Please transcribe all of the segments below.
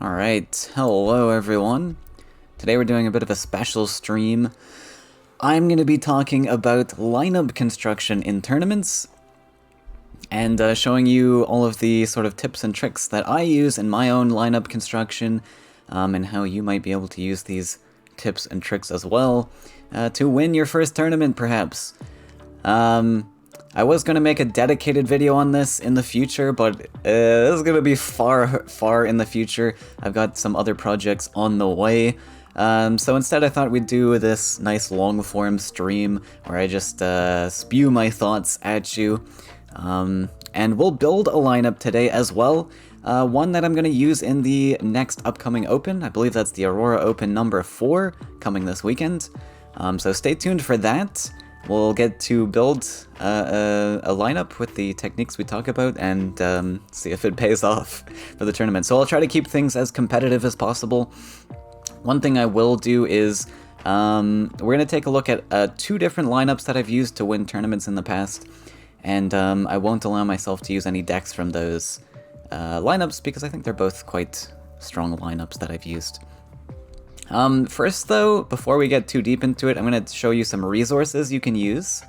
Alright, hello everyone. Today we're doing a bit of a special stream. I'm going to be talking about lineup construction in tournaments, and showing you all of the sort of tips and tricks that I use in my own lineup construction, and how you might be able to use these tips and tricks as well, to win your first tournament perhaps. I was going to make a dedicated video on this in the future, but this is going to be far in the future. I've got some other projects on the way. So instead I thought we'd do this nice long-form stream where I just spew my thoughts at you. And we'll build a lineup today as well. One that I'm going to use in the next upcoming Open. I believe that's the Aurora Open number 4 coming this weekend. So stay tuned for that. We'll get to build a lineup with the techniques we talk about and see if it pays off for the tournament. So I'll try to keep things as competitive as possible. One thing I will do is we're going to take a look at 2 different lineups that I've used to win tournaments in the past. And I won't allow myself to use any decks from those lineups because I think they're both quite strong lineups that I've used. First though, before we get too deep into it, I'm going to show you some resources you can use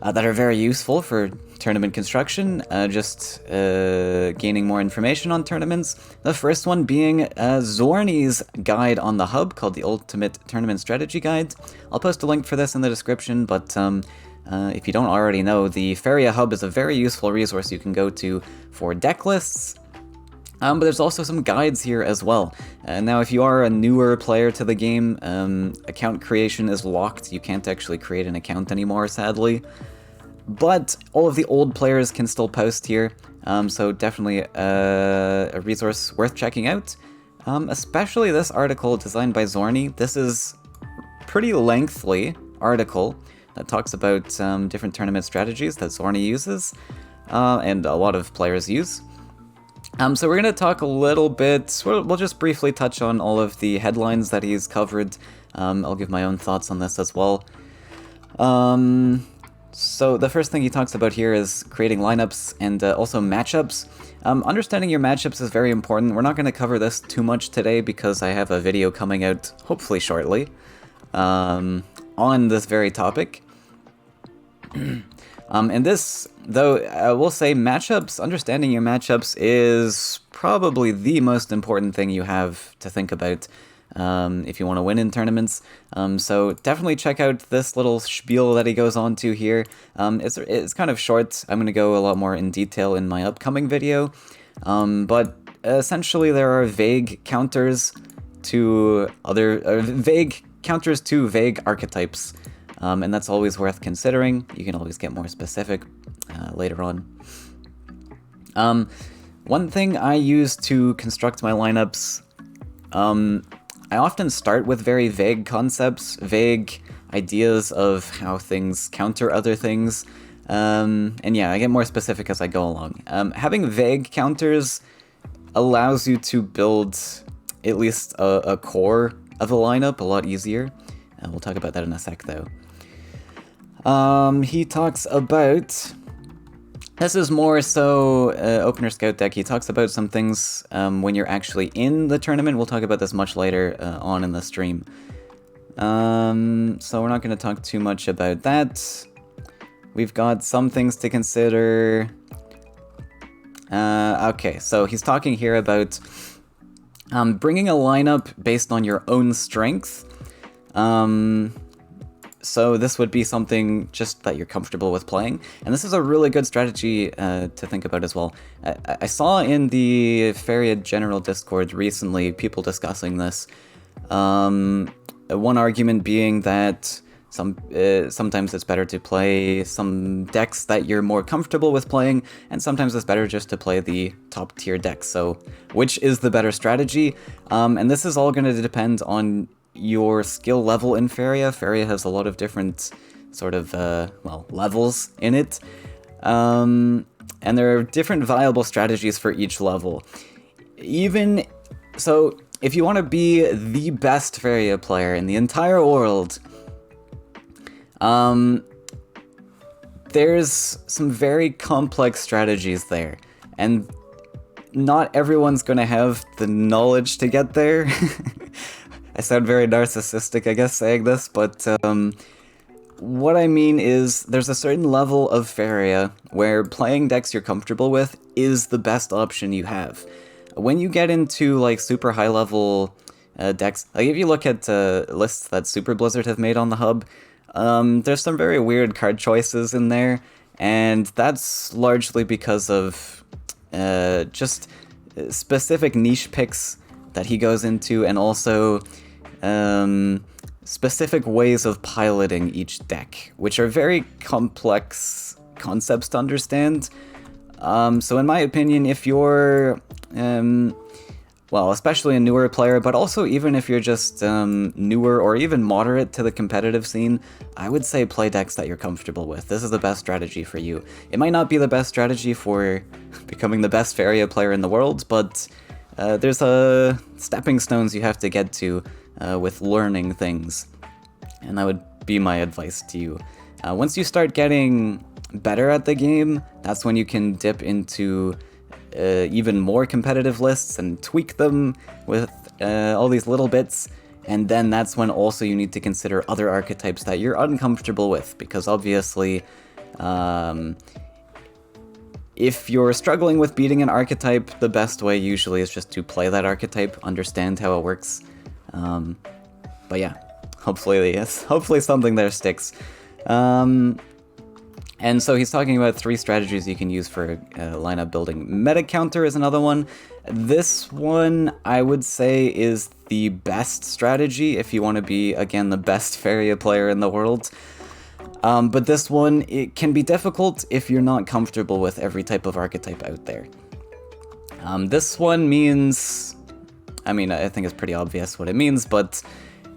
that are very useful for tournament construction, just gaining more information on tournaments. The first one being Zorni's guide on the hub called the Ultimate Tournament Strategy Guide. I'll post a link for this in the description, but if you don't already know, the Faeria hub is a very useful resource you can go to for deck lists. But there's also some guides here as well. Now, if you are a newer player to the game, account creation is locked. You can't actually create an account anymore, sadly. But all of the old players can still post here, so definitely a resource worth checking out. Especially this article designed by Zorni. This is a pretty lengthy article that talks about different tournament strategies that Zorni uses, and a lot of players use. So we're going to talk a little bit, we'll just briefly touch on all of the headlines that he's covered. I'll give my own thoughts on this as well. So the first thing he talks about here is creating lineups and also matchups. Understanding your matchups is very important. We're not going to cover this too much today because I have a video coming out, hopefully shortly, on this very topic. And this, though, I will say matchups, understanding your matchups is probably the most important thing you have to think about if you want to win in tournaments. So definitely check out this little spiel that he goes on to here. It's kind of short. I'm going to go a lot more in detail in my upcoming video. But essentially there are vague counters to vague archetypes. And that's always worth considering. You can always get more specific later on. One thing I use to construct my lineups, I often start with very vague concepts, vague ideas of how things counter other things. And yeah, I get more specific as I go along. Having vague counters allows you to build at least a core of a lineup a lot easier. We'll talk about that in a sec, though. He talks about... This is more so Opener Scout deck. He talks about some things when you're actually in the tournament. We'll talk about this much later on in the stream. So we're not going to talk too much about that. We've got some things to consider. Okay, so he's talking here about bringing a lineup based on your own strength. So this would be something just that you're comfortable with playing. And this is a really good strategy to think about as well. I saw in the Faeria general Discord recently people discussing this. One argument being that sometimes it's better to play some decks that you're more comfortable with playing, and sometimes it's better just to play the top tier decks. So which is the better strategy? And this is all going to depend on your skill level in Faeria. Faeria has a lot of different sort of, levels in it. And there are different viable strategies for each level. So, if you want to be the best Faeria player in the entire world, there's some very complex strategies there. And not everyone's gonna have the knowledge to get there. I sound very narcissistic, I guess, saying this, but what I mean is there's a certain level of Faeria where playing decks you're comfortable with is the best option you have. When you get into like super high level decks, like if you look at lists that Super Blizzard have made on the hub, there's some very weird card choices in there, and that's largely because of just specific niche picks that he goes into, and also specific ways of piloting each deck, which are very complex concepts to understand. So in my opinion, if you're, well, especially a newer player, but also even if you're just newer or even moderate to the competitive scene, I would say play decks that you're comfortable with. This is the best strategy for you. It might not be the best strategy for becoming the best Faeria player in the world, but there's stepping stones you have to get to with learning things, and that would be my advice to you. Once you start getting better at the game, that's when you can dip into even more competitive lists and tweak them with all these little bits, and then that's when also you need to consider other archetypes that you're uncomfortable with, because obviously if you're struggling with beating an archetype, the best way usually is just to play that archetype, understand how it works. But yeah, hopefully something there sticks. And so he's talking about 3 strategies you can use for lineup building. Meta counter is another one. This one, I would say, is the best strategy if you want to be, again, the best Faeria player in the world. But this one, it can be difficult if you're not comfortable with every type of archetype out there. This one means, I mean, I think it's pretty obvious what it means, but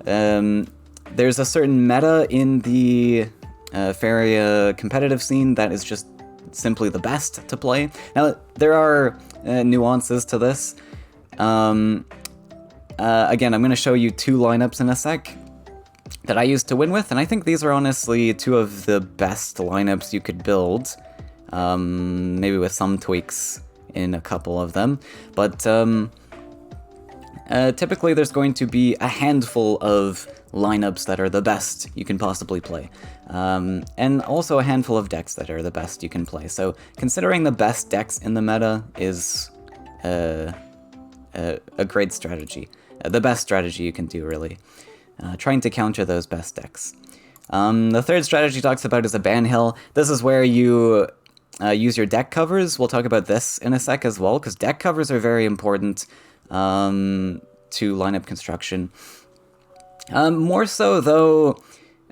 there's a certain meta in the Faeria competitive scene that is just simply the best to play. Now, there are nuances to this. Again, I'm going to show you 2 lineups in a sec that I used to win with, and I think these are honestly 2 of the best lineups you could build, maybe with some tweaks in a couple of them, but typically there's going to be a handful of lineups that are the best you can possibly play, and also a handful of decks that are the best you can play. So considering the best decks in the meta is a great strategy, the best strategy you can do, really. Trying to counter those best decks. The third strategy talks about is a ban hill. This is where you use your deck covers. We'll talk about this in a sec as well, because deck covers are very important to lineup construction. More so though,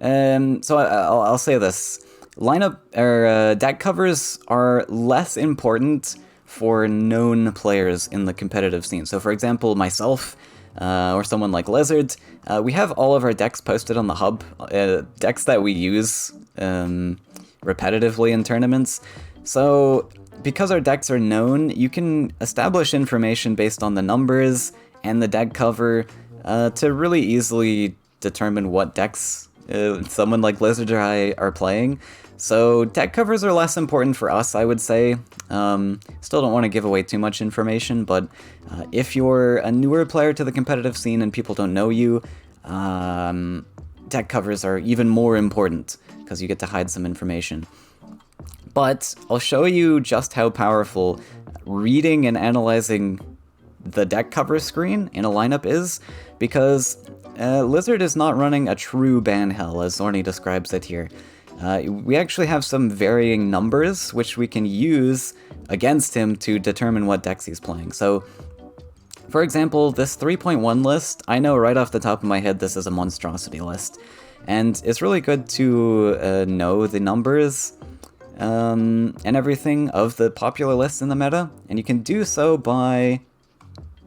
so I'll say this: lineup or deck covers are less important for known players in the competitive scene. So, for example, myself. Or someone like Lizard, we have all of our decks posted on the hub, decks that we use repetitively in tournaments. So because our decks are known, you can establish information based on the numbers and the deck cover to really easily determine what decks someone like Lizard or I are playing. So deck covers are less important for us, I would say. Still don't want to give away too much information, but if you're a newer player to the competitive scene and people don't know you, deck covers are even more important because you get to hide some information. But I'll show you just how powerful reading and analyzing the deck cover screen in a lineup is, because Lizard is not running a true ban hell, as Zorni describes it here. We actually have some varying numbers which we can use against him to determine what decks he's playing. So, for example, this 3.1 list, I know right off the top of my head this is a monstrosity list. And it's really good to know the numbers and everything of the popular lists in the meta. And you can do so by...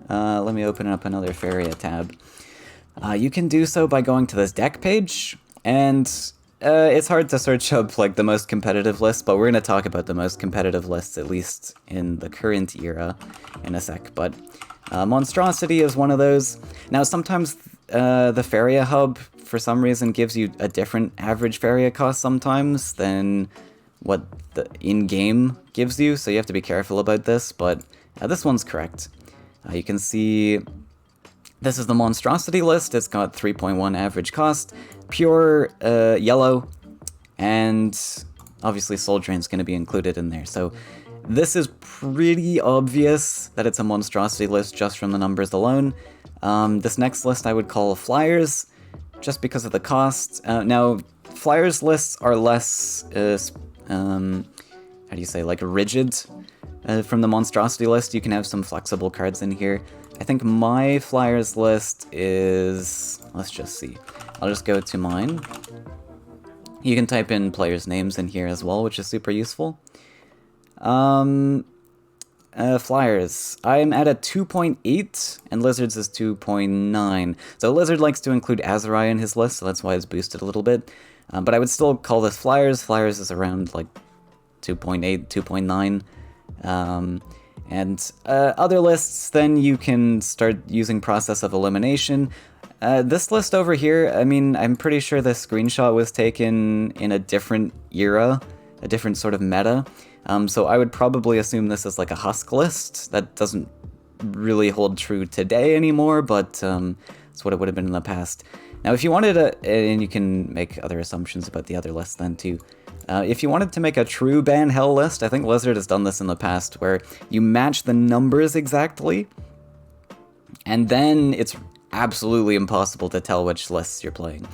let me open up another Faeria tab. You can do so by going to this deck page, and it's hard to search up like the most competitive list, but we're going to talk about the most competitive lists, at least in the current era, in a sec. But Monstrosity is one of those. Now, sometimes the Faeria hub, for some reason, gives you a different average Faeria cost sometimes than what the in-game gives you, so you have to be careful about this, but This one's correct. You can see this is the monstrosity list. It's got 3.1 average cost, pure yellow, and obviously Soul Drain's going to be included in there. So this is pretty obvious that it's a monstrosity list just from the numbers alone. This next list I would call flyers, just because of the cost. Now, flyers lists are less, how do you say, like rigid from the monstrosity list. You can have some flexible cards in here. I think my flyers list is, let's just see. I'll just go to mine. You can type in players' names in here as well, which is super useful. Flyers. I'm at a 2.8, and Lizard's is 2.9. So Lizard likes to include Azurai in his list, so that's why it's boosted a little bit. But I would still call this Flyers. Flyers is around, like, 2.8, 2.9. And other lists, then you can start using process of elimination. This list over here, I mean, I'm pretty sure this screenshot was taken in a different era, a different sort of meta. So I would probably assume this is like a husk list. That doesn't really hold true today anymore, but it's what it would have been in the past. Now, if you wanted to, and you can make other assumptions about the other lists then too. If you wanted to make a true ban hell list, I think Lizard has done this in the past, where you match the numbers exactly, and then it's absolutely impossible to tell which lists you're playing.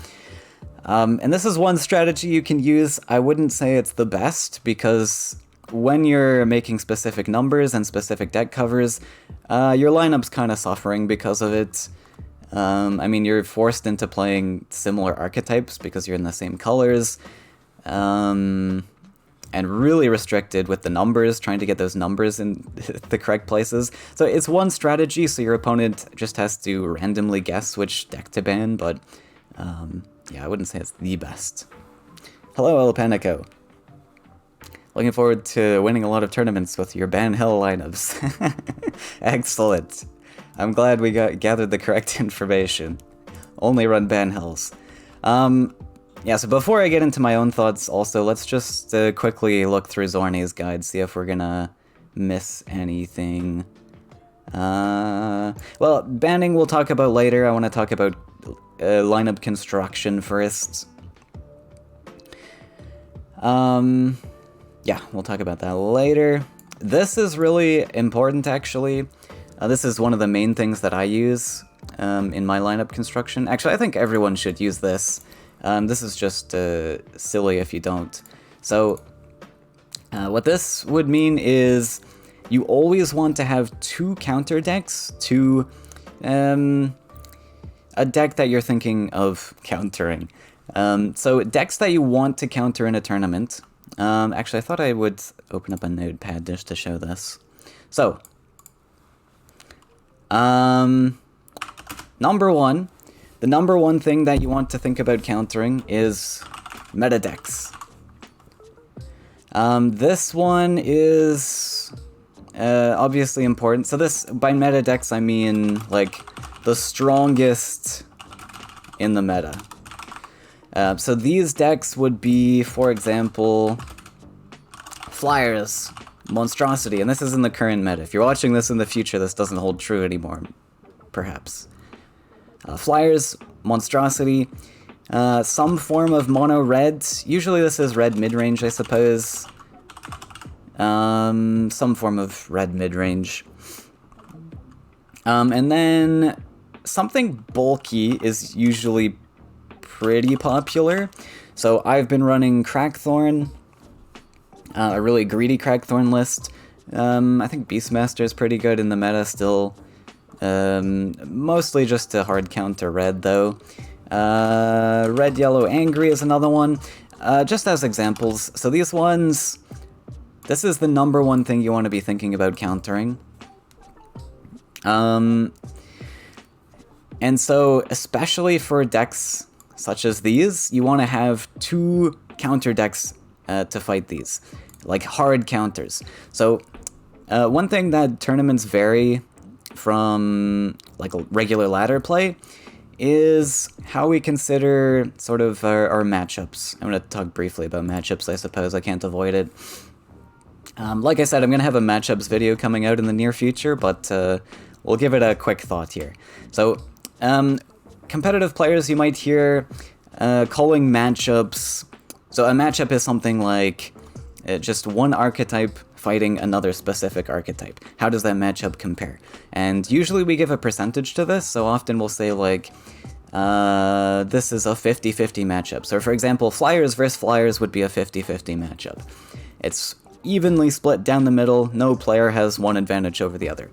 And this is one strategy you can use. I wouldn't say it's the best, because when you're making specific numbers and specific deck covers, your lineup's kind of suffering because of it. I mean, you're forced into playing similar archetypes because you're in the same colors, and really restricted with the numbers, trying to get those numbers in the correct places. So it's one strategy, so your opponent just has to randomly guess which deck to ban, but yeah, I wouldn't say it's the best. Hello, El Panico. Looking forward to winning a lot of tournaments with your ban hell lineups. Excellent. I'm glad we gathered the correct information. Only run ban hells. Yeah, so before I get into my own thoughts, also, let's just quickly look through Zorni's guide, see if we're gonna miss anything. Well, banning we'll talk about later. I want to talk about lineup construction first. Yeah, we'll talk about that later. This is really important, actually. This is one of the main things that I use in my lineup construction. Actually, I think everyone should use this. This is just silly if you don't. So, what this would mean is you always want to have two counter decks to a deck that you're thinking of countering. So, decks that you want to counter in a tournament. Actually, I thought I would open up a notepad just to show this. So, number one. The number one thing that you want to think about countering is meta decks. This one is obviously important. So this, by meta decks, I mean like the strongest in the meta. So these decks would be, for example, Flyers, Monstrosity, and this is in the current meta. If you're watching this in the future, this doesn't hold true anymore, perhaps. Flyers, Monstrosity, some form of mono red. Usually this is red mid-range, I suppose. Some form of red mid-range. And then something bulky is usually pretty popular. So I've been running Crackthorn, a really greedy Crackthorn list. I think Beastmaster is pretty good in the meta still. Mostly just to hard counter red, though. Red, Yellow, Angry is another one. Just as examples. So these ones, this is the number one thing you want to be thinking about countering. And so, especially for decks such as these, you want to have two counter decks to fight these. Like hard counters. So, one thing that tournaments vary from like a regular ladder play is how we consider sort of our matchups. I'm going to talk briefly about matchups, I suppose. I can't avoid it. Like I said, I'm going to have a matchups video coming out in the near future, but we'll give it a quick thought here. So, competitive players, you might hear calling matchups. So a matchup is something like just one archetype fighting another specific archetype. How does that matchup compare? And usually we give a percentage to this, so often we'll say like, this is a 50-50 matchup. So for example, Flyers versus Flyers would be a 50-50 matchup. It's evenly split down the middle, no player has one advantage over the other.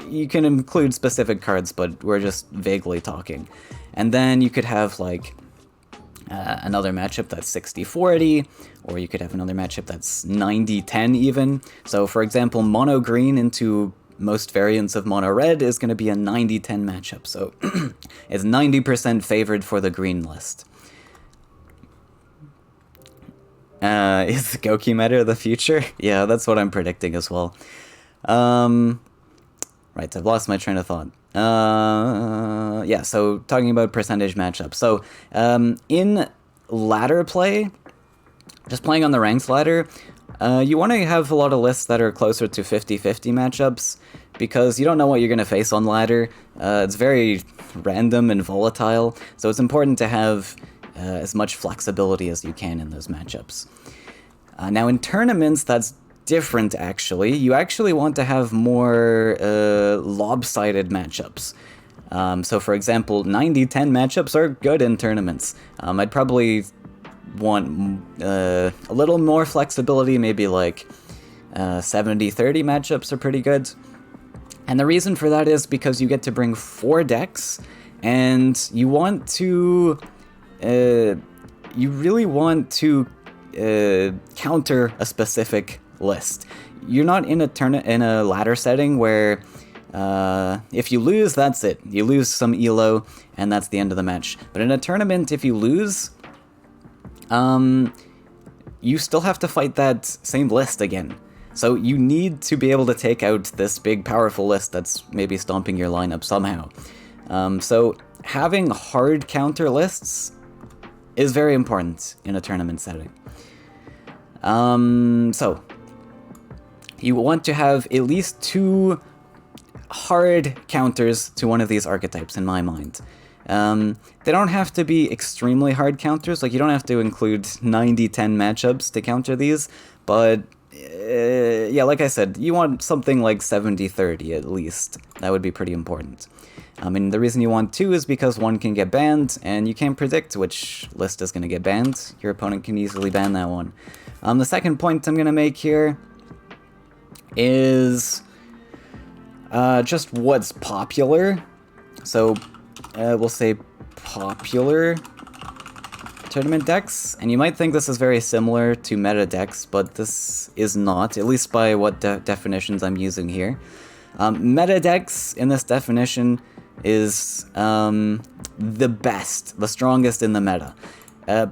You can include specific cards, but we're just vaguely talking. And then you could have like another matchup that's 60-40, or you could have another matchup that's 90-10 even. So for example, mono green into most variants of mono red is going to be a 90-10 matchup, so it's 90% favored for the green list. Is the Goki meta the future? Yeah, that's what I'm predicting as well. Right, I've lost my train of thought. Yeah, so talking about percentage matchups. So, in ladder play, just playing on the ranks ladder, you want to have a lot of lists that are closer to 50-50 matchups, because you don't know what you're going to face on ladder. It's very random and volatile, so it's important to have as much flexibility as you can in those matchups. Now in tournaments, that's different actually. You actually want to have more lopsided matchups. So for example, 90-10 matchups are good in tournaments. I'd probably want a little more flexibility, maybe like 70-30 matchups are pretty good. And the reason for that is because you get to bring 4 decks, and you want to you really want to counter a specific list. You're not in a ladder setting where if you lose, that's it. You lose some elo, and that's the end of the match. But in a tournament, if you lose, you still have to fight that same list again. So you need to be able to take out this big, powerful list that's maybe stomping your lineup somehow. So having hard counter lists is very important in a tournament setting. So you want to have at least 2 hard counters to one of these archetypes, in my mind. They don't have to be extremely hard counters, like you don't have to include 90-10 matchups to counter these, but yeah, like I said, you want something like 70-30 at least. That would be pretty important. And the reason you want 2 is because 1 can get banned, and you can't predict which list is going to get banned. Your opponent can easily ban that one. The second point I'm going to make here is just what's popular. So we'll say popular tournament decks, and you might think this is very similar to meta decks, but this is not, at least by what definitions I'm using here. Meta decks in this definition is the best, the strongest in the meta.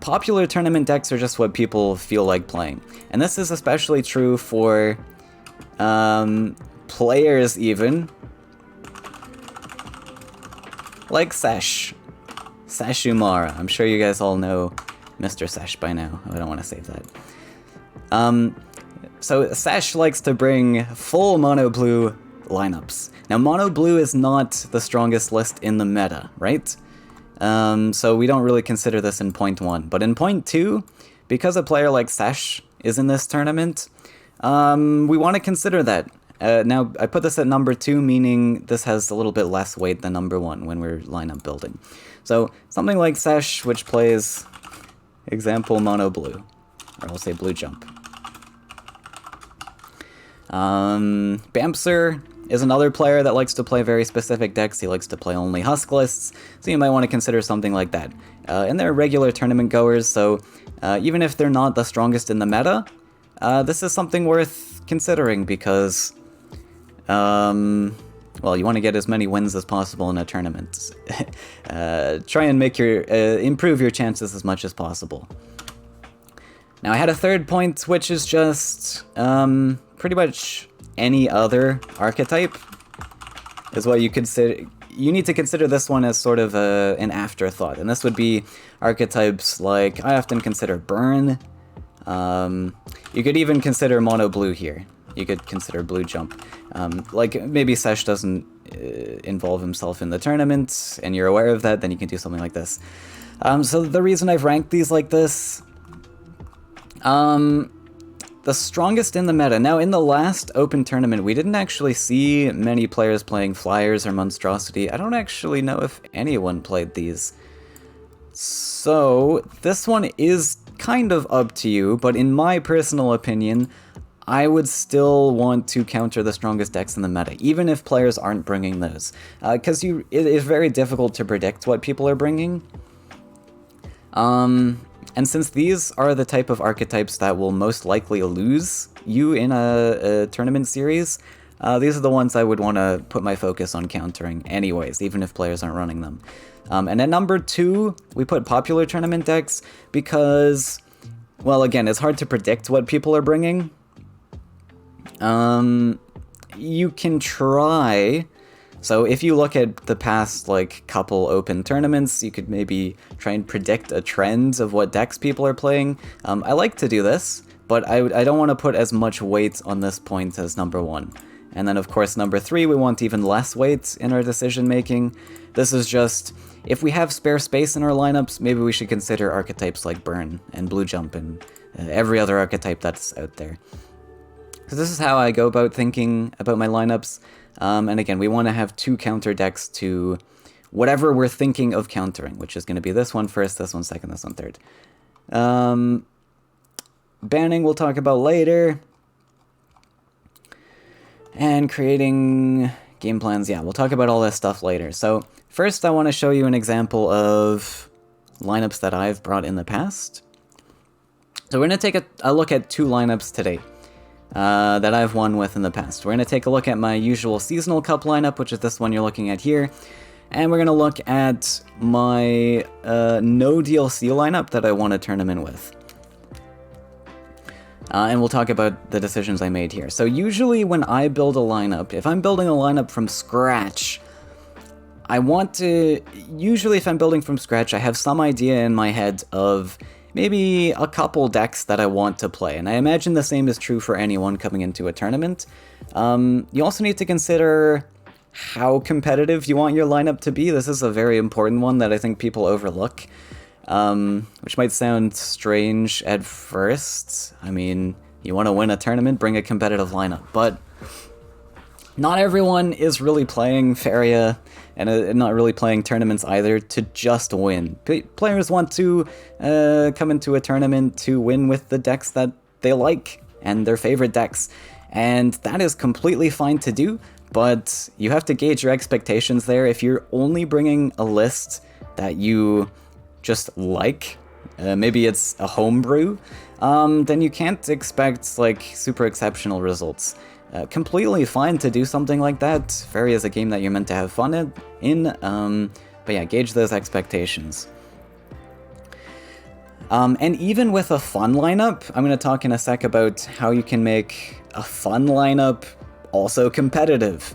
Popular tournament decks are just what people feel like playing, and this is especially true for players even like Sesh. Sesh Umara. I'm sure you guys all know Mr. Sesh by now. I don't want to save that. So Sesh likes to bring full mono blue lineups. Now mono blue is not the strongest list in the meta, right? So we don't really consider this in point 1. But in point 2, because a player like Sesh is in this tournament, we want to consider that. Now, I put this at number 2, meaning this has a little bit less weight than number 1 when we're lineup building. So, something like Sesh, which plays, example, mono blue, or we'll say blue jump. Bamser is another player that likes to play very specific decks. He likes to play only Husk lists, so you might want to consider something like that. And they're regular tournament goers, so even if they're not the strongest in the meta, this is something worth considering because well, you want to get as many wins as possible in a tournament. Try and make your improve your chances as much as possible. Now I had a third point, which is just pretty much any other archetype is what you consider. You need to consider this one as sort of an afterthought, and this would be archetypes like I often consider Burn. You could even consider mono blue here. you could consider blue jump. Like, maybe Sesh doesn't involve himself in the tournament, and you're aware of that, then you can do something like this. So the reason I've ranked these like this, the strongest in the meta. Now, in the last open tournament, we didn't actually see many players playing Flyers or Monstrosity. I don't actually know if anyone played these. So, this one is kind of up to you, but in my personal opinion, I would still want to counter the strongest decks in the meta, even if players aren't bringing those. Because it is very difficult to predict what people are bringing. And since these are the type of archetypes that will most likely lose you in a tournament series, these are the ones I would want to put my focus on countering anyways, even if players aren't running them. And at number 2, we put popular tournament decks because, well, again, it's hard to predict what people are bringing. You can try. So if you look at the past, like, couple open tournaments, you could maybe try and predict a trend of what decks people are playing. I like to do this, but I don't want to put as much weight on this point as number 1. And then, of course, number 3, we want even less weight in our decision-making. This is just, if we have spare space in our lineups, maybe we should consider archetypes like Burn and Blue Jump and every other archetype that's out there. So this is how I go about thinking about my lineups. And again, we want to have 2 counter decks to whatever we're thinking of countering, which is going to be this one first, this one second, this one third. Banning we'll talk about later. And creating game plans, yeah, we'll talk about all this stuff later. So first I want to show you an example of lineups that I've brought in the past. So we're going to take a look at 2 lineups today. That I've won with in the past. We're going to take a look at my usual Seasonal Cup lineup, which is this one you're looking at here, and we're going to look at my no DLC lineup that I won a tournament with. And we'll talk about the decisions I made here. So usually when I build a lineup, if I'm building a lineup from scratch, I want to... Usually if I'm building from scratch, I have some idea in my head of maybe a couple decks that I want to play, and I imagine the same is true for anyone coming into a tournament. You also need to consider how competitive you want your lineup to be. This is a very important one that I think people overlook, which might sound strange at first. I mean, you want to win a tournament, bring a competitive lineup, but not everyone is really playing Faeria, and not really playing tournaments either to just win. Players want to come into a tournament to win with the decks that they like and their favorite decks, and that is completely fine to do, but you have to gauge your expectations there. If you're only bringing a list that you just like, maybe it's a homebrew, then you can't expect like super exceptional results. Completely fine to do something like that. Faeria is a game that you're meant to have fun in, but yeah, gauge those expectations. And even with a fun lineup, I'm going to talk in a sec about how you can make a fun lineup also competitive.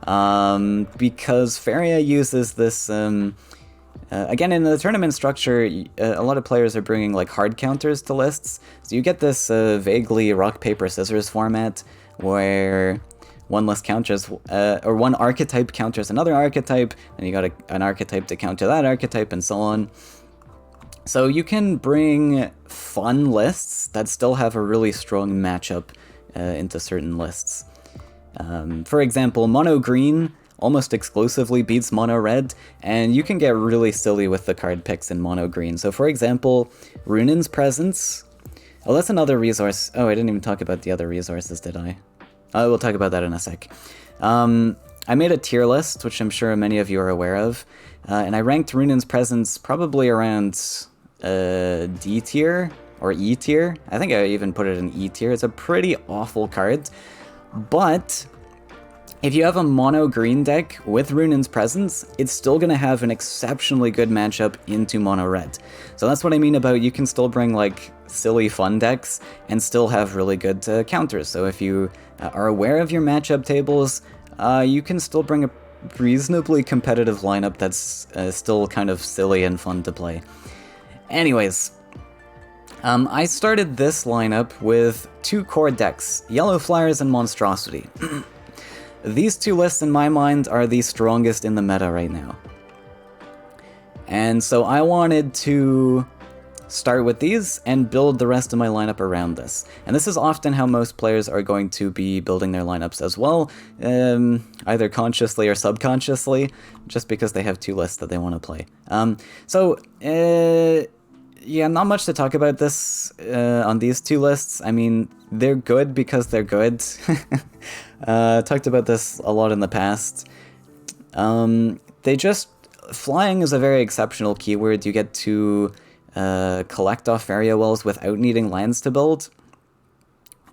Because Faeria uses this, again, in the tournament structure, a lot of players are bringing like hard counters to lists, so you get this vaguely rock, paper, scissors format, where one list counters, or one archetype counters another archetype, and you got an archetype to counter that archetype, and so on. So you can bring fun lists that still have a really strong matchup into certain lists. For example, mono green almost exclusively beats mono red, and you can get really silly with the card picks in mono green. So for example, Runin's Presence. Oh, that's another resource. Oh, I didn't even talk about the other resources, did I? We'll talk about that in a sec. I made a tier list, which I'm sure many of you are aware of, and I ranked Runin's Presence probably around D tier or E tier. I think I even put it in E tier. It's a pretty awful card, but if you have a mono green deck with Runin's Presence, it's still going to have an exceptionally good matchup into mono red. So that's what I mean about you can still bring like silly fun decks and still have really good counters. So if you are aware of your matchup tables, you can still bring a reasonably competitive lineup that's still kind of silly and fun to play. Anyways, I started this lineup with 2 core decks, Yellow Flyers and Monstrosity. These 2 lists in my mind are the strongest in the meta right now. And so I wanted to start with these and build the rest of my lineup around this. And this is often how most players are going to be building their lineups as well, either consciously or subconsciously, just because they have 2 lists that they want to play. Yeah, not much to talk about this on these 2 lists. I mean, they're good because they're good. Talked about this a lot in the past. Flying is a very exceptional keyword. You get to collect off Faeria wells without needing lands to build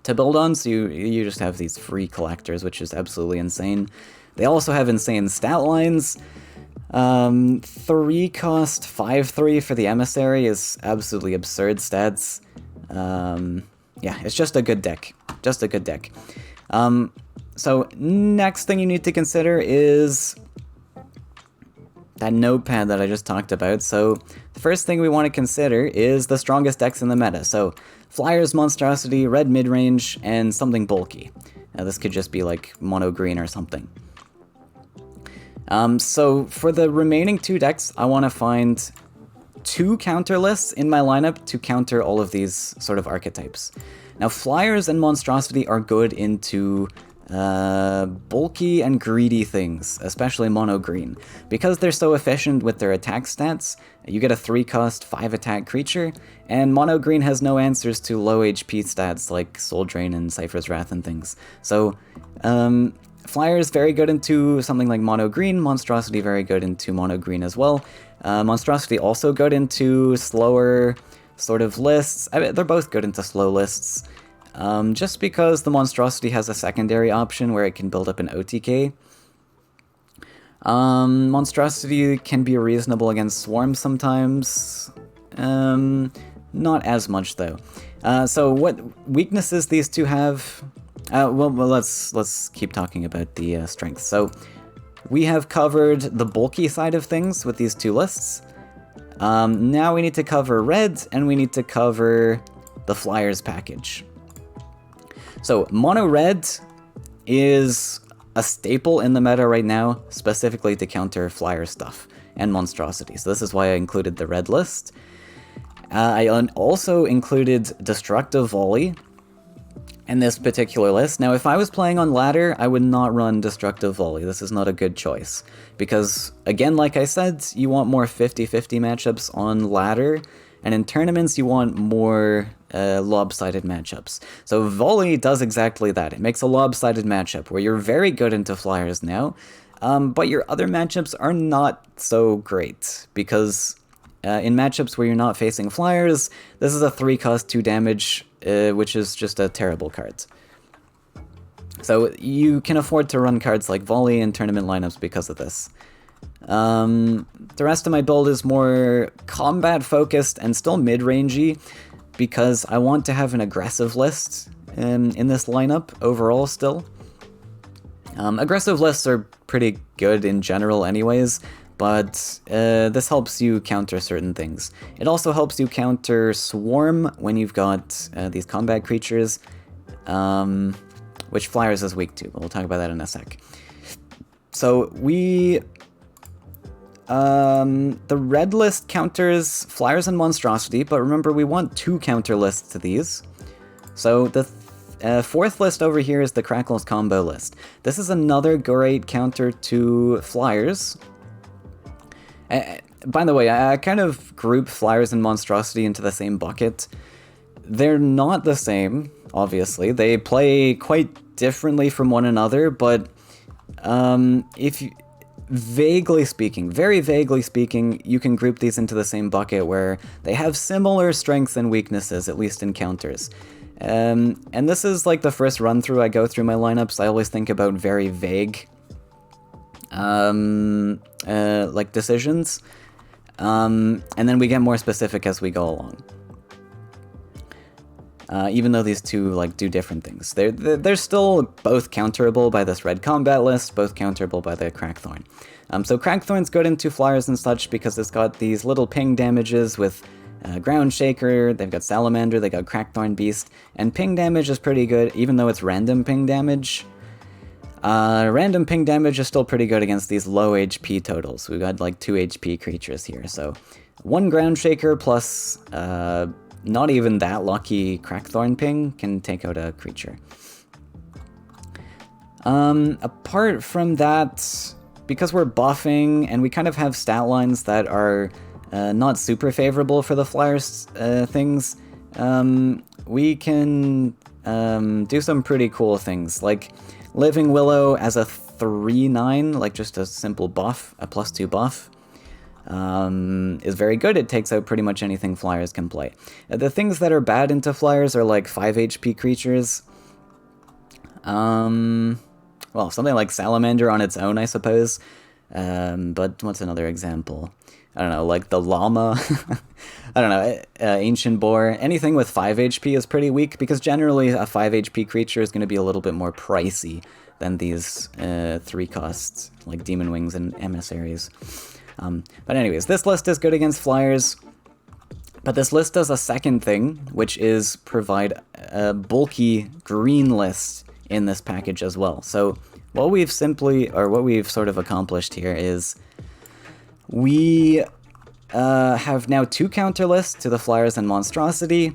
on, so you just have these free collectors, which is absolutely insane. They also have insane stat lines. 3 cost 5/3 for the Emissary is absolutely absurd stats. Yeah, it's just a good deck. Just a good deck. So next thing you need to consider is that notepad that I just talked about. So the first thing we want to consider is the strongest decks in the meta. So Flyers, Monstrosity, Red midrange, and something bulky. Now this could just be like mono green or something. So for the remaining 2 decks, I want to find 2 counter lists in my lineup to counter all of these sort of archetypes. Now Flyers and Monstrosity are good into bulky and greedy things, especially mono green. Because they're so efficient with their attack stats, you get a 3 cost 5 attack creature, and mono green has no answers to low HP stats like Soul Drain and Cypher's Wrath and things. So Flyers very good into something like mono green, Monstrosity very good into mono green as well. Monstrosity also good into slower sort of lists. I mean, they're both good into slow lists. Just because the Monstrosity has a secondary option where it can build up an OTK. Monstrosity can be reasonable against Swarm sometimes. Not as much though. So what weaknesses these 2 have? Well, let's keep talking about the strengths. So we have covered the bulky side of things with these 2 lists. Now we need to cover red, and we need to cover the Flyers package. So mono red is a staple in the meta right now, specifically to counter Flyer stuff and Monstrosity. So this is why I included the red list. I also included Destructive Volley in this particular list. Now, if I was playing on ladder, I would not run Destructive Volley. This is not a good choice. Because, again, like I said, you want more 50-50 matchups on ladder, and in tournaments you want more lopsided matchups. So Volley does exactly that. It makes a lopsided matchup, where you're very good into Flyers now, but your other matchups are not so great, because in matchups where you're not facing Flyers, this is a 3 cost 2 damage, which is just a terrible card. So you can afford to run cards like Volley in tournament lineups because of this. The rest of my build is more combat focused and still mid-rangey, because I want to have an aggressive list in this lineup overall still. Aggressive lists are pretty good in general anyways, but this helps you counter certain things. It also helps you counter Swarm when you've got these combat creatures, which Flyers is weak to, but we'll talk about that in a sec. So the red list counters Flyers and Monstrosity, but remember we want 2 counter lists to these. So the 4th list over here is the Crackles combo list. This is another great counter to Flyers. By the way, I kind of group Flyers and Monstrosity into the same bucket. They're not the same, obviously. They play quite differently from one another, but if you, vaguely speaking, very vaguely speaking, you can group these into the same bucket where they have similar strengths and weaknesses, at least in counters. And this is like the first run through I go through my lineups. I always think about very vague like decisions, and then we get more specific as we go along. Even though these 2 like do different things, they're still both counterable by this red combat list, both counterable by the Crackthorn. So Crackthorn's good into Flyers and such because it's got these little ping damages with Ground Shaker, they've got Salamander, they got Crackthorn Beast, and ping damage is pretty good, even though it's random ping damage. Random ping damage is still pretty good against these low HP totals. We've got like 2 HP creatures here, so 1 Ground Shaker plus not even that lucky Crackthorn ping can take out a creature. Apart from that, because we're buffing and we kind of have stat lines that are not super favorable for the Flyers things, we can do some pretty cool things, like Living Willow as a 3/9, like just a simple buff, a +2 buff, is very good. It takes out pretty much anything Flyers can play. The things that are bad into Flyers are like 5 HP creatures. Well, something like Salamander on its own, I suppose. But what's another example? I don't know, like the Llama. I don't know, Ancient Boar. Anything with 5 HP is pretty weak, because generally a 5 HP creature is going to be a little bit more pricey than these 3 costs, like Demon Wings and Emissaries. But anyways, this list is good against Flyers. But this list does a second thing, which is provide a bulky green list in this package as well. So what we've sort of accomplished here is we have now 2 counter lists to the Flyers and Monstrosity.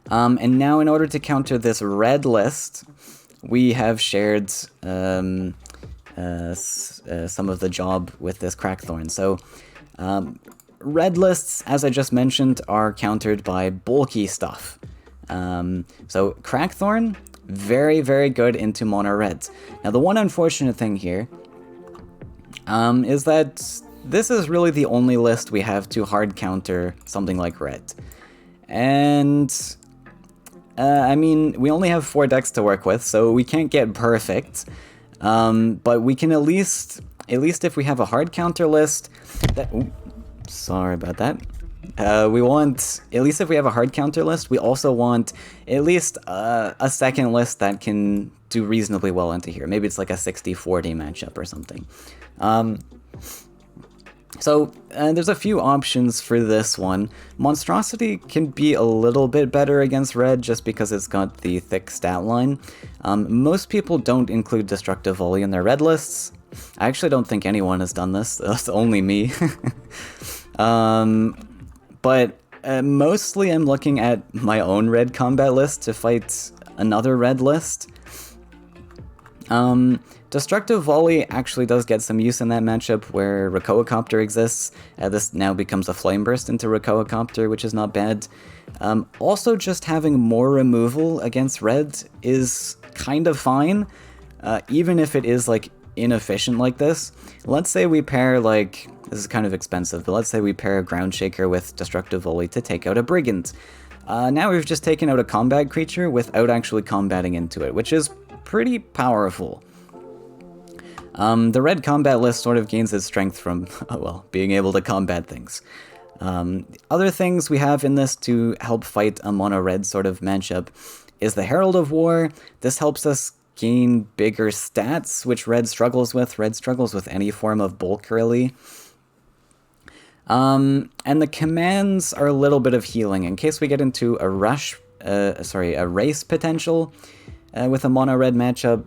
And now in order to counter this red list, we have shared some of the job with this Crackthorn. So red lists, as I just mentioned, are countered by bulky stuff. So Crackthorn, very, very good into mono reds. Now the one unfortunate thing here is that this is really the only list we have to hard counter something like red. And I mean, we only have 4 decks to work with, so we can't get perfect. But we can at least if we have a hard counter list that... Ooh, sorry about that. We want, at least if we have a hard counter list, we also want at least a second list that can do reasonably well into here. Maybe it's like a 60-40 matchup or something. So there's a few options for this one. Monstrosity can be a little bit better against red just because it's got the thick stat line. Most people don't include Destructive Volley in their red lists. I actually don't think anyone has done this. That's only me. But mostly I'm looking at my own red combat list to fight another red list. Destructive Volley actually does get some use in that matchup where Rakoacopter exists. This now becomes a Flame Burst into Rakoacopter, which is not bad. Also, just having more removal against red is kind of fine, even if it is like inefficient like this. Let's say we pair, like, this is kind of expensive, but let's say we pair a Ground Shaker with Destructive Volley to take out a Brigand. Now we've just taken out a combat creature without actually combating into it, which is pretty powerful. The red combat list sort of gains its strength from, well, being able to combat things. Other things we have in this to help fight a mono-red sort of matchup is the Herald of War. This helps us gain bigger stats, which red struggles with. Red struggles with any form of bulk, really. And the commands are a little bit of healing in case we get into a a race potential with a mono-red matchup.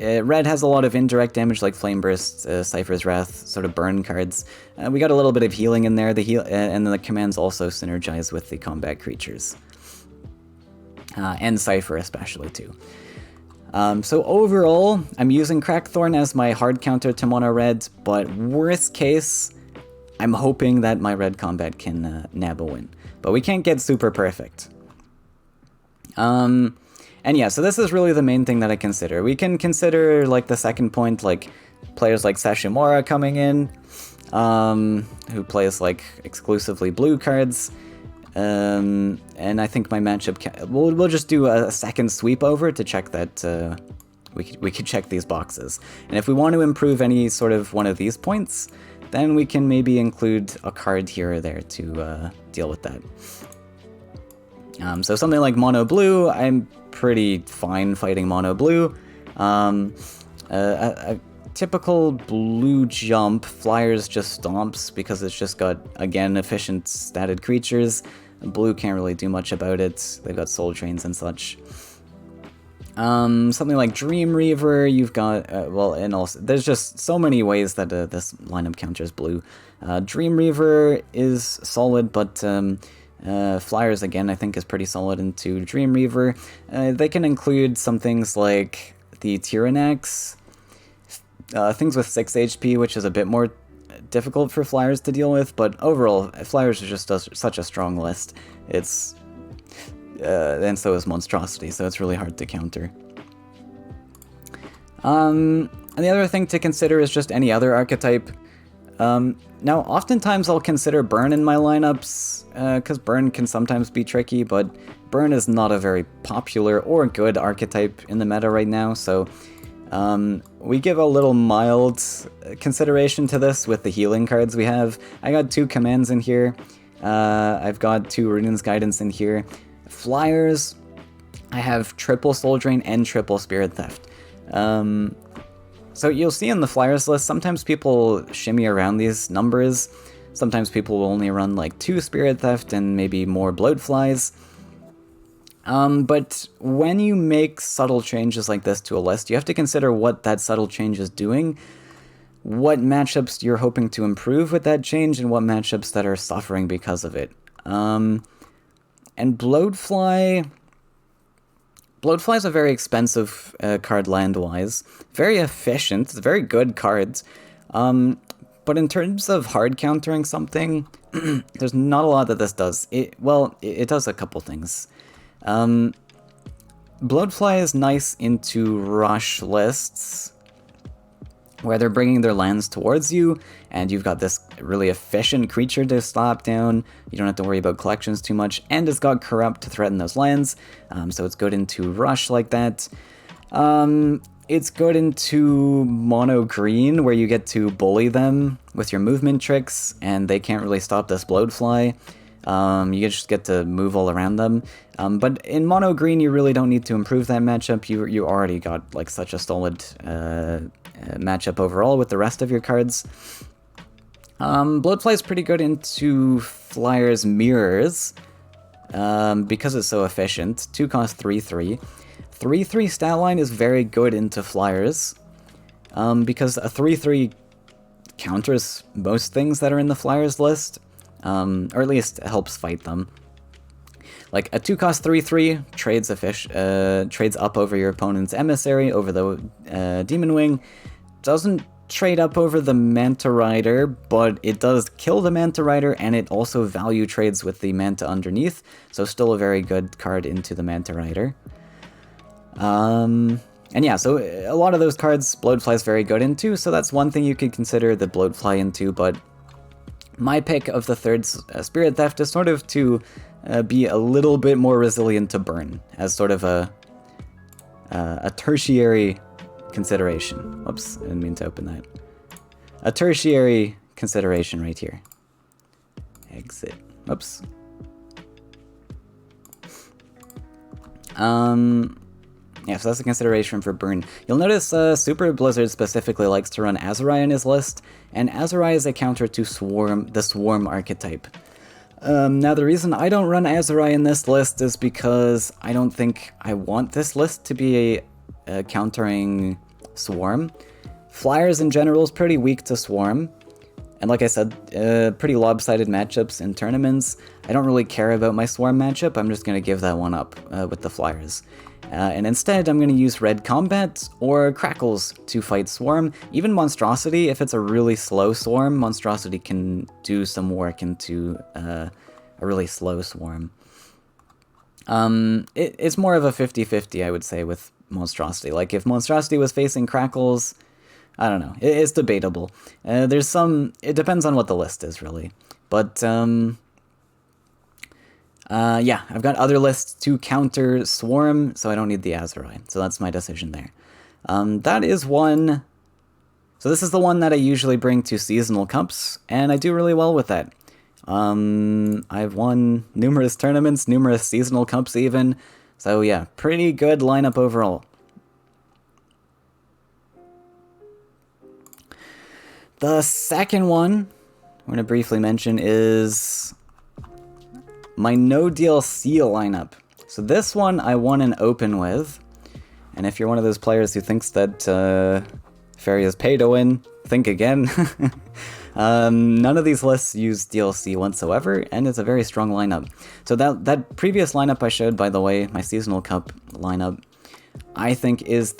Red has a lot of indirect damage like Flame Burst, Cypher's Wrath, sort of burn cards. We got a little bit of healing in there, and then the commands also synergize with the combat creatures. And Cypher especially too. So overall, I'm using Crackthorn as my hard counter to mono red, but worst case, I'm hoping that my red combat can nab a win. But we can't get super perfect. And yeah, so this is really the main thing that I consider. We can consider, like, the second point, like, players like Sashimura coming in, who plays, like, exclusively blue cards. And I think my matchup we'll just do a second sweep over to check that we could check these boxes. And if we want to improve any sort of one of these points, then we can maybe include a card here or there to deal with that. So something like mono blue, I'm pretty fine fighting mono blue. typical blue jump, Flyers just stomps because it's just got, again, efficient statted creatures. Blue can't really do much about it. They've got soul drains and such. Something like Dream Reaver, you've got, well, and also, there's just so many ways that this lineup counters blue. Dream Reaver is solid, but Flyers, again, I think is pretty solid into Dream Reaver. They can include some things like the Tyrannax, things with 6 HP, which is a bit more difficult for Flyers to deal with, but overall, Flyers is just such a strong list. It's and so is Monstrosity, so it's really hard to counter. And the other thing to consider is just any other archetype. Now, oftentimes I'll consider Burn in my lineups, because Burn can sometimes be tricky, but Burn is not a very popular or good archetype in the meta right now, so we give a little mild consideration to this with the healing cards we have. I got 2 commands in here. I've got 2 Ruden's Guidance in here. Flyers, I have triple Soul Drain and triple Spirit Theft. So you'll see in the Flyers list, sometimes people shimmy around these numbers. Sometimes people will only run like 2 Spirit Theft and maybe more Bloatflies. But when you make subtle changes like this to a list, you have to consider what that subtle change is doing, what matchups you're hoping to improve with that change, and what matchups that are suffering because of it. And Bloatfly is a very expensive card land-wise, very efficient, it's a very good card, but in terms of hard countering something, there's not a lot that this does. It does a couple things. Bloatfly is nice into rush lists, where they're bringing their lands towards you, and you've got this really efficient creature to slap down. You don't have to worry about collections too much, and it's got Corrupt to threaten those lands, so it's good into rush like that. It's good into mono green, where you get to bully them with your movement tricks, and they can't really stop this Bloatfly. You just get to move all around them. But in mono green, you really don't need to improve that matchup. You already got like such a solid matchup overall with the rest of your cards. Bloatfly is pretty good into Flyers Mirrors, because it's so efficient. 2 cost 3/3. 3/3 stat line is very good into Flyers, because a 3/3 counters most things that are in the Flyers list, or at least helps fight them. Like a 2 cost 3/3 trades trades up over your opponent's Emissary over the Demon Wing. Doesn't trade up over the Manta Rider, but it does kill the Manta Rider, and it also value trades with the Manta underneath, so still a very good card into the Manta Rider. And yeah, so a lot of those cards Bloatfly is very good into, so that's one thing you could consider the Bloatfly into, but my pick of the third Spirit Theft is sort of to be a little bit more resilient to Burn, as sort of a tertiary consideration. Whoops, I didn't mean to open that. A tertiary consideration right here. Exit. Whoops. Yeah, so that's a consideration for Burn. You'll notice Super Blizzard specifically likes to run Azurai in his list, and Azurai is a counter to the Swarm archetype. Now, the reason I don't run Azurai in this list is because I don't think I want this list to be countering Swarm. Flyers in general is pretty weak to Swarm, and like I said, pretty lopsided matchups in tournaments. I don't really care about my Swarm matchup, I'm just going to give that one up with the Flyers. And instead, I'm going to use Red Combat or Crackles to fight Swarm. Even Monstrosity, if it's a really slow Swarm, Monstrosity can do some work into a really slow Swarm. It's more of a 50-50, I would say, with Monstrosity. Like, if Monstrosity was facing Crackles, I don't know. It's debatable. It depends on what the list is, really. But, yeah, I've got other lists to counter Swarm, so I don't need the Azurai. So that's my decision there. That is one... So this is the one that I usually bring to Seasonal Cups, and I do really well with that. I've won numerous tournaments, numerous Seasonal Cups even, so yeah, pretty good lineup overall. The second one I'm going to briefly mention is my no DLC lineup. So this one I won an open with, and if you're one of those players who thinks that Faeria is pay to win, think again. None of these lists use DLC whatsoever, and it's a very strong lineup. So that previous lineup I showed, by the way, my Seasonal Cup lineup, I think is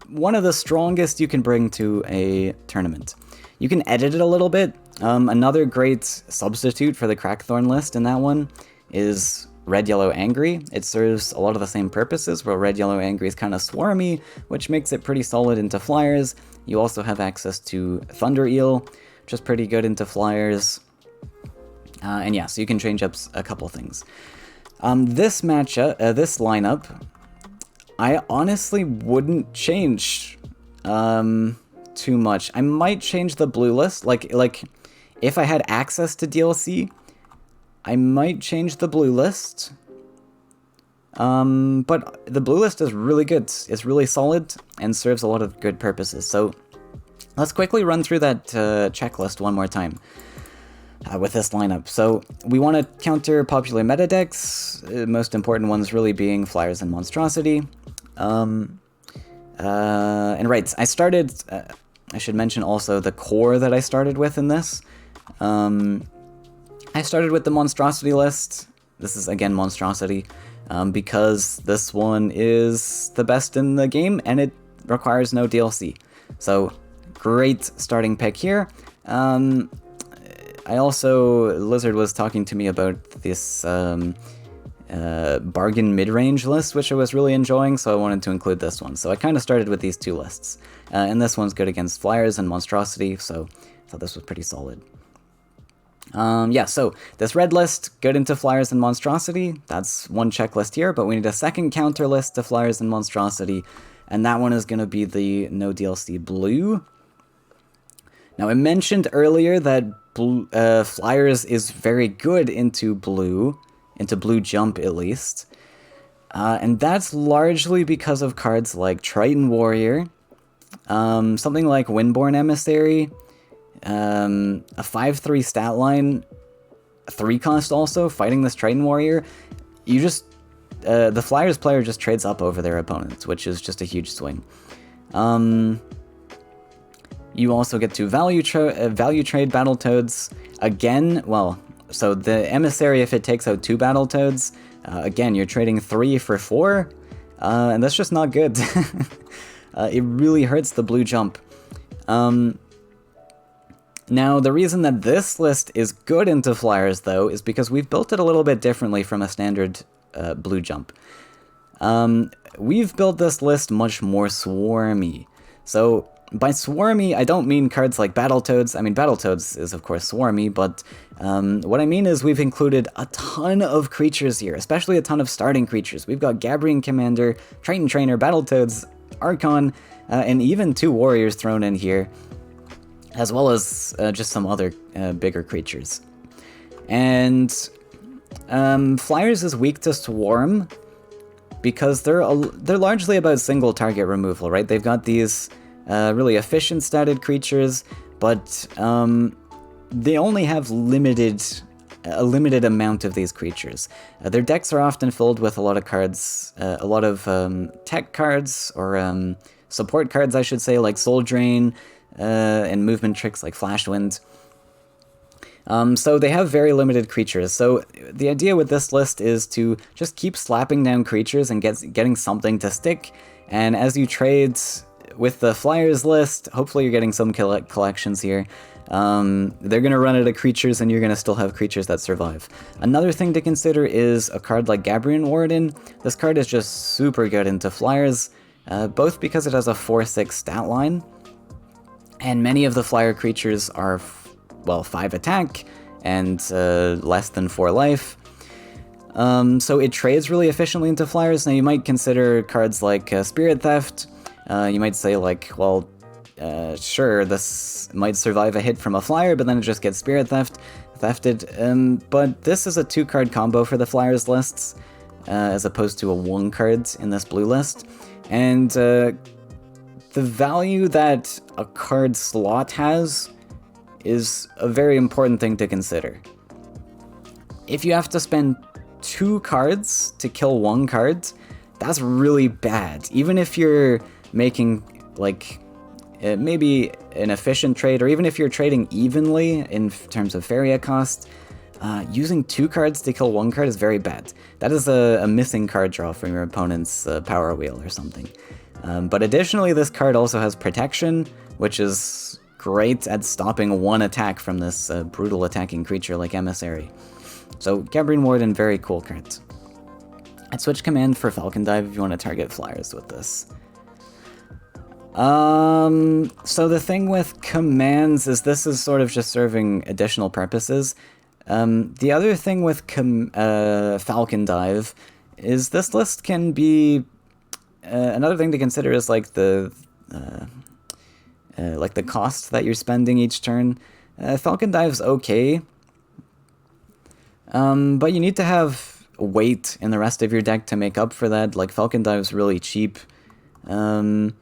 one of the strongest you can bring to a tournament. You can edit it a little bit. Another great substitute for the Crackthorn list in that one is Red, Yellow, Angry. It serves a lot of the same purposes, where Red, Yellow, Angry is kind of swarmy, which makes it pretty solid into flyers. You also have access to Thunder Eel, which is pretty good into flyers. And yeah, so you can change up a couple things. This lineup, I honestly wouldn't change too much. I might change the blue list, like if I had access to DLC, I might change the blue list. But the blue list is really good. It's really solid and serves a lot of good purposes. So let's quickly run through that checklist one more time with this lineup. So we want to counter popular meta decks, most important ones really being Flyers and Monstrosity. And right, I started, I should mention also the core that I started with in this. I started with the Monstrosity list. This is, again, Monstrosity, because this one is the best in the game, and it requires no DLC. So, great starting pick here. I also, Lizard was talking to me about this bargain mid-range list, which I was really enjoying, so I wanted to include this one. So I kind of started with these two lists. And this one's good against Flyers and Monstrosity, so I thought this was pretty solid. Yeah, so this red list, good into Flyers and Monstrosity. That's one checklist here, but we need a second counter list to Flyers and Monstrosity, and that one is going to be the no DLC blue. Now, I mentioned earlier that Flyers is very good into blue jump at least, and that's largely because of cards like Triton Warrior, something like Windborn Emissary, a 5/3 stat line, 3 cost also, fighting this Triton Warrior. You just, the Flyers player just trades up over their opponents, which is just a huge swing. You also get to value trade Battletoads. Again, well, so the Emissary, if it takes out 2 Battletoads, again, you're trading 3 for 4, and that's just not good. It really hurts the blue jump. Now, the reason that this list is good into Flyers, though, is because we've built it a little bit differently from a standard blue jump. We've built this list much more swarmy. So, by swarmy, I don't mean cards like Battletoads. I mean, Battletoads is, of course, swarmy, but what I mean is we've included a ton of creatures here, especially a ton of starting creatures. We've got Gabrian Commander, Triton Trainer, Battletoads, Archon, and even 2 Warriors thrown in here, as well as just some other bigger creatures. And Flyers is weak to Swarm because they're largely about single target removal, right? They've got these really efficient statted creatures, but they only have a limited amount of these creatures. Their decks are often filled with a lot of cards, a lot of tech cards, or support cards, I should say, like Soul Drain, and movement tricks like Flash Wind. So they have very limited creatures. So the idea with this list is to just keep slapping down creatures and getting something to stick. And as you trade with the Flyers list, hopefully you're getting some collections here. They're going to run out of creatures, and you're going to still have creatures that survive. Another thing to consider is a card like Gabrian Warden. This card is just super good into Flyers, both because it has a 4/6 stat line, and many of the Flyer creatures are, 5 attack and less than 4 life. So it trades really efficiently into Flyers. Now you might consider cards like Spirit Theft. You might say like, well, sure, this might survive a hit from a Flyer, but then it just gets Spirit Thefted. But this is a 2-card combo for the Flyers lists, as opposed to a 1 card in this blue list. And the value that a card slot has is a very important thing to consider. If you have to spend 2 cards to kill 1 card, that's really bad. Even if you're making, like, maybe an efficient trade, or even if you're trading evenly in terms of Faeria cost, using 2 cards to kill 1 card is very bad. That is a missing card draw from your opponent's power wheel or something. But additionally, this card also has protection, which is great at stopping 1 attack from this brutal attacking creature like Emissary. So Gabrian Warden, very cool cards. I'd switch command for Falcon Dive if you want to target flyers with this. So the thing with commands is this is sort of just serving additional purposes. The other thing with Falcon Dive is this list can be... another thing to consider is like the cost that you're spending each turn. Falcon Dive's okay, but you need to have weight in the rest of your deck to make up for that. Like, Falcon Dive's really cheap, and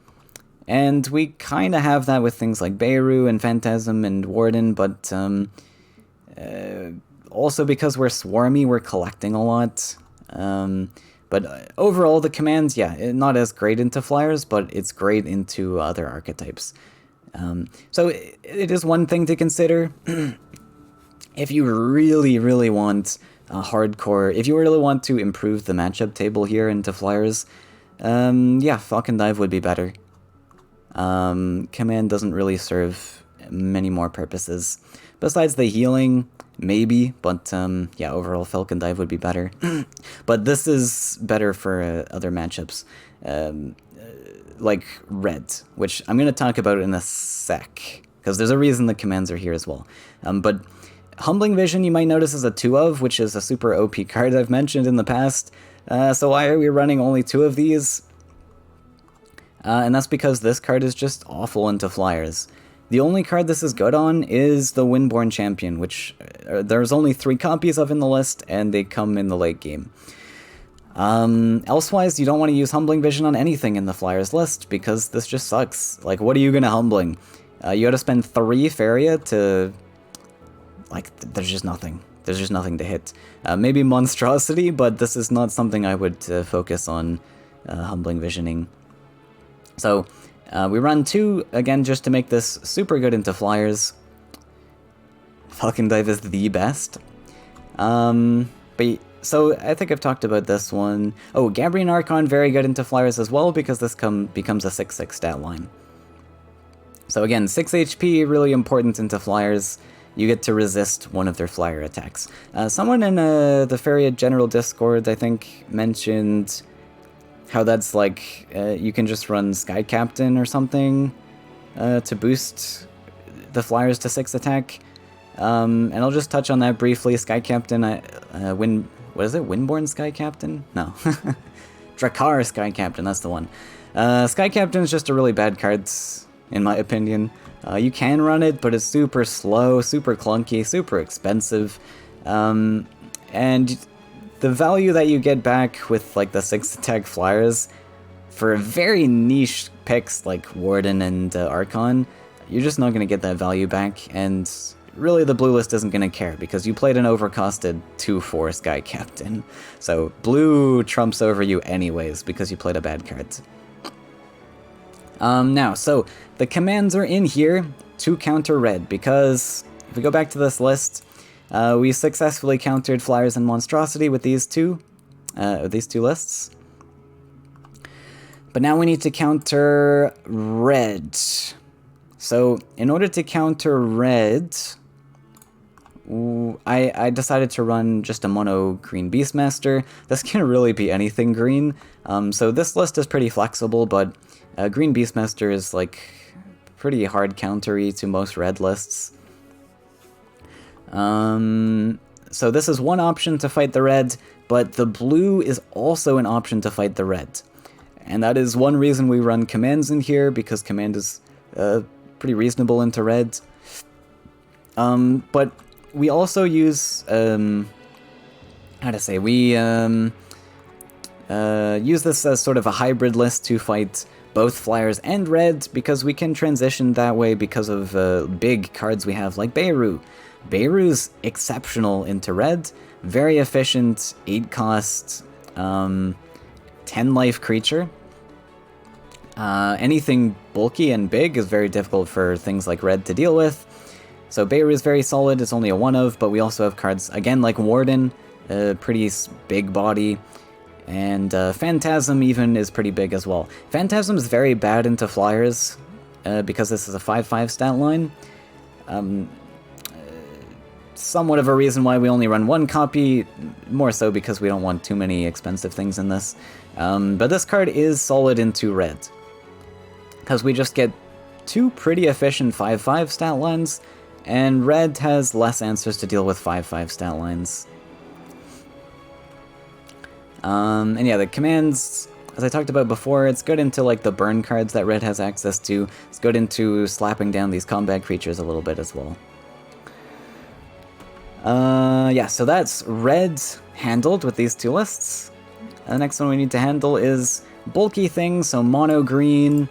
we kind of have that with things like Beirut and Phantasm and Warden, but also because we're swarmy, we're collecting a lot. But overall, the commands, yeah, not as great into flyers, but it's great into other archetypes. So it is one thing to consider. If you really, really want a hardcore, if you really want to improve the matchup table here into flyers, yeah, Falcon Dive would be better. Command doesn't really serve many more purposes. Besides the healing, maybe, but yeah, overall Falcon Dive would be better. But this is better for other matchups, like red, which I'm going to talk about in a sec, because there's a reason the commands are here as well. But Humbling Vision you might notice is a 2 of, which is a super OP card I've mentioned in the past. So why are we running only 2 of these? And that's because this card is just awful into flyers. The only card this is good on is the Windborn Champion, which there's only 3 copies of in the list, and they come in the late game. Elsewise, you don't want to use Humbling Vision on anything in the Flyers list, because this just sucks. Like, what are you going to Humbling? You gotta spend 3 Faeria to... Like, there's just nothing. There's just nothing to hit. Maybe Monstrosity, but this is not something I would focus on Humbling Visioning. So... we run 2, again, just to make this super good into flyers. Falcon Dive is the best. So I think I've talked about this one. Oh, Gabrian Archon, very good into flyers as well, because this becomes a 6/6 stat line. So again, 6 HP, really important into flyers. You get to resist one of their flyer attacks. Someone in the Faeria General Discord, I think, mentioned... how that's like, you can just run Sky Captain or something to boost the flyers to 6 attack. And I'll just touch on that briefly. Sky Captain, what is it? Windborn Sky Captain? No. Drakkar Sky Captain, that's the one. Sky Captain is just a really bad card, in my opinion. You can run it, but it's super slow, super clunky, super expensive. And... the value that you get back with, like, the 6 attack flyers for very niche picks like Warden and Archon, you're just not going to get that value back, and really the blue list isn't going to care, because you played an overcosted 2/4 Sky Captain. So blue trumps over you anyways, because you played a bad card. Now, so the commands are in here to counter red, because if we go back to this list... we successfully countered Flyers and Monstrosity with these two lists. But now we need to counter red. So, in order to counter red, I decided to run just a mono green Beastmaster. This can really be anything green. So this list is pretty flexible, but green Beastmaster is like pretty hard countery to most red lists. So this is one option to fight the red, but the blue is also an option to fight the red. And that is one reason we run commands in here, because command is pretty reasonable into red. But we also use, we use this as sort of a hybrid list to fight both flyers and red, because we can transition that way because of big cards we have like Beirut. Beirut's exceptional into red, very efficient, 8 cost, 10 life creature. Anything bulky and big is very difficult for things like red to deal with. So Beirut is very solid, it's only a 1-of, but we also have cards, again, like Warden, pretty big body, and Phantasm even is pretty big as well. Phantasm is very bad into flyers, because this is a 5/5 stat line. Somewhat of a reason why we only run 1 copy, more so because we don't want too many expensive things in this. But this card is solid into red, because we just get 2 pretty efficient 5/5 stat lines, and red has less answers to deal with 5/5 stat lines. And yeah, the commands, as I talked about before, it's good into like the burn cards that red has access to. It's good into slapping down these combat creatures a little bit as well. Yeah, so that's red handled with these 2 lists. The next one we need to handle is bulky things, so mono green.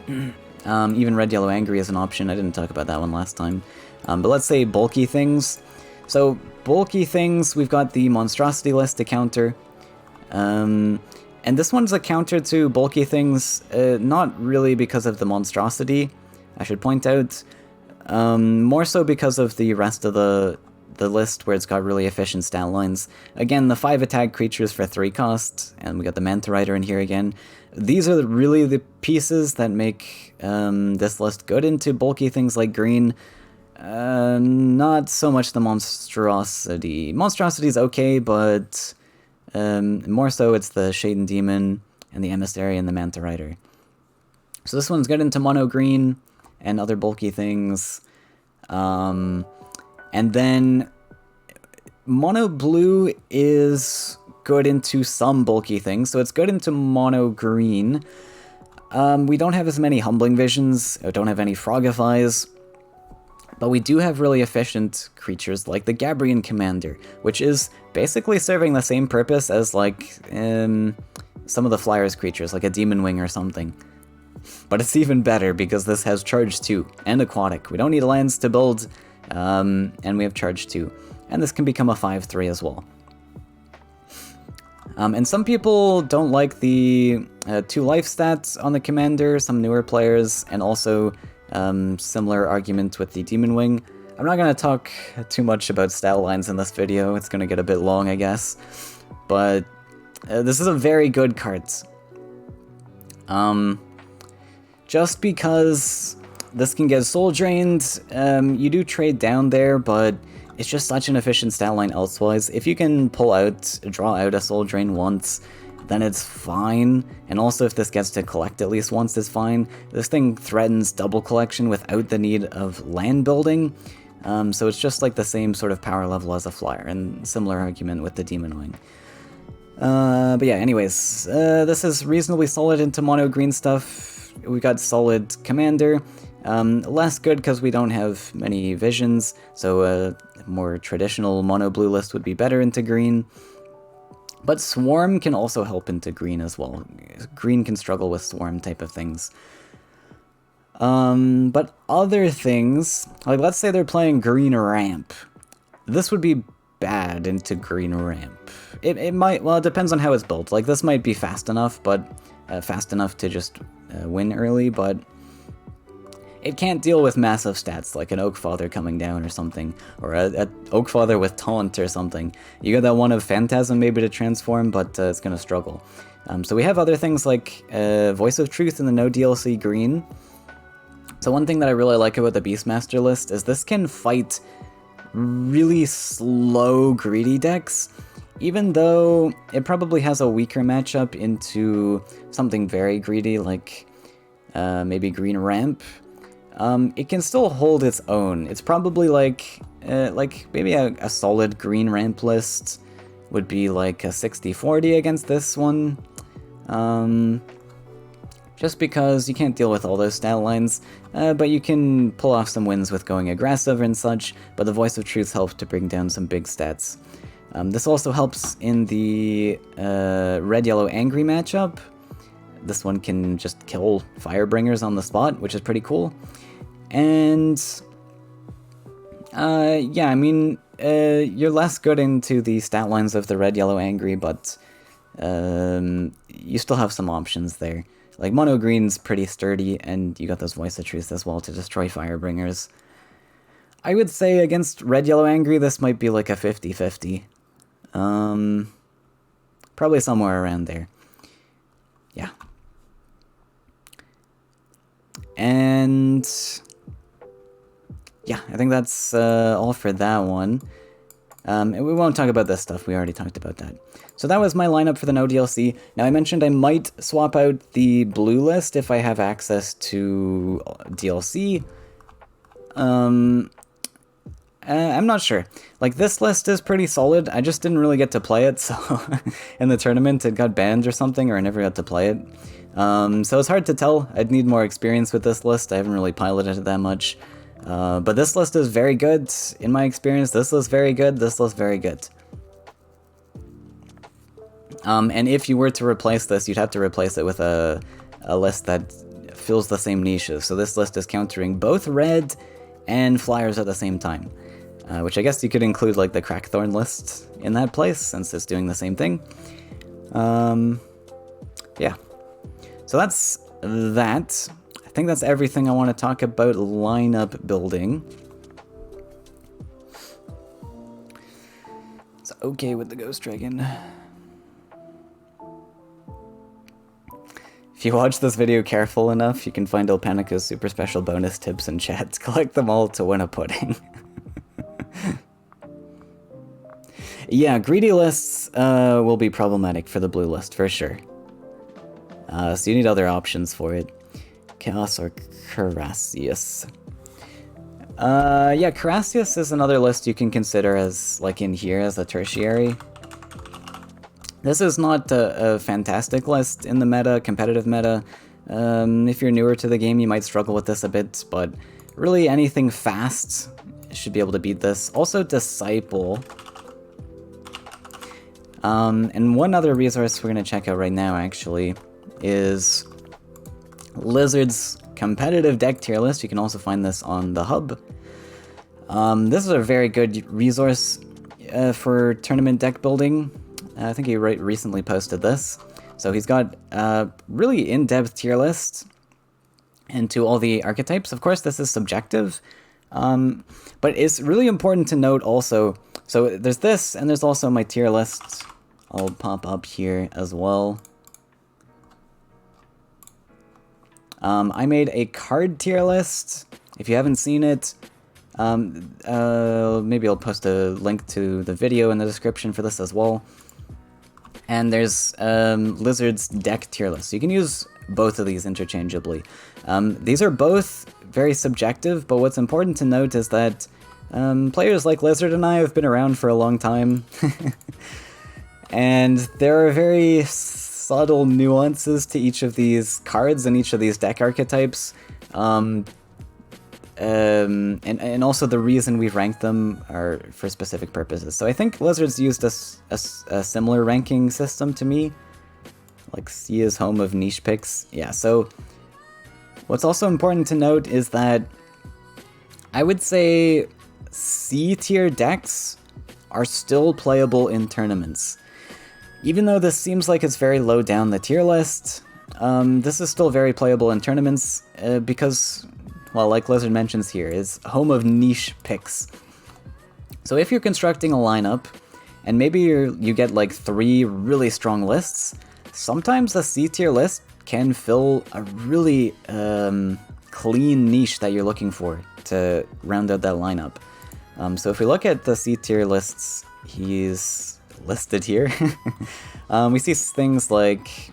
Even red, yellow, angry is an option. I didn't talk about that one last time. But let's say bulky things. So bulky things, we've got the monstrosity list to counter. And this one's a counter to bulky things, not really because of the monstrosity, I should point out. More so because of the rest of the list, where it's got really efficient stat lines. Again, the 5 attack creatures for 3 cost, and we got the Manta Rider in here again. These are really the pieces that make this list good into bulky things like green. Not so much the monstrosity. Monstrosity's okay, but more so it's the Shaden Demon and the Emissary and the Manta Rider. So this one's good into mono green and other bulky things. And then mono blue is good into some bulky things, so it's good into mono green. We don't have as many Humbling Visions, don't have any Frogifies, but we do have really efficient creatures like the Gabrian Commander, which is basically serving the same purpose as like some of the Flyers creatures, like a Demon Wing or something. But it's even better because this has Charge 2 and Aquatic. We don't need lands to build, and we have Charge 2. And this can become a 5/3 as well. And some people don't like the 2 life stats on the Commander, some newer players, and also similar argument with the Demon Wing. I'm not going to talk too much about stat lines in this video, it's going to get a bit long, I guess. But this is a very good card. Just because this can get soul drained, you do trade down there, but it's just such an efficient stat line elsewise. If you can draw out a soul drain once, then it's fine. And also if this gets to collect at least once, it's fine. This thing threatens double collection without the need of land building. So it's just like the same sort of power level as a flyer, and similar argument with the Demon Wing. But yeah, anyways, this is reasonably solid into mono green stuff. We got solid Commander. Less good because we don't have many visions, so a more traditional mono blue list would be better into green. But Swarm can also help into green as well. Green can struggle with Swarm type of things. But other things, like let's say they're playing green ramp. This would be bad into green ramp. It might, well, it depends on how it's built. Like this might be fast enough, but fast enough to just win early, but it can't deal with massive stats like an Oakfather coming down or something, or a Oakfather with Taunt or something. You got that one of Phantasm maybe to transform, but it's going to struggle. So we have other things like Voice of Truth in the no DLC green. So one thing that I really like about the Beastmaster list is this can fight really slow greedy decks, even though it probably has a weaker matchup into something very greedy like maybe green ramp. It can still hold its own. It's probably like maybe a solid green ramp list would be like a 60-40 against this one. Just because you can't deal with all those stat lines, but you can pull off some wins with going aggressive and such, but the Voice of Truth helps to bring down some big stats. This also helps in the red-yellow angry matchup. this one can just kill Firebringers on the spot, which is pretty cool. And yeah, I mean, you're less good into the stat lines of the red, yellow, angry, but you still have some options there. Like, mono green's pretty sturdy, and you got those voice of truth as well to destroy Firebringers. I would say against red, yellow, angry, this might be like a 50-50. Probably somewhere around there. Yeah. And yeah, I think that's all for that one. And we won't talk about this stuff, we already talked about that. So that was my lineup for the no DLC. Now, I mentioned I might swap out the blue list if I have access to DLC. I'm not sure. Like, this list is pretty solid. I just didn't really get to play it, so in the tournament it got banned or something, or I never got to play it. So it's hard to tell. I'd need more experience with this list. I haven't really piloted it that much. But this list is very good, in my experience. This list very good, this list very good. And if you were to replace this, you'd have to replace it with a list that fills the same niches. So this list is countering both red and flyers at the same time. Which I guess you could include like the Crackthorn list in that place, since it's doing the same thing. Yeah. So that's that. I think that's everything I want to talk about lineup building. It's okay with the Ghost Dragon. If you watch this video careful enough, you can find Alpanica's super special bonus tips in chat. Collect them all to win a pudding. Yeah, greedy lists will be problematic for the blue list, for sure. So you need other options for it. Chaos or Carassius. Yeah, Carassius is another list you can consider as, like, in here as a tertiary. This is not a fantastic list in the meta, competitive meta. If you're newer to the game, you might struggle with this a bit, but really anything fast should be able to beat this. Also, Disciple. And one other resource we're going to check out right now, actually, is Lizard's competitive deck tier list. You can also find this on the hub. This is a very good resource for tournament deck building. I think he recently posted this. So he's got a really in-depth tier list into all the archetypes. Of course, this is subjective, but it's really important to note also. So there's this, and there's also my tier list. I'll pop up here as well. I made a card tier list. If you haven't seen it, maybe I'll post a link to the video in the description for this as well. And there's Lizard's deck tier list. So you can use both of these interchangeably. These are both very subjective, but what's important to note is that players like Lizard and I have been around for a long time. And there are very subtle nuances to each of these cards and each of these deck archetypes. And also the reason we've ranked them are for specific purposes. So I think Lizard's used a similar ranking system to me. Like, C is home of niche picks. Yeah, so what's also important to note is that I would say C tier decks are still playable in tournaments. Even though this seems like it's very low down the tier list, this is still very playable in tournaments because, well, like Lizard mentions here, is home of niche picks. So if you're constructing a lineup, and maybe you get like 3 really strong lists, sometimes a C tier list can fill a really clean niche that you're looking for to round out that lineup. So if we look at the C tier lists he's listed here, we see things like,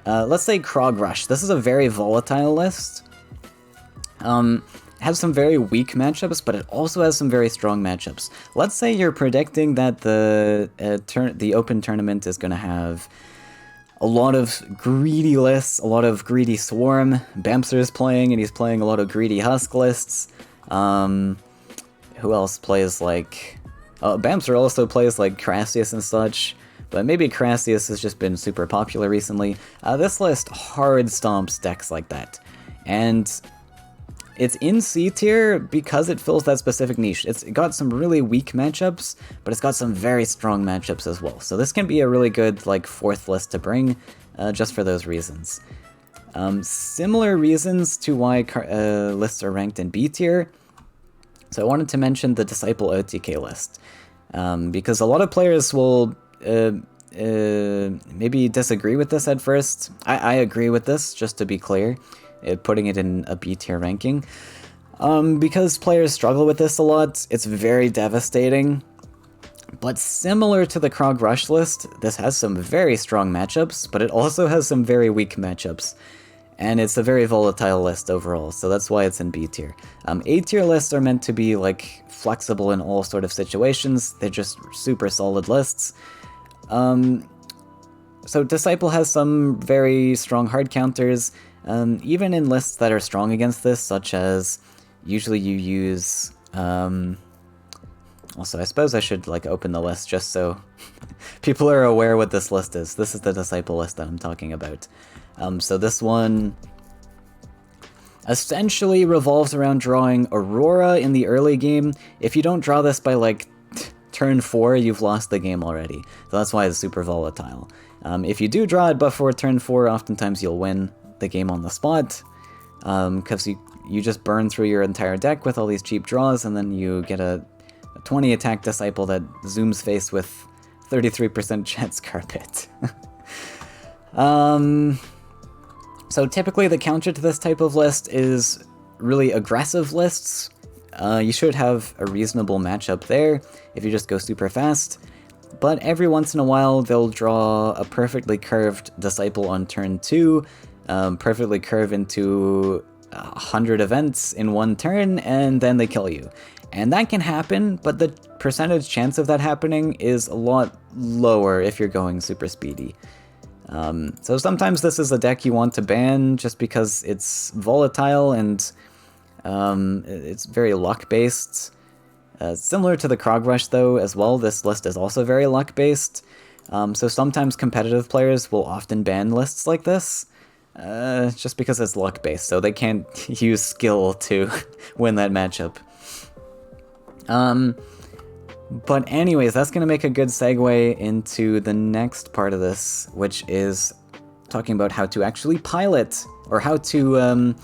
let's say Krog Rush. This is a very volatile list. Has some very weak matchups, but it also has some very strong matchups. Let's say you're predicting that the open tournament is going to have a lot of greedy lists, a lot of greedy Swarm. Bamser is playing, and he's playing a lot of greedy Husk lists. Who else plays like... Bamser also plays like Crassius and such. but maybe Crassius has just been super popular recently. This list hard stomps decks like that. And it's in C tier because it fills that specific niche. It's got some really weak matchups, but it's got some very strong matchups as well. So this can be a really good, like, 4th list to bring, just for those reasons. Similar reasons to why lists are ranked in B tier. So I wanted to mention the Disciple OTK list, because a lot of players will maybe disagree with this at first. I agree with this, just to be clear, putting it in a B tier ranking. Because players struggle with this a lot, it's very devastating. But similar to the Krog Rush list, this has some very strong matchups, but it also has some very weak matchups. And it's a very volatile list overall, so that's why it's in B tier. A tier lists are meant to be, like, flexible in all sort of situations. They're just super solid lists. So Disciple has some very strong hard counters, even in lists that are strong against this, such as usually you use... Also, I suppose I should, like, open the list just so people are aware what this list is. This is the Disciple list that I'm talking about. So this one essentially revolves around drawing Aurora in the early game. If you don't draw this by, like, turn 4, you've lost the game already. So that's why it's super volatile. If you do draw it before turn 4, oftentimes you'll win the game on the spot, because you just burn through your entire deck with all these cheap draws, and then you get a 20 attack Disciple that zooms face with 33% chance carpet. So typically the counter to this type of list is really aggressive lists. You should have a reasonable matchup there if you just go super fast. But every once in a while they'll draw a perfectly curved Disciple on turn 2, perfectly curve into 100 events in one turn, and then they kill you. And that can happen, but the percentage chance of that happening is a lot lower if you're going super speedy. So sometimes this is a deck you want to ban just because it's volatile and it's very luck-based. Similar to the Krog Rush, though, as well, this list is also very luck-based. So sometimes competitive players will often ban lists like this, just because it's luck-based, so they can't use skill to win that matchup. But anyways, that's going to make a good segue into the next part of this, which is talking about how to actually pilot, or how to,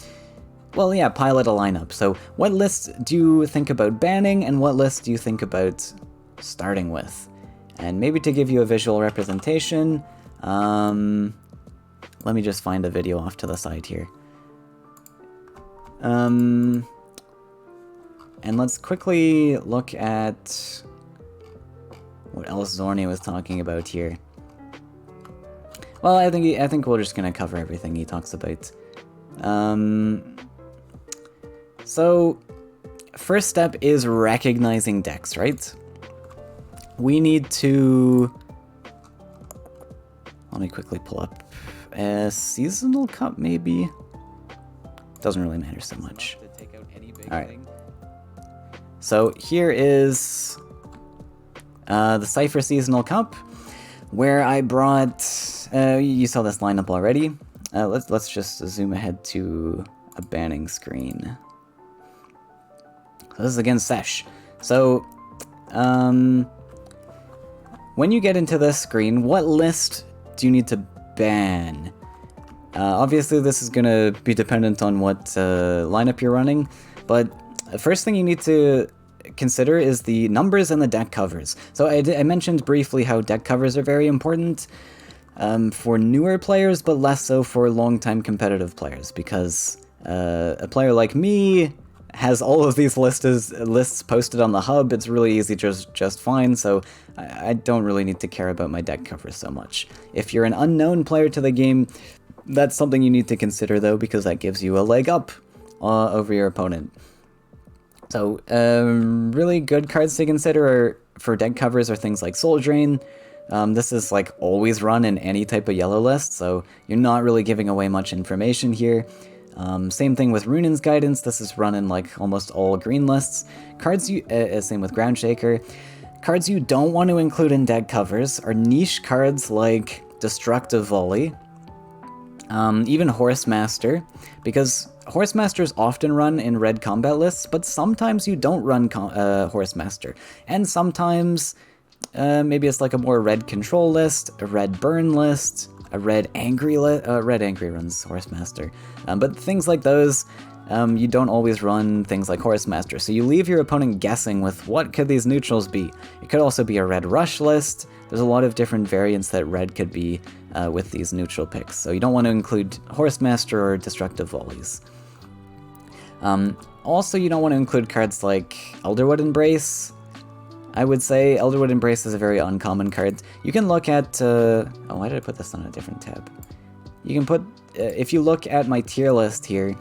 well, yeah, pilot a lineup. So what list do you think about banning, and what list do you think about starting with? And maybe to give you a visual representation, let me just find a video off to the side here. And let's quickly look at what else Zorni was talking about here. Well, I think we're just gonna cover everything he talks about. So, first step is recognizing decks, right? We need to... Let me quickly pull up a Seasonal Cup, maybe? Doesn't really matter so much. Alright. So here is the Cypher Seasonal Cup, where I brought... you saw this lineup already. Let's just zoom ahead to a banning screen. So this is against Sesh. So, when you get into this screen, what list do you need to ban? Obviously this is gonna be dependent on what lineup you're running, but the first thing you need to consider is the numbers and the deck covers. So I mentioned briefly how deck covers are very important for newer players, but less so for long-time competitive players, because a player like me has all of these lists posted on the hub. It's really easy to just find, so I don't really need to care about my deck covers so much. If you're an unknown player to the game, that's something you need to consider, though, because that gives you a leg up over your opponent. So, really good cards to consider for deck covers are things like Soul Drain. This is like always run in any type of yellow list, so you're not really giving away much information here. Same thing with Runen's Guidance. This is run in like almost all green lists. Same with Ground Shaker. Cards you don't want to include in deck covers are niche cards like Destructive Volley, even Horsemaster, because Horsemasters often run in red combat lists, but sometimes you don't run Horsemaster, and sometimes maybe it's like a more red control list, a red burn list, a red angry list. Red angry runs Horsemaster, but things like those, you don't always run things like Horsemaster, so you leave your opponent guessing with what could these neutrals be. It could also be a red rush list. There's a lot of different variants that red could be with these neutral picks, so you don't want to include Horsemaster or Destructive Volleys. Also, you don't want to include cards like Elderwood Embrace. I would say Elderwood Embrace is a very uncommon card. You can look at... oh, why did I put this on a different tab? You can put... if you look at my tier list here,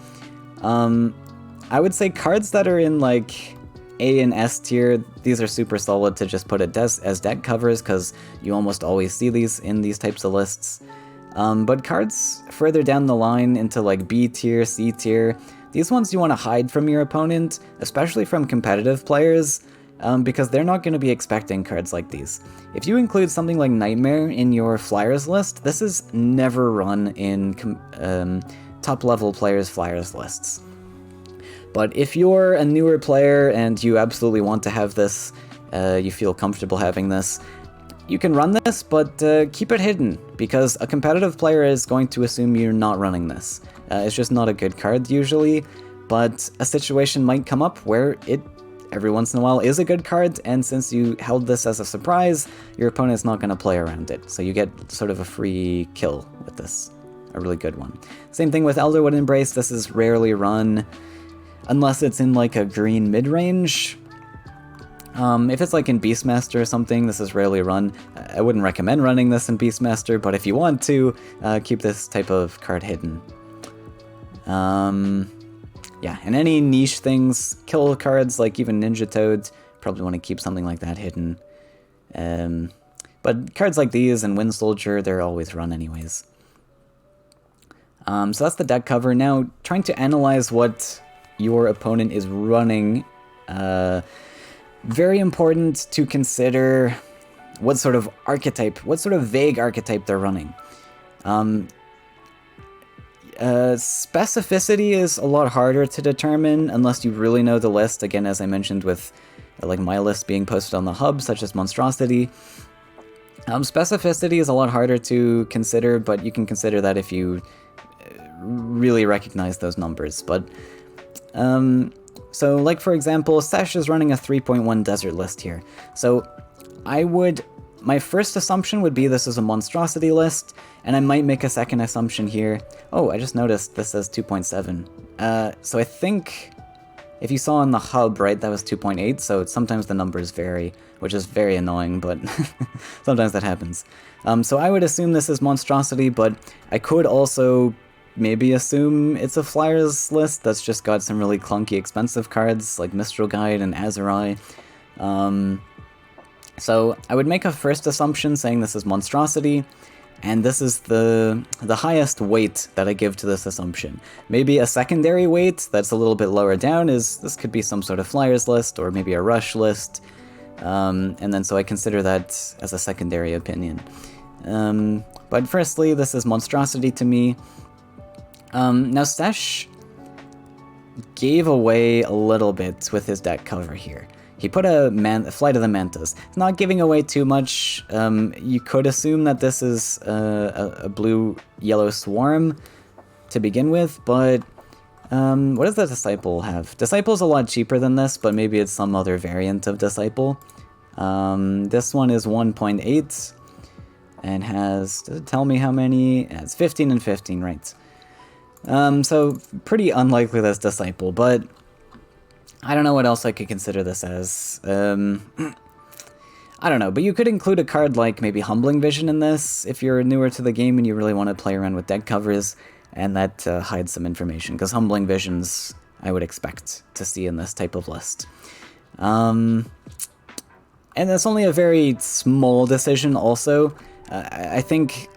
I would say cards that are in, like, A and S tier, these are super solid to just put as deck covers, because you almost always see these in these types of lists. But cards further down the line into, like, B tier, C tier, these ones you want to hide from your opponent, especially from competitive players, because they're not going to be expecting cards like these. If you include something like Nightmare in your Flyers list, this is never run in top-level players' Flyers lists. But if you're a newer player and you absolutely want to have this, you feel comfortable having this, you can run this, but keep it hidden, because a competitive player is going to assume you're not running this. It's just not a good card usually, but a situation might come up where it every once in a while is a good card, and since you held this as a surprise, your opponent's not going to play around it, so you get sort of a free kill with this, a really good one. Same thing with Elderwood Embrace, this is rarely run, unless it's in like a green mid-range. If it's like in Beastmaster or something, this is rarely run. I wouldn't recommend running this in Beastmaster, but if you want to, keep this type of card hidden. Yeah, and any niche things, kill cards like even Ninja Toad, probably want to keep something like that hidden. But cards like these and Wind Soldier, they're always run anyways. So that's the deck cover. Now, trying to analyze what your opponent is running, very important to consider what sort of archetype, what sort of vague archetype they're running. Specificity is a lot harder to determine unless you really know the list, again, as I mentioned with like my list being posted on the hub, such as Monstrosity. Specificity is a lot harder to consider, but you can consider that if you really recognize those numbers. But so like for example, Sesh is running a 3.1 desert list here. So my first assumption would be this is a Monstrosity list, and I might make a second assumption here. Oh, I just noticed this says 2.7. So I think if you saw on the hub, right, that was 2.8, so sometimes the numbers vary, which is very annoying, but sometimes that happens. So I would assume this is Monstrosity, but I could also maybe assume it's a Flyers list that's just got some really clunky expensive cards like Mistral Guide and Azurai. So I would make a first assumption saying this is Monstrosity, and this is the highest weight that I give to this assumption. Maybe a secondary weight that's a little bit lower down is this could be some sort of Flyers list or maybe a Rush list, and then so I consider that as a secondary opinion. But firstly, this is Monstrosity to me. Now Sesh gave away a little bit with his deck cover here. He put a Flight of the Mantas. It's not giving away too much. You could assume that this is a blue-yellow swarm to begin with, but what does the Disciple have? Disciple's a lot cheaper than this, but maybe it's some other variant of Disciple. This one is 1.8 and has, does it tell me how many? Yeah, it's 15 and 15, right. So pretty unlikely that's Disciple, but I don't know what else I could consider this as. I don't know, but you could include a card like maybe Humbling Vision in this if you're newer to the game and you really want to play around with deck covers, and that hides some information, because Humbling Visions I would expect to see in this type of list. And that's only a very small decision also. I think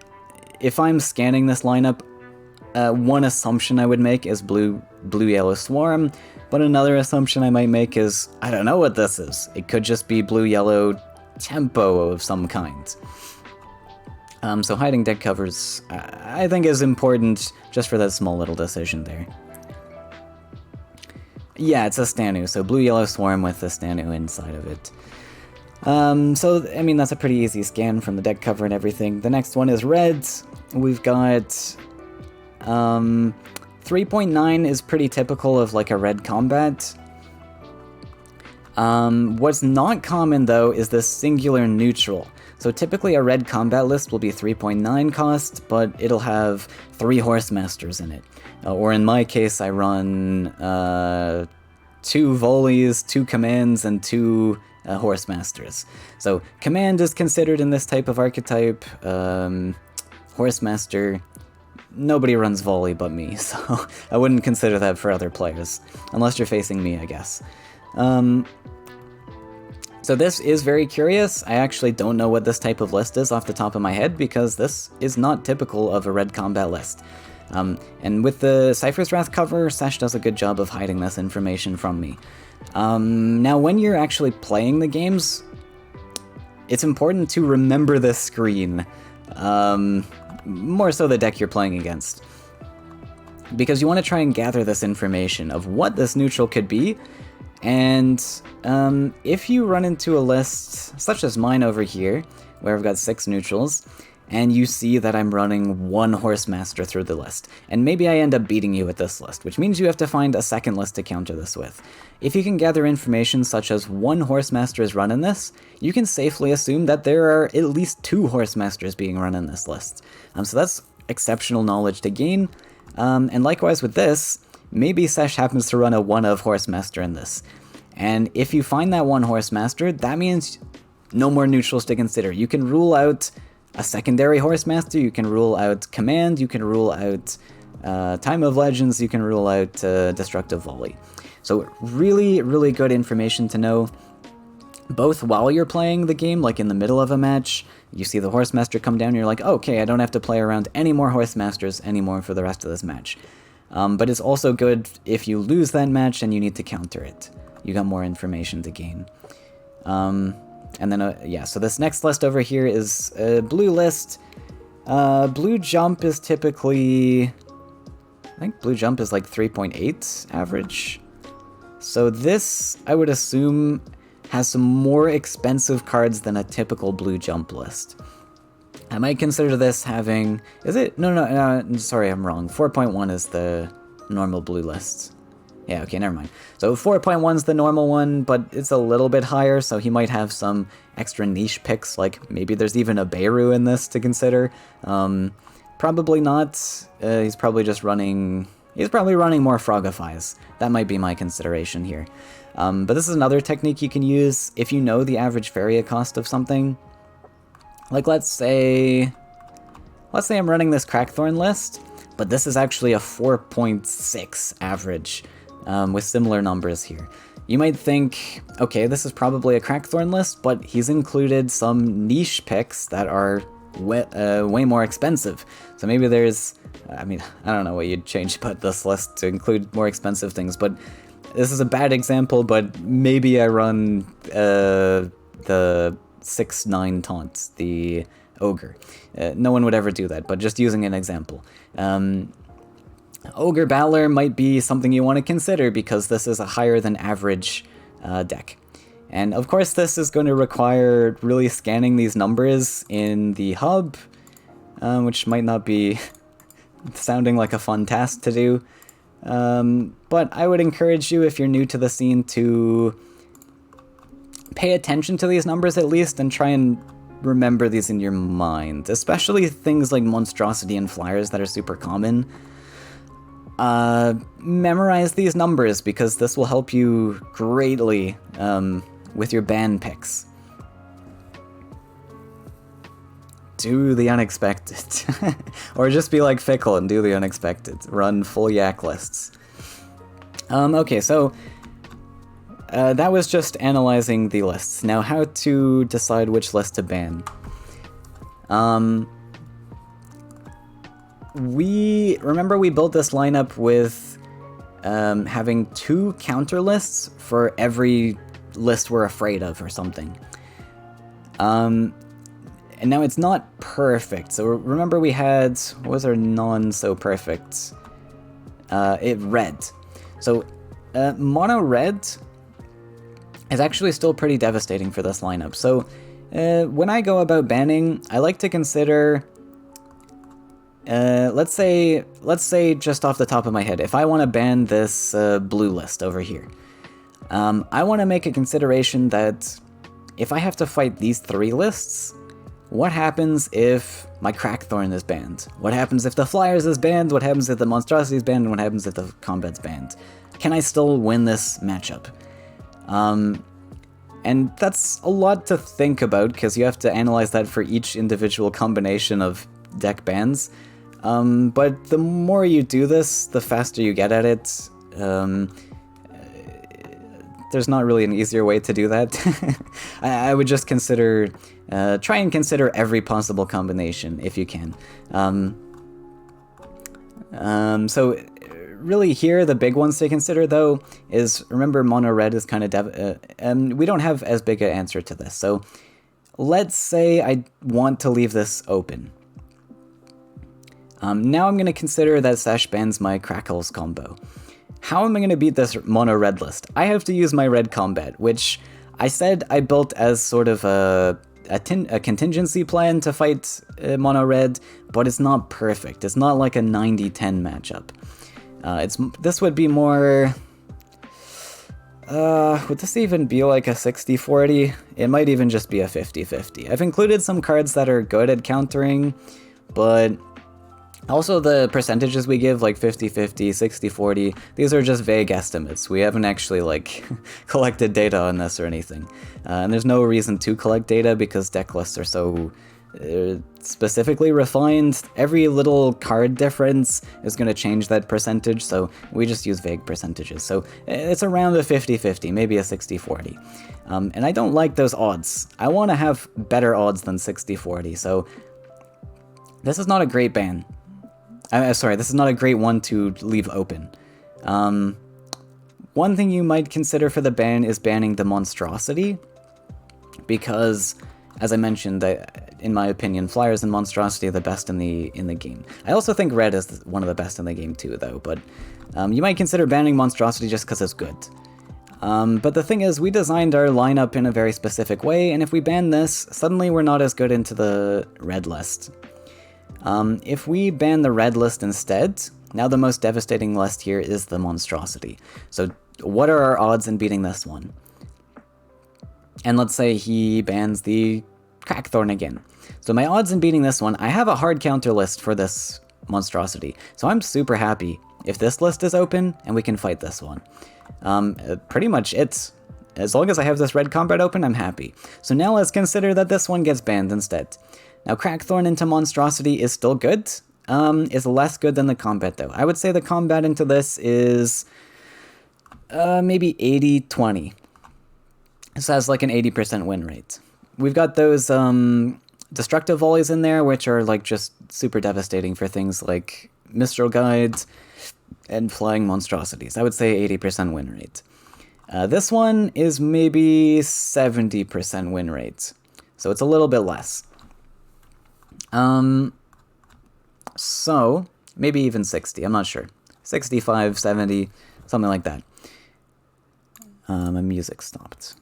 if I'm scanning this lineup, one assumption I would make is blue-yellow swarm, but another assumption I might make is, I don't know what this is. It could just be blue-yellow tempo of some kind. So hiding deck covers, I think, is important just for that small little decision there. Yeah, it's a Stanu, so blue-yellow Swarm with the Stanu inside of it. So, I mean, that's a pretty easy scan from the deck cover and everything. The next one is reds. We've got 3.9 is pretty typical of like a red combat. What's not common, though, is this singular neutral. So typically a red combat list will be 3.9 cost, but it'll have 3 Horse Masters in it. Or in my case, I run 2 Volleys, 2 Commands, and 2 Horse Masters. So Command is considered in this type of archetype. Horse Master, nobody runs Volley but me, so I wouldn't consider that for other players. Unless you're facing me, I guess. So this is very curious. I actually don't know what this type of list is off the top of my head, because this is not typical of a red combat list. And with the Cypher's Wrath cover, Sesh does a good job of hiding this information from me. Now, when you're actually playing the games, it's important to remember this screen. More so the deck you're playing against. Because you want to try and gather this information of what this neutral could be. And if you run into a list such as mine over here, where I've got 6 neutrals, and you see that I'm running 1 Horse Master through the list, and maybe I end up beating you with this list, which means you have to find a second list to counter this with. If you can gather information such as 1 Horse Master is run in this, you can safely assume that there are at least 2 Horse Masters being run in this list. So that's exceptional knowledge to gain, and likewise with this, maybe Sesh happens to run a 1 of Horse Master in this. And if you find that 1 Horse Master, that means no more neutrals to consider. You can rule out a secondary Horse Master, you can rule out Command, you can rule out Time of Legends, you can rule out Destructive Volley. So really, really good information to know, both while you're playing the game, like in the middle of a match, you see the Horse Master come down, and you're like, okay, I don't have to play around any more Horse Masters anymore for the rest of this match. But it's also good if you lose that match and you need to counter it. You got more information to gain. And then, yeah, so this next list over here is a blue list. Blue Jump is typically, I think Blue Jump is like 3.8 average. So this, I would assume, has some more expensive cards than a typical Blue Jump list. I might consider this having, is it? No, sorry, I'm wrong. 4.1 is the normal blue list. Yeah, okay, never mind. So 4.1 is the normal one, but it's a little bit higher, so he might have some extra niche picks, like maybe there's even a Beirut in this to consider. Probably not. He's probably running more Frogifies. That might be my consideration here. But this is another technique you can use if you know the average Faeria cost of something. Like, let's say I'm running this Crackthorn list, but this is actually a 4.6 average. With similar numbers here. You might think, okay, this is probably a Crackthorn list, but he's included some niche picks that are way more expensive. So maybe there's, I mean, I don't know what you'd change about this list to include more expensive things, but this is a bad example, but maybe I run the 6/9 taunt, the Ogre. No one would ever do that, but just using an example. Ogre Battler might be something you want to consider because this is a higher than average deck. And of course this is going to require really scanning these numbers in the hub, which might not be sounding like a fun task to do. But I would encourage you, if you're new to the scene, to pay attention to these numbers at least and try and remember these in your mind, especially things like Monstrosity and Flyers that are super common. Memorize these numbers because this will help you greatly with your ban picks. Do the unexpected. Or just be like Fickle and do the unexpected. Run full yak lists. Okay, so that was just analyzing the lists. Now, how to decide which list to ban. Remember we built this lineup with having 2 counter lists for every list we're afraid of or something. And now it's not perfect. So remember we had, what was our non-so-perfect? Red. So mono red is actually still pretty devastating for this lineup. So when I go about banning, I like to consider, let's say just off the top of my head, if I want to ban this blue list over here, I want to make a consideration that if I have to fight these 3 lists, what happens if my Crackthorn is banned? What happens if the Flyers is banned? What happens if the Monstrosity is banned? And what happens if the Combat's banned? Can I still win this matchup? And that's a lot to think about, because you have to analyze that for each individual combination of deck bans. But the more you do this, the faster you get at it. There's not really an easier way to do that. I would just consider, try and consider every possible combination if you can. So really here, the big ones to consider though is, remember mono red is kind of we don't have as big an answer to this. So let's say I want to leave this open. Now I'm going to consider that Sash bans my Crackles combo. How am I going to beat this mono red list? I have to use my red combat, which I said I built as sort of a contingency plan to fight mono red, but it's not perfect. It's not like a 90-10 matchup. This would be more... would this even be like a 60-40? It might even just be a 50-50. I've included some cards that are good at countering, but also the percentages we give, like 50-50, 60-40, these are just vague estimates. We haven't actually, like, collected data on this or anything. And there's no reason to collect data because deck lists are so specifically refined. Every little card difference is going to change that percentage, so we just use vague percentages. So it's around a 50-50, maybe a 60-40. And I don't like those odds. I want to have better odds than 60-40, so this is not a great ban. Sorry, this is not a great one to leave open. One thing you might consider for the ban is banning the Monstrosity, because, as I mentioned, in my opinion, Flyers and Monstrosity are the best in the game. I also think Red is one of the best in the game too, though, but you might consider banning Monstrosity just because it's good. But the thing is, we designed our lineup in a very specific way, and if we ban this, suddenly we're not as good into the Red list. If we ban the red list instead, now the most devastating list here is the Monstrosity. So what are our odds in beating this one? And let's say he bans the Crackthorn again. So my odds in beating this one, I have a hard counter list for this Monstrosity. So I'm super happy if this list is open and we can fight this one. Pretty much it. As long as I have this red combat open, I'm happy. So now let's consider that this one gets banned instead. Now, Crackthorn into Monstrosity is still good, is less good than the combat, though. I would say the combat into this is maybe 80-20. This has like an 80% win rate. We've got those destructive volleys in there, which are like just super devastating for things like Mistral Guides and Flying Monstrosities. I would say 80% win rate. This one is maybe 70% win rate, so it's a little bit less. So maybe even 60, I'm not sure. 65, 70, something like that. My music stopped.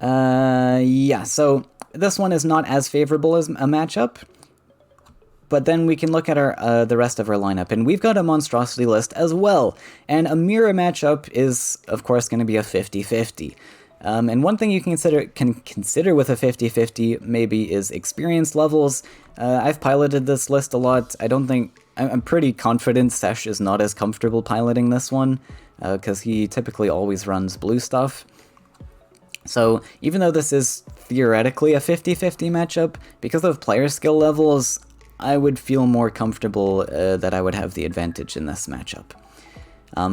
Yeah, so this one is not as favorable as a matchup, but then we can look at our the rest of our lineup, and we've got a Monstrosity list as well, and a mirror matchup is, of course, going to be a 50-50. And one thing you can consider with a 50-50 maybe is experience levels. I've piloted this list a lot. I'm pretty confident Sesh is not as comfortable piloting this one, because he typically always runs blue stuff. So even though this is theoretically a 50-50 matchup, because of player skill levels, I would feel more comfortable that I would have the advantage in this matchup.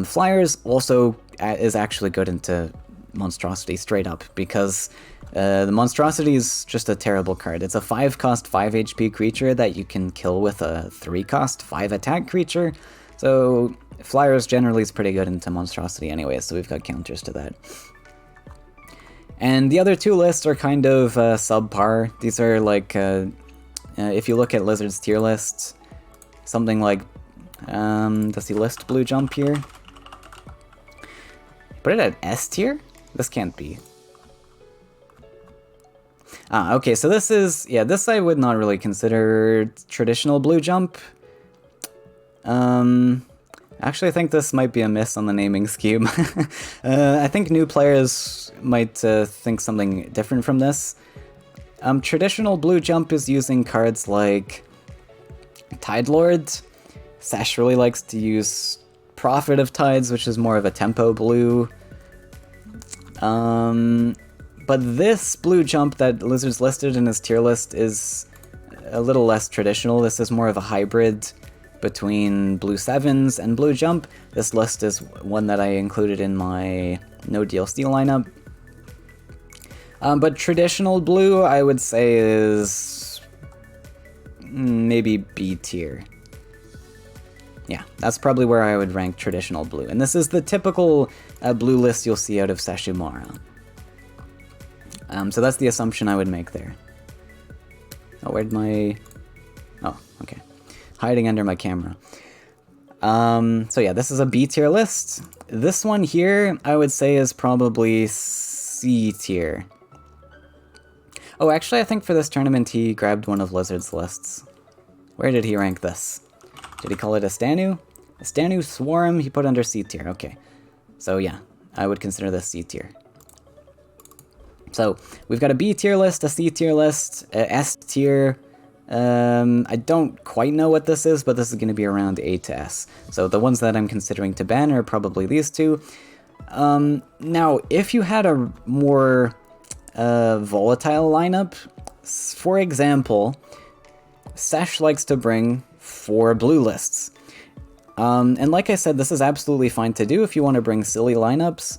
Flyers also is actually good into Monstrosity straight up, because the Monstrosity is just a terrible card. It's a 5-cost 5 HP creature that you can kill with a 3-cost 5 attack creature, so Flyers generally is pretty good into Monstrosity anyway, so we've got counters to that. And the other two lists are kind of subpar. These are like, if you look at Lizard's tier lists, something like, does he list Blue Jump here? Put it at S tier? This can't be. Ah, okay, so this is, yeah, this I would not really consider traditional Blue Jump. Actually, I think this might be a miss on the naming scheme. I think new players might think something different from this. Traditional Blue Jump is using cards like Tide Lord. Sash really likes to use Prophet of Tides, which is more of a tempo blue. But this Blue Jump that Lizard's listed in his tier list is a little less traditional. This is more of a hybrid between Blue 7s and Blue Jump. This list is one that I included in my No DLC lineup. But traditional Blue, I would say, is maybe B tier. Yeah, that's probably where I would rank traditional Blue. And this is the typical Blue list you'll see out of Sashumara. So that's the assumption I would make there. Oh, where'd my... Oh, okay. Hiding under my camera. So yeah, this is a B tier list. This one here, I would say, is probably C tier. Oh, actually, I think for this tournament he grabbed one of Lizard's lists. Where did he rank this? Did he call it a Stanu? A Stanu Swarm, he put under C tier, okay. So yeah, I would consider this C tier. So, we've got a B tier list, a C tier list, a S tier. I don't quite know what this is, but this is going to be around A to S. So the ones that I'm considering to ban are probably these two. Now, if you had a more volatile lineup, for example, Sash likes to bring 4 blue lists. And like I said, this is absolutely fine to do if you want to bring silly lineups,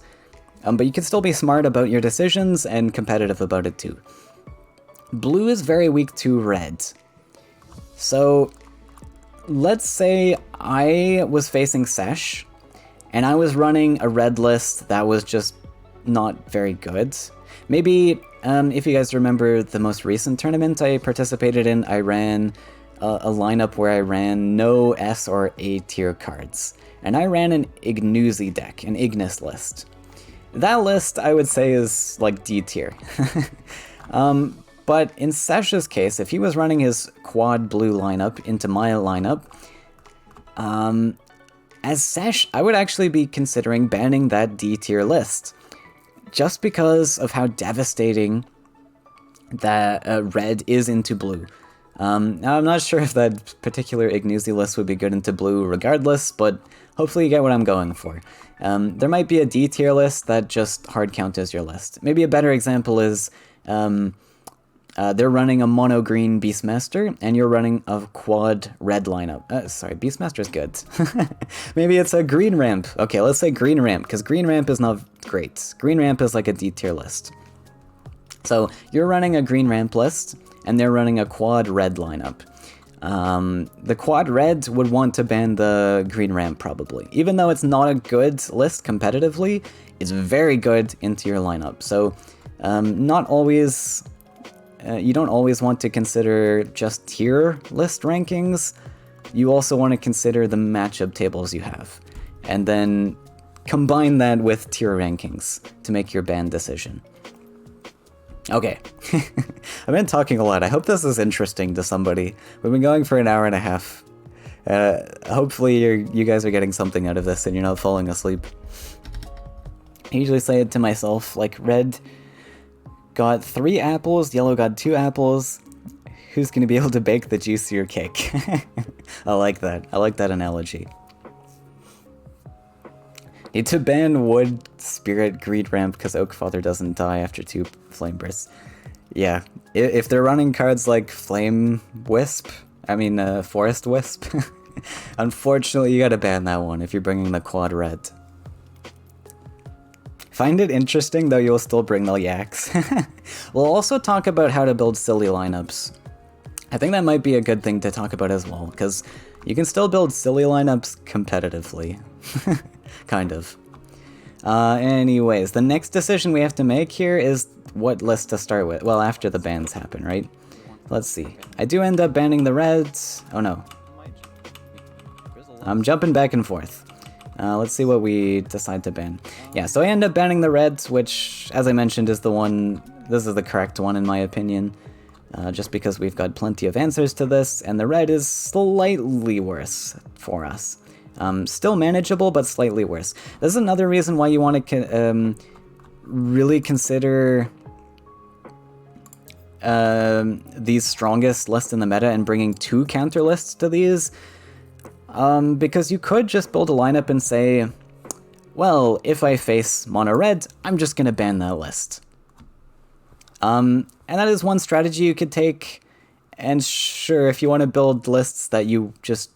but you can still be smart about your decisions and competitive about it too. Blue is very weak to red. So, let's say I was facing Sesh, and I was running a red list that was just not very good. Maybe, if you guys remember the most recent tournament I participated in, I ran a lineup where I ran no S or A tier cards. And I ran an Ignoozy deck, an Ignis list. That list, I would say, is like D tier. But in Sash's case, if he was running his quad blue lineup into my lineup, as Sash, I would actually be considering banning that D tier list. Just because of how devastating that red is into blue. Now, I'm not sure if that particular Ignoozy list would be good into blue regardless, but hopefully you get what I'm going for. There might be a D tier list that just hard counters your list. Maybe a better example is they're running a mono green Beastmaster, and you're running a quad red lineup. Sorry, Beastmaster is good. Maybe it's a green ramp. Okay, let's say green ramp, because green ramp is not great. Green ramp is like a D tier list. So you're running a green ramp list, and they're running a quad red lineup. The quad red would want to ban the green ramp probably. Even though it's not a good list competitively, it's very good into your lineup. So not always... you don't always want to consider just tier list rankings. You also want to consider the matchup tables you have. And then combine that with tier rankings to make your ban decision. Okay, I've been talking a lot. I hope this is interesting to somebody. We've been going for an hour and a half. Hopefully you guys are getting something out of this and you're not falling asleep. I usually say it to myself, like, red got 3 apples, yellow got 2 apples. Who's going to be able to bake the juicier cake? I like that. I like that analogy. Need to ban Wood Spirit Greed Ramp because Oakfather doesn't die after 2 Flame Bursts. Yeah, if they're running cards like Flame Wisp, Forest Wisp, unfortunately you gotta ban that one if you're bringing the quad red. Find it interesting, though you'll still bring the yaks. We'll also talk about how to build silly lineups. I think that might be a good thing to talk about as well, because you can still build silly lineups competitively. Kind of. Anyways, the next decision we have to make here is what list to start with. Well, after the bans happen, right? Let's see. I do end up banning the reds. Oh no. I'm jumping back and forth. Let's see what we decide to ban. Yeah, so I end up banning the reds, which, as I mentioned, is the one... This is the correct one in my opinion. Just because we've got plenty of answers to this, and the red is slightly worse for us. Still manageable, but slightly worse. This is another reason why you want to really consider these strongest lists in the meta and bringing 2 counter lists to these. Because you could just build a lineup and say, well, if I face mono red, I'm just going to ban that list. And that is one strategy you could take. And sure, if you want to build lists that you just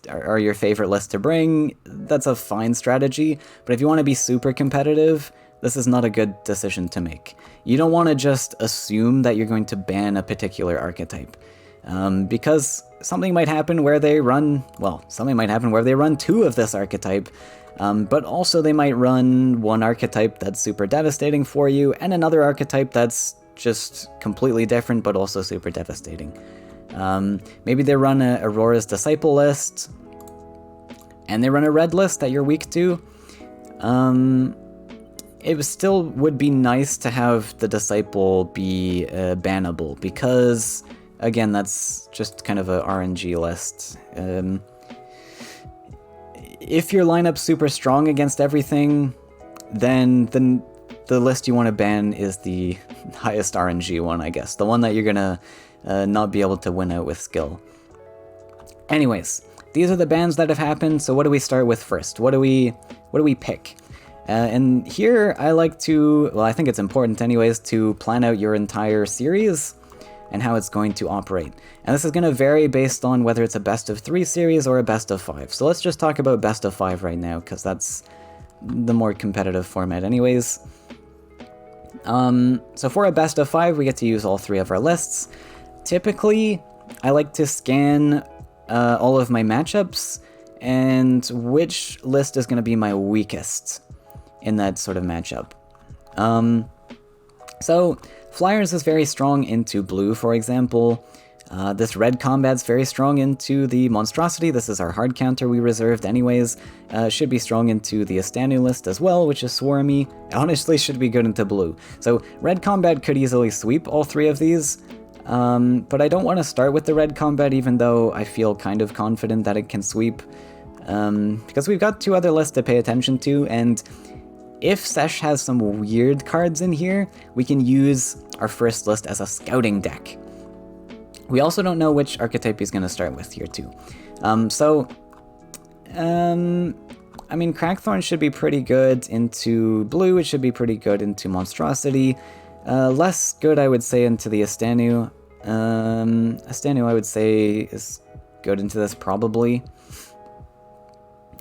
are your favorite list to bring, that's a fine strategy. But if you want to be super competitive, this is not a good decision to make. You don't want to just assume that you're going to ban a particular archetype. Because something might happen where they run, well, something might happen where they run 2 of this archetype, but also they might run one archetype that's super devastating for you, and another archetype that's just completely different, but also super devastating. Maybe they run a Aurora's Disciple list, and they run a red list that you're weak to. It still would be nice to have the Disciple be bannable, because, again, that's just kind of a RNG list. If your lineup's super strong against everything, then the list you want to ban is the highest RNG one, I guess. The one that you're gonna not be able to win out with skill. Anyways, these are the bans that have happened, so what do we start with first? What do we pick? And here I like to, well, I think it's important anyways, to plan out your entire series and how it's going to operate. And this is going to vary based on whether it's a best of 3 series or a best of 5. So let's just talk about best of 5 right now, because that's the more competitive format anyways. So for a best of 5, we get to use all 3 of our lists. Typically, I like to scan all of my matchups and which list is going to be my weakest in that sort of matchup. So Flyers is very strong into blue, for example. This red combat's very strong into the Monstrosity. This is our hard counter we reserved anyways. Should be strong into the Astanu list as well, which is Swarmy. Honestly, should be good into blue. So red combat could easily sweep all 3 of these. But I don't want to start with the red combat, even though I feel kind of confident that it can sweep. Because we've got 2 other lists to pay attention to, and if Sesh has some weird cards in here, we can use our first list as a scouting deck. We also don't know which archetype he's going to start with here too. I mean, Crackthorn should be pretty good into blue, it should be pretty good into Monstrosity. Less good, I would say, into the Astanu. Astanu, I would say, is good into this, probably.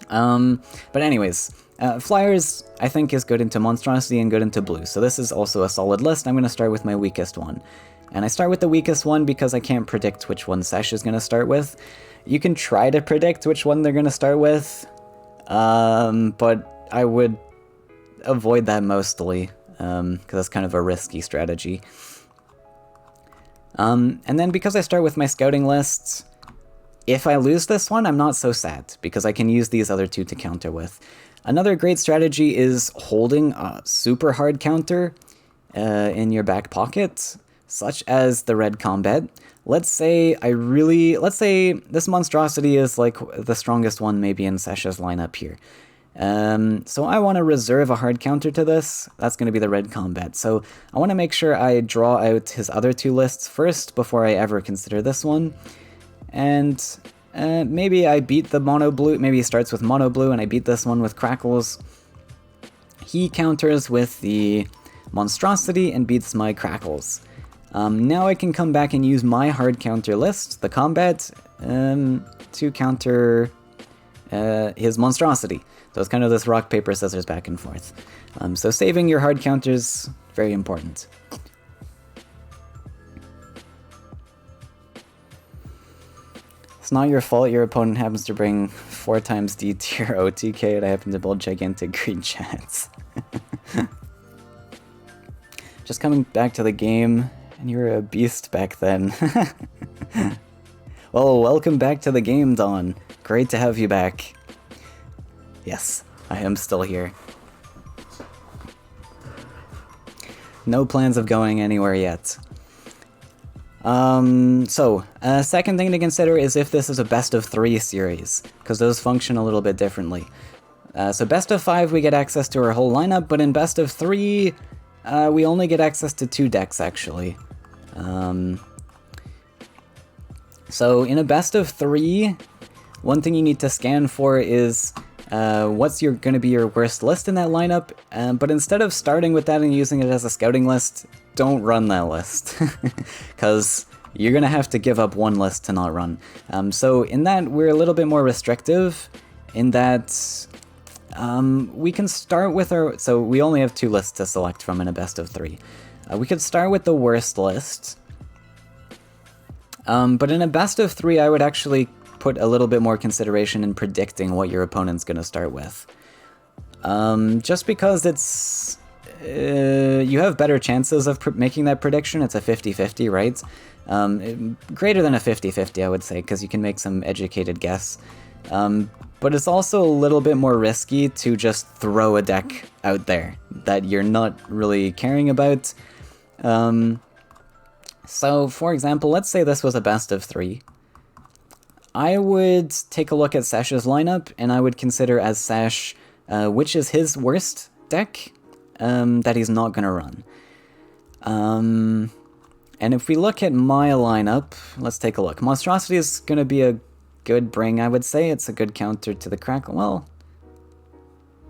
But anyways, Flyers, I think, is good into Monstrosity and good into blue, so this is also a solid list. I'm going to start with my weakest one. And I start with the weakest one because I can't predict which one Sesh is going to start with. You can try to predict which one they're going to start with, but I would avoid that mostly, because that's kind of a risky strategy. And then because I start with my scouting lists, if I lose this one, I'm not so sad, because I can use these other 2 to counter with. Another great strategy is holding a super hard counter in your back pocket, such as the red combat. Let's say this Monstrosity is like the strongest one maybe in Sesh's lineup here. So I want to reserve a hard counter to this. That's going to be the red combat. So I want to make sure I draw out his other 2 lists first before I ever consider this one. And maybe I beat the mono blue. Maybe he starts with mono blue and I beat this one with Crackles. He counters with the Monstrosity and beats my Crackles. Now I can come back and use my hard counter list, the combat, to counter his Monstrosity. So it's kind of this rock, paper, scissors back and forth. So saving your hard counters, very important. It's not your fault your opponent happens to bring 4 times D tier OTK and I happen to build gigantic green chats. Just coming back to the game, and you were a beast back then. Well, welcome back to the game, Dawn. Great to have you back. Yes, I am still here. No plans of going anywhere yet. Second thing to consider is if this is a best of 3 series, because those function a little bit differently. So best of 5 we get access to our whole lineup, but in best of 3 we only get access to 2 decks actually. So in a best of 3, one thing you need to scan for is what's going to be your worst list in that lineup, but instead of starting with that and using it as a scouting list, don't run that list, because you're going to have to give up one list to not run. So in that, we're a little bit more restrictive, in that we can start with our... So we only have 2 lists to select from in a best of 3. We could start with the worst list, but in a best of 3, I would actually put a little bit more consideration in predicting what your opponent's going to start with. Just because it's... you have better chances of making that prediction. It's a 50-50, right? Greater than a 50-50, I would say, because you can make some educated guess. But it's also a little bit more risky to just throw a deck out there that you're not really caring about. So, for example, let's say this was a best of 3. I would take a look at Sash's lineup, and I would consider as Sash which is his worst deck that he's not going to run. And if we look at my lineup, let's take a look. Monstrosity is going to be a good bring, I would say. It's a good counter to the Crackle. Well,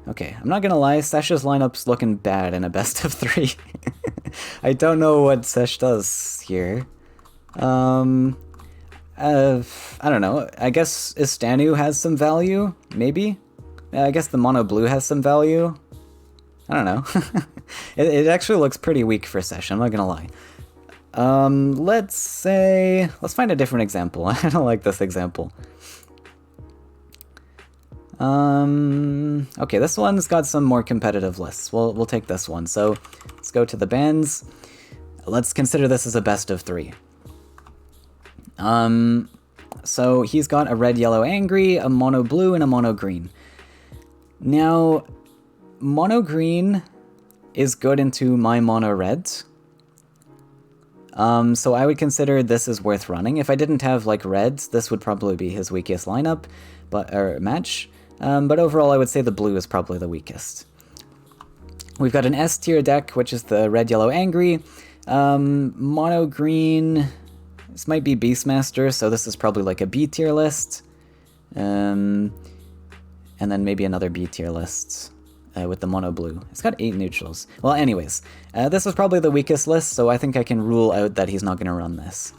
okay, I'm not going to lie, Sash's lineup's looking bad in a best of 3. I don't know what Sash does here. I don't know. I guess Istanu has some value, maybe? I guess the mono blue has some value. I don't know. It actually looks pretty weak for Sesh, I'm not gonna lie. Let's find a different example. I don't like this example. Okay, this one's got some more competitive lists. We'll take this one. So let's go to the bands. Let's consider this as a best of 3. So he's got a red, yellow, angry, a mono blue, and a mono green. Now, mono green is good into my mono red. So I would consider this is worth running. If I didn't have like reds, this would probably be his weakest lineup, or match. But overall, I would say the blue is probably the weakest. We've got an S tier deck, which is the red, yellow, angry. Mono green. This might be Beastmaster, so this is probably like a B tier list. And then maybe another B tier list with the mono blue. It's got 8 neutrals. Well, anyways, this is probably the weakest list, so I think I can rule out that he's not going to run this.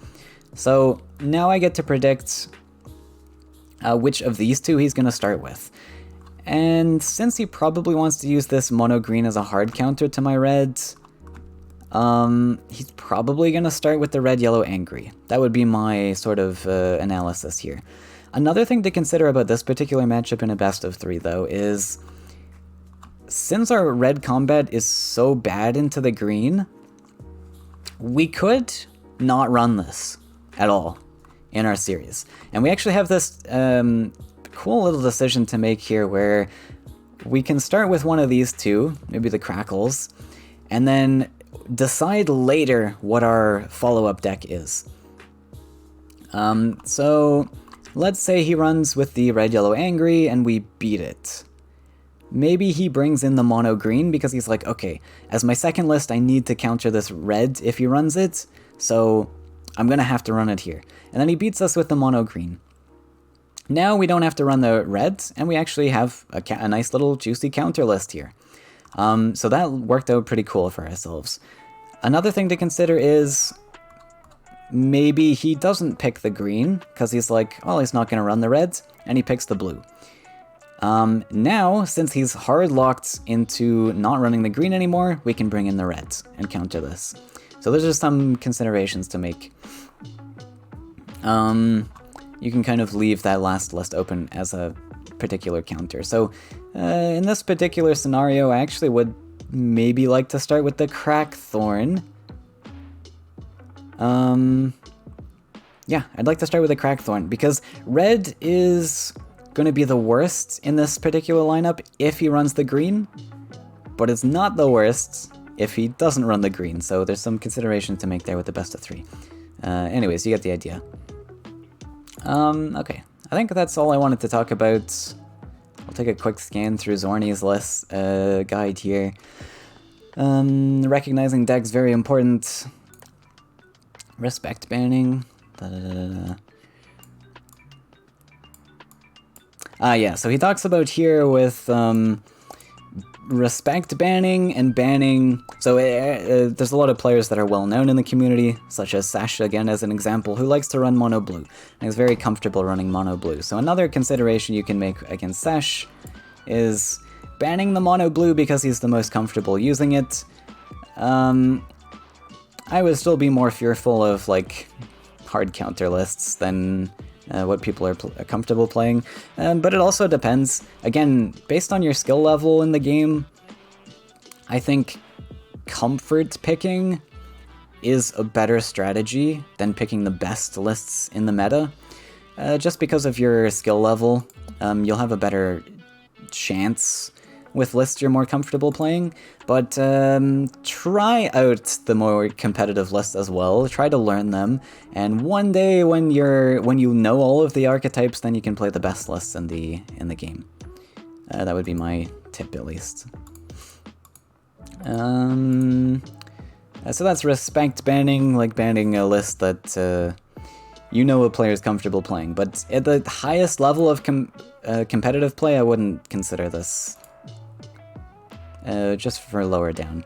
So now I get to predict which of these 2 he's going to start with. And since he probably wants to use this mono green as a hard counter to my red, he's probably going to start with the red, yellow, angry. That would be my sort of analysis here. Another thing to consider about this particular matchup in a best of 3, though, is since our red combat is so bad into the green, we could not run this at all in our series. And we actually have this cool little decision to make here where we can start with one of these 2, maybe the Crackles, and then decide later what our follow-up deck is. So let's say he runs with the red, yellow, angry, and we beat it. Maybe he brings in the mono green because he's like, okay, as my second list, I need to counter this red if he runs it, so I'm gonna have to run it here. And then he beats us with the mono green. Now we don't have to run the red, and we actually have a nice little juicy counter list here. So that worked out pretty cool for ourselves. Another thing to consider is maybe he doesn't pick the green, because he's like, well, he's not going to run the red, and he picks the blue. Now, since he's hard locked into not running the green anymore, we can bring in the red and counter this. So there's just some considerations to make. You can kind of leave that last list open as a particular counter. So in this particular scenario, I actually would maybe like to start with the Crackthorn. Yeah, I'd like to start with the Crackthorn, because red is going to be the worst in this particular lineup if he runs the green, but it's not the worst if he doesn't run the green, so there's some consideration to make there with the best of 3. Anyways, you get the idea. Okay, I think that's all I wanted to talk about. I'll take a quick scan through Zorni's list guide here. Recognizing decks, very important. Respect banning. Yeah, so he talks about here with respect banning and banning. So there's a lot of players that are well known in the community, such as Sash, again, as an example, who likes to run mono blue and is very comfortable running mono blue. So another consideration you can make against Sash is banning the mono blue because he's the most comfortable using it. I would still be more fearful of, like, hard counter lists than what people are comfortable playing, but it also depends. Again, based on your skill level in the game, I think comfort picking is a better strategy than picking the best lists in the meta. Just because of your skill level, you'll have a better chance with lists you're more comfortable playing, but try out the more competitive lists as well. Try to learn them, and one day when you know all of the archetypes, then you can play the best lists in the game. That would be my tip, at least. So that's respect banning, like banning a list that you know a player is comfortable playing. But at the highest level of competitive play, I wouldn't consider this. Just for lower down.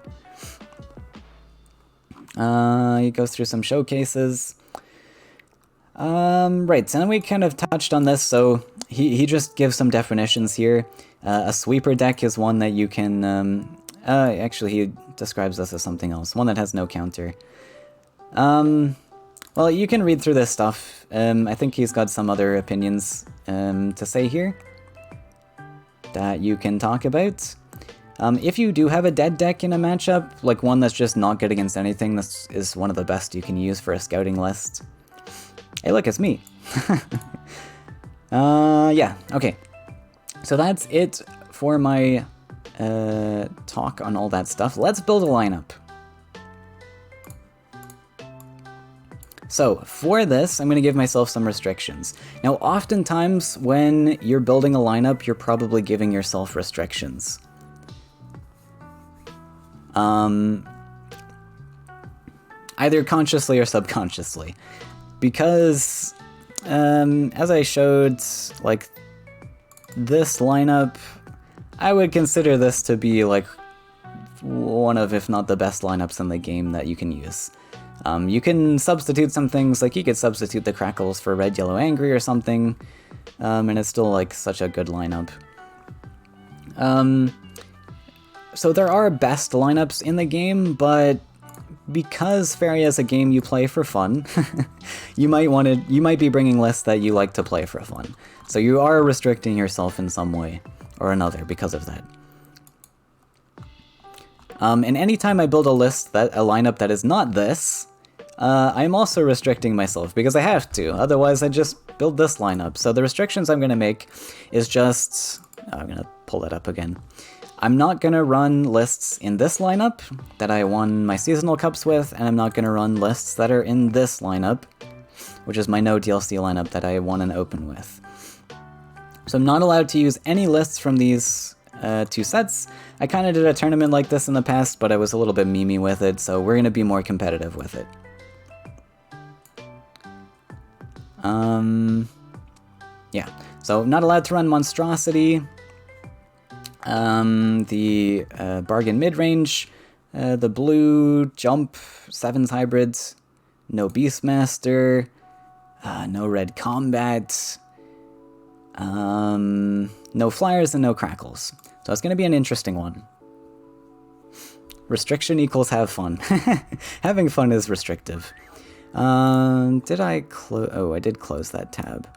He goes through some showcases. Right, so then we kind of touched on this, so he just gives some definitions here. A sweeper deck is one that you can, actually he describes this as something else, one that has no counter. Well, you can read through this stuff. I think he's got some other opinions to say here that you can talk about. If you do have a dead deck in a matchup, like one that's just not good against anything, this is one of the best you can use for a scouting list. Hey look, it's me! Yeah, okay. So that's it for my talk on all that stuff. Let's build a lineup. So, for this, I'm going to give myself some restrictions. Now, oftentimes, when you're building a lineup, you're probably giving yourself restrictions. Either consciously or subconsciously, because as I showed, like, this lineup, I would consider this to be like one of, if not the best lineups in the game that you can use. You can substitute some things, like you could substitute the Crackles for Red, Yellow, Angry or something, and it's still like such a good lineup. So there are best lineups in the game, but because Faeria is a game you play for fun, you might be bringing lists that you like to play for fun. So you are restricting yourself in some way or another because of that. And anytime I build a lineup that is not this, I'm also restricting myself because I have to. Otherwise, I just build this lineup. So the restrictions I'm going to make is just... I'm going to pull that up again. I'm not going to run lists in this lineup that I won my seasonal cups with, and I'm not going to run lists that are in this lineup, which is my no DLC lineup that I won an open with. So I'm not allowed to use any lists from these two sets. I kind of did a tournament like this in the past, but I was a little bit memey with it, so we're going to be more competitive with it. Yeah, so not allowed to run Monstrosity, the Bargain Midrange, the Blue Jump, 7s Hybrids, no Beastmaster, no Red Combat, no Flyers and no Crackles. So it's going to be an interesting one. Restriction equals have fun. Having fun is restrictive. Did I close... Oh, I did close that tab.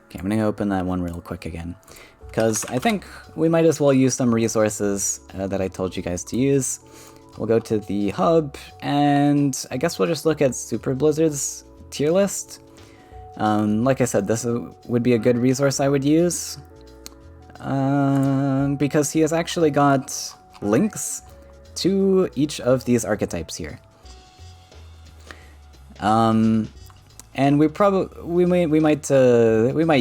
Okay, I'm gonna open that one real quick again, because I think we might as well use some resources that I told you guys to use. We'll go to the hub, and I guess we'll just look at Super Blizzard's tier list. Like I said, this would be a good resource I would use, because he has actually got links to each of these archetypes here. And we might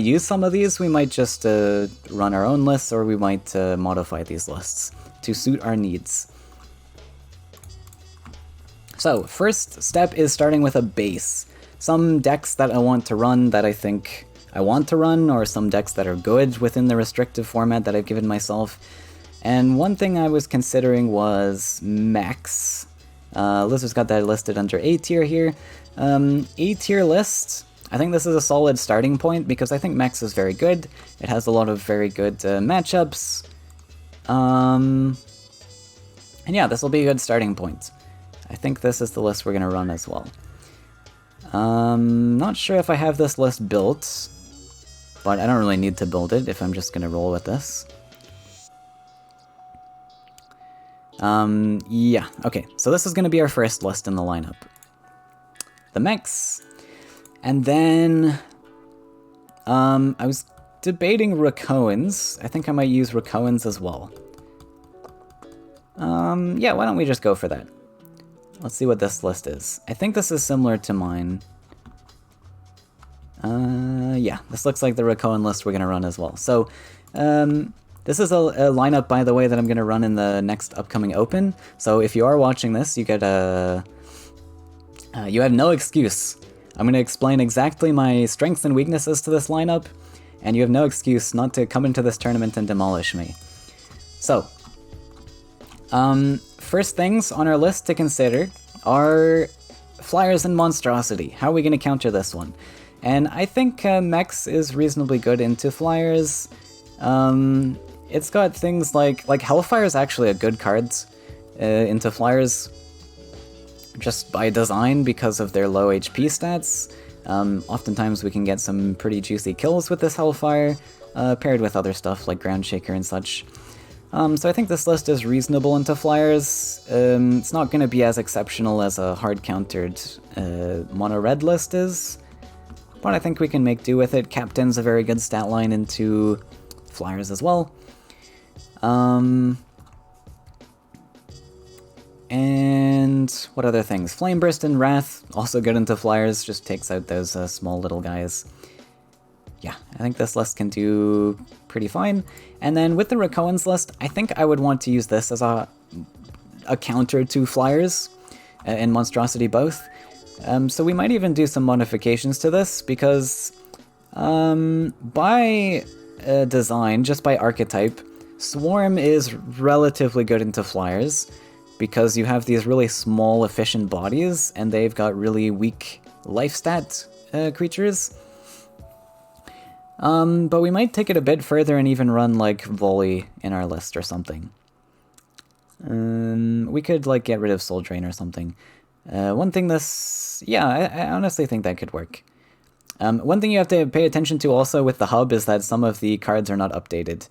use some of these. We might just run our own lists, or we might modify these lists to suit our needs. So first step is starting with a base. Some decks that I want to run that I think I want to run, or some decks that are good within the restrictive format that I've given myself. And one thing I was considering was Max. Lizard's got that listed under A tier here. A tier list, I think this is a solid starting point because I think Max is very good. It has a lot of very good matchups. And yeah, this will be a good starting point. I think this is the list we're going to run as well. Not sure if I have this list built, but I don't really need to build it if I'm just going to roll with this. Yeah, okay, so this is going to be our first list in the lineup. The mechs, and then, I was debating Rakoans. I think I might use Rakoans as well. Yeah, why don't we just go for that? Let's see what this list is. I think this is similar to mine. Yeah, this looks like the Rakoan list we're going to run as well. So, this is a lineup, by the way, that I'm going to run in the next upcoming Open. So if you are watching this, you get you have no excuse. I'm going to explain exactly my strengths and weaknesses to this lineup, and you have no excuse not to come into this tournament and demolish me. So, first things on our list to consider are Flyers and Monstrosity. How are we going to counter this one? And I think Mex is reasonably good into Flyers. It's got things like Hellfire is actually a good card into Flyers, just by design because of their low HP stats. Oftentimes we can get some pretty juicy kills with this Hellfire, paired with other stuff like Ground Shaker and such. So I think this list is reasonable into Flyers. It's not going to be as exceptional as a hard-countered mono-red list is, but I think we can make do with it. Captain's a very good stat line into Flyers as well. And what other things? Flameburst and Wrath, also good into Flyers, just takes out those small little guys. Yeah, I think this list can do pretty fine. And then with the Rakoans list, I think I would want to use this as a counter to Flyers and Monstrosity both. So we might even do some modifications to this, because by design, just by archetype, Swarm is relatively good into Flyers, because you have these really small, efficient bodies, and they've got really weak life stat creatures. But we might take it a bit further and even run, like, Volley in our list or something. We could, like, get rid of Soul Drain or something. One thing yeah, I honestly think that could work. One thing you have to pay attention to also with the hub is that some of the cards are not updated,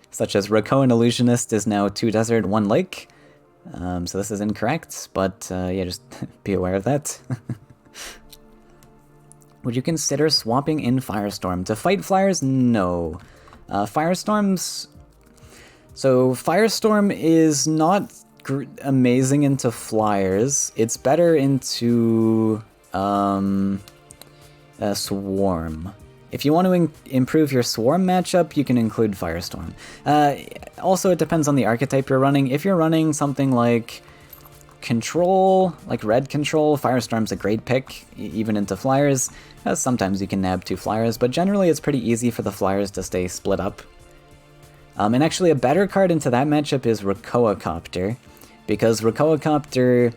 such as Rakoan Illusionist is now 2 Desert, 1 Lake. So this is incorrect, but yeah, just be aware of that. Would you consider swapping in Firestorm? To fight Flyers? No. Firestorm's... So Firestorm is not amazing into Flyers. It's better into Swarm. If you want to improve your Swarm matchup, you can include Firestorm. Also, it depends on the archetype you're running. If you're running something like Control, like Red Control, Firestorm's a great pick, even into Flyers. Sometimes you can nab 2 Flyers, but generally it's pretty easy for the Flyers to stay split up. And actually a better card into that matchup is Rakoa Copter, because Rakoa Copter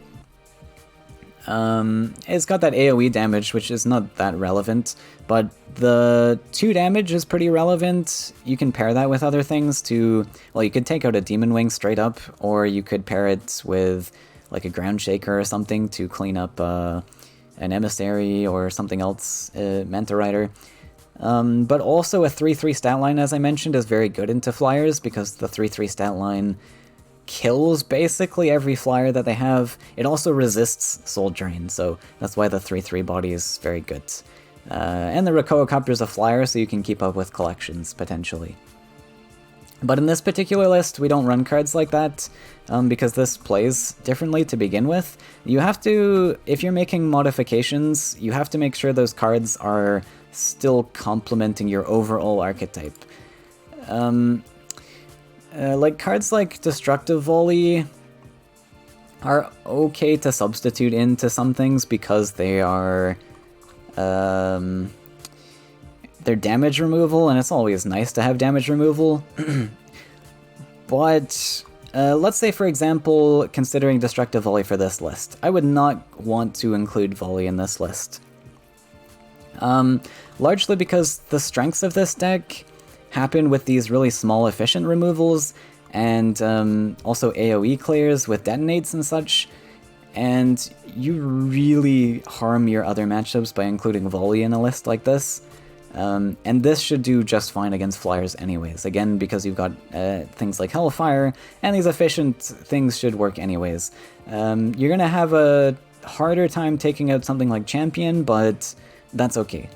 it's got that AoE damage, which is not that relevant, but the 2 damage is pretty relevant. You can pair that with other things to, well, you could take out a Demon Wing straight up, or you could pair it with like a Ground Shaker or something to clean up an Emissary or something else, Manta Rider. But also a 3-3 stat line, as I mentioned, is very good into flyers because the 3-3 stat line kills basically every flyer that they have. It also resists Soul Drain, so that's why the 3-3 body is very good. And the Rakoa Copter is a flyer, so you can keep up with collections, potentially. But in this particular list, we don't run cards like that, because this plays differently to begin with. You have to, if you're making modifications, you have to make sure those cards are still complementing your overall archetype. Like cards like Destructive Volley are okay to substitute into some things because they are they're damage removal, and it's always nice to have damage removal. But let's say, for example, considering Destructive Volley for this list, I would not want to include Volley in this list. Largely because the strengths of this deck happen with these really small efficient removals, and also AoE clears with detonates and such, and you really harm your other matchups by including Volley in a list like this. And this should do just fine against flyers anyways, again because you've got things like Hellfire, and these efficient things should work anyways. You're gonna have a harder time taking out something like Champion, but that's okay.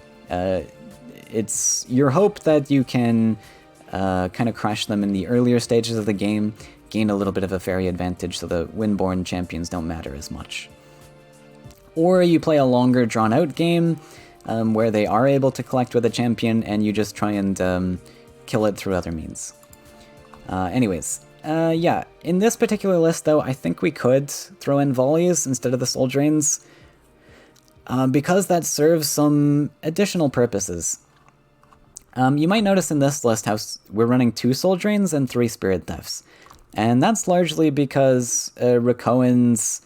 It's your hope that you can kind of crush them in the earlier stages of the game, gain a little bit of a Faeria advantage so the Windborn champions don't matter as much. Or you play a longer drawn-out game where they are able to collect with a champion and you just try and kill it through other means. Yeah, in this particular list though, I think we could throw in Volleys instead of the Soul Drains, because that serves some additional purposes. You might notice in this list how we're running 2 Soul Drains and 3 Spirit Thefts. And that's largely because Rakoans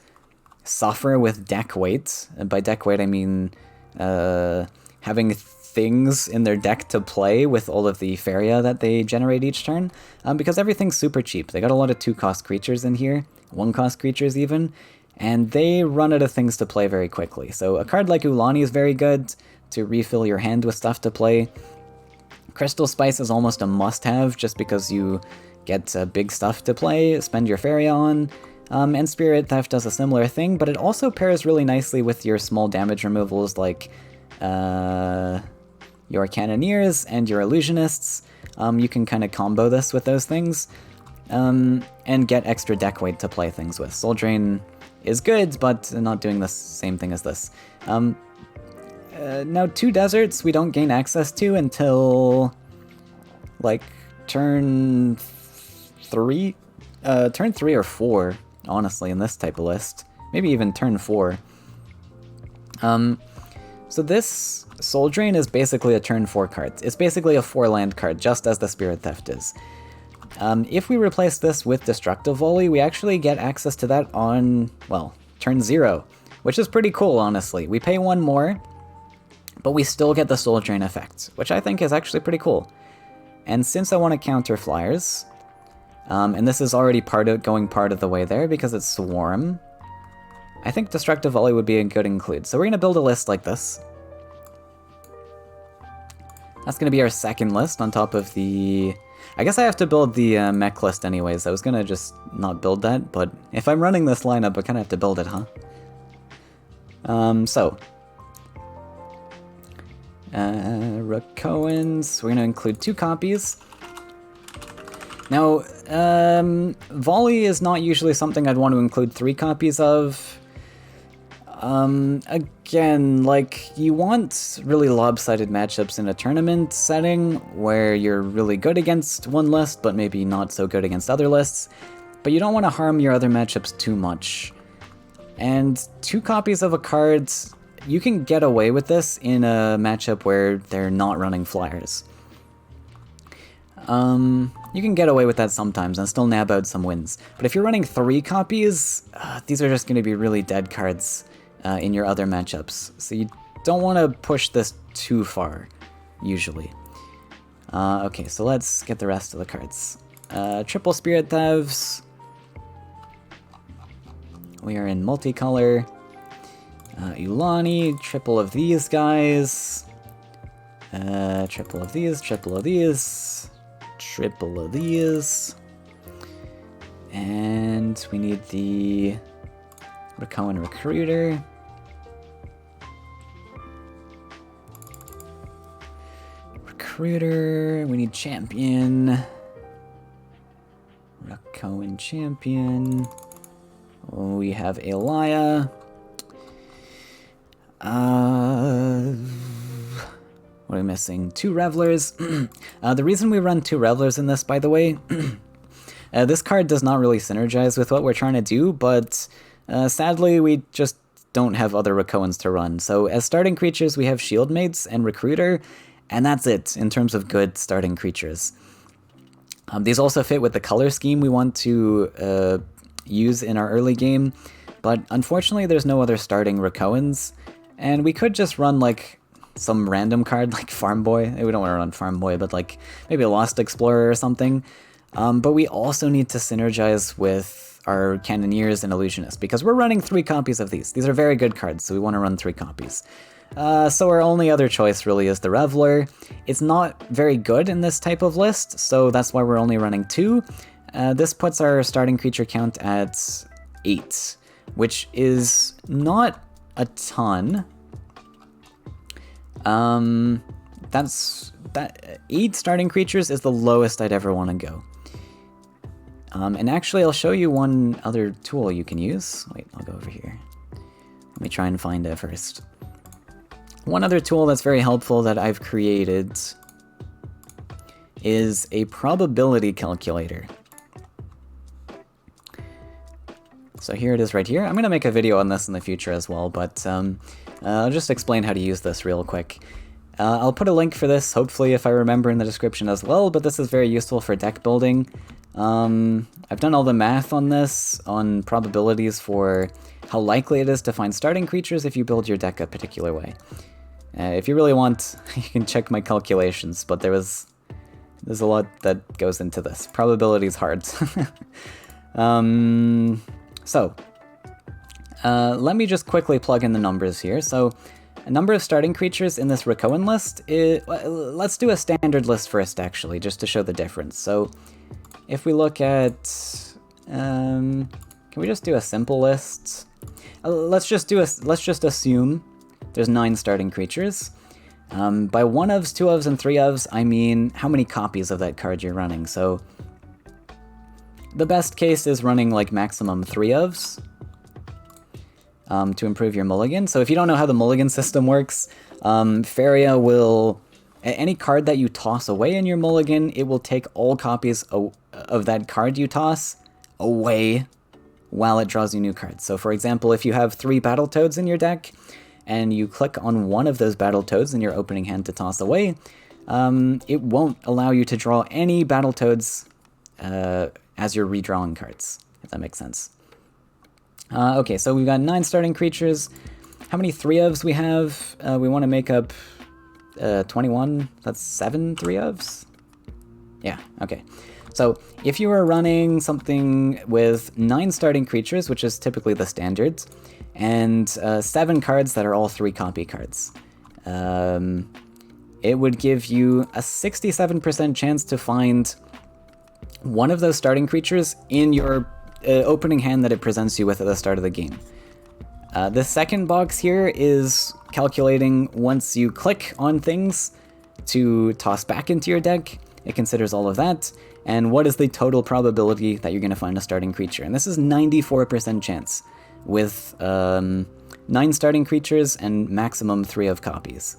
suffer with deck weight. And by deck weight I mean having things in their deck to play with all of the Faeria that they generate each turn, because everything's super cheap. They got a lot of 2-cost creatures in here, 1-cost creatures even, and they run out of things to play very quickly. So a card like Ulani is very good to refill your hand with stuff to play. Crystal Spice is almost a must-have just because you get big stuff to play, spend your Faeria on, and Spirit Theft does a similar thing, but it also pairs really nicely with your small damage removals like your Cannoneers and your Illusionists. You can kind of combo this with those things, and get extra deck weight to play things with. Soul Drain is good, but not doing the same thing as this. Now, 2 deserts we don't gain access to until, like, turn 3? Turn 3 or 4, honestly, in this type of list. Maybe even turn 4. So this Soul Drain is basically a turn 4 card. It's basically a 4-land card, just as the Spirit Theft is. If we replace this with Destructive Volley, we actually get access to that on, well, turn 0, which is pretty cool, honestly. We pay 1 more, but we still get the Soul Drain effect, which I think is actually pretty cool. And since I want to counter flyers, and this is already going part of the way there because it's Swarm, I think Destructive Volley would be a good include. So we're going to build a list like this. That's going to be our second list on top of the... I guess I have to build the mech list anyways. I was going to just not build that, but if I'm running this lineup, I kind of have to build it, huh? Rakoans, we're going to include 2 copies. Now, Volley is not usually something I'd want to include 3 copies of. Again, like, you want really lopsided matchups in a tournament setting where you're really good against one list, but maybe not so good against other lists, but you don't want to harm your other matchups too much. And 2 copies of a card, you can get away with this in a matchup where they're not running flyers. You can get away with that sometimes and still nab out some wins. But if you're running 3 copies, these are just going to be really dead cards in your other matchups. So you don't want to push this too far, usually. Okay, so let's get the rest of the cards. Triple Spirit Thefts. We are in multicolor. Ulani, triple of these guys. Triple of these, triple of these, triple of these. And we need the Rakoan Recruiter. Recruiter, we need Champion. Rakoan Champion. We have Elia. What are we missing? 2 Revelers. The reason we run 2 Revelers in this, by the way, this card does not really synergize with what we're trying to do, but sadly we just don't have other Rakoans to run. So as starting creatures, we have Shieldmates and Recruiter, and that's it in terms of good starting creatures. These also fit with the color scheme we want to use in our early game, but unfortunately there's no other starting Rakoans, and we could just run like some random card like Farm Boy. We don't want to run Farm Boy, but like maybe a Lost Explorer or something. But we also need to synergize with our Cannoneers and Illusionists, because we're running 3 copies of these. These are very good cards, so we want to run 3 copies. So our only other choice really is the Reveler. It's not very good in this type of list, so that's why we're only running 2. This puts our starting creature count at 8, which is not a ton. That 8 starting creatures is the lowest I'd ever want to go. And actually, I'll show you one other tool you can use. Wait, I'll go over here. Let me try and find it first. One other tool that's very helpful that I've created is a probability calculator. So here it is right here. I'm going to make a video on this in the future as well, but I'll just explain how to use this real quick. I'll put a link for this, hopefully, if I remember, in the description as well, but this is very useful for deck building. I've done all the math on this, on probabilities for how likely it is to find starting creatures if you build your deck a particular way. If you really want, you can check my calculations, but there's a lot that goes into this. Probability is hard. Let me just quickly plug in the numbers here. So, a number of starting creatures in this Rakoan list is... Let's do a standard list first, actually, just to show the difference. So, if we look at... can we just do a simple list? Let's just assume there's 9 starting creatures. By 1-ofs, 2-ofs, and 3-ofs, I mean how many copies of that card you're running. So, the best case is running like maximum 3-ofs. To improve your mulligan. So if you don't know how the mulligan system works, Faeria will... Any card that you toss away in your mulligan, it will take all copies of that card you toss away while it draws you new cards. So for example, if you have 3 Battletoads in your deck, and you click on one of those Battletoads in your opening hand to toss away, it won't allow you to draw any Battletoads as you're redrawing cards, if that makes sense. Okay, so we've got 9 starting creatures. How many 3-ofs we have? We want to make up 21. That's 7 3-ofs? Yeah, okay. So if you are running something with 9 starting creatures, which is typically the standard, and 7 cards that are all 3 copy cards, it would give you a 67% chance to find one of those starting creatures in your opening hand that it presents you with at the start of the game. The second box here is calculating once you click on things to toss back into your deck. It considers all of that, and what is the total probability that you're going to find a starting creature. And this is 94% chance with 9 starting creatures and maximum 3-of copies.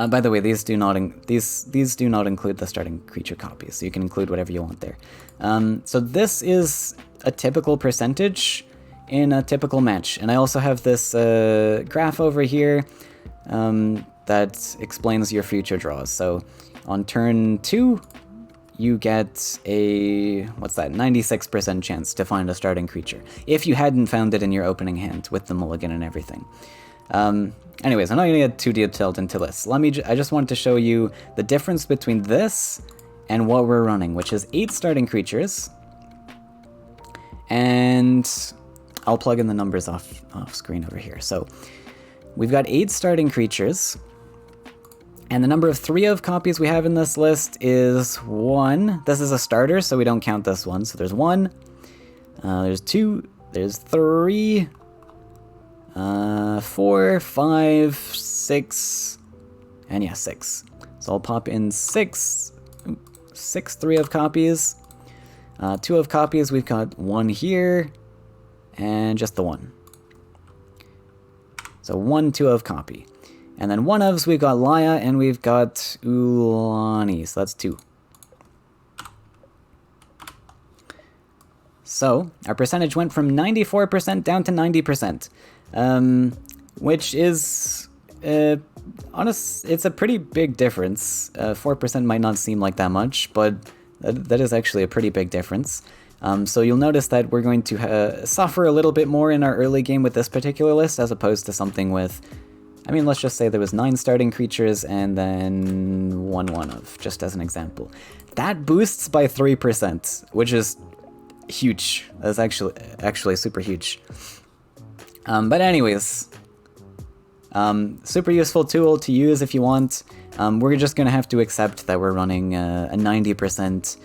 By the way, these do not include the starting creature copies, so you can include whatever you want there. So this is a typical percentage in a typical match, and I also have this graph over here that explains your future draws. So on turn 2, you get a 96% chance to find a starting creature if you hadn't found it in your opening hand with the mulligan and everything. Anyways, I'm not going to get too detailed into this. I just wanted to show you the difference between this and what we're running, which is 8 starting creatures. And I'll plug in the numbers off screen over here. So we've got 8 starting creatures, And the number of 3 of copies we have in this list is 1. This is a starter, so we don't count this one. So there's 1, there's 2, there's 3, 4, 5, 6, and yeah, 6. So I'll pop in 6 3 of copies. 2 of copies, we've got 1 here, and just the 1. So 1 2 of copy. And then 1 ofs, we've got Laya, and we've got Ulani, so that's 2. So, our percentage went from 94% down to 90%, which is, it's a pretty big difference. 4% might not seem like that much, but that is actually a pretty big difference. So you'll notice that we're going to suffer a little bit more in our early game with this particular list, as opposed to something with, I mean, let's just say there was 9 starting creatures and then 1 of, just as an example. That boosts by 3%, which is huge. That's actually super huge. But anyways, super useful tool to use if you want. We're just gonna have to accept that we're running a 90%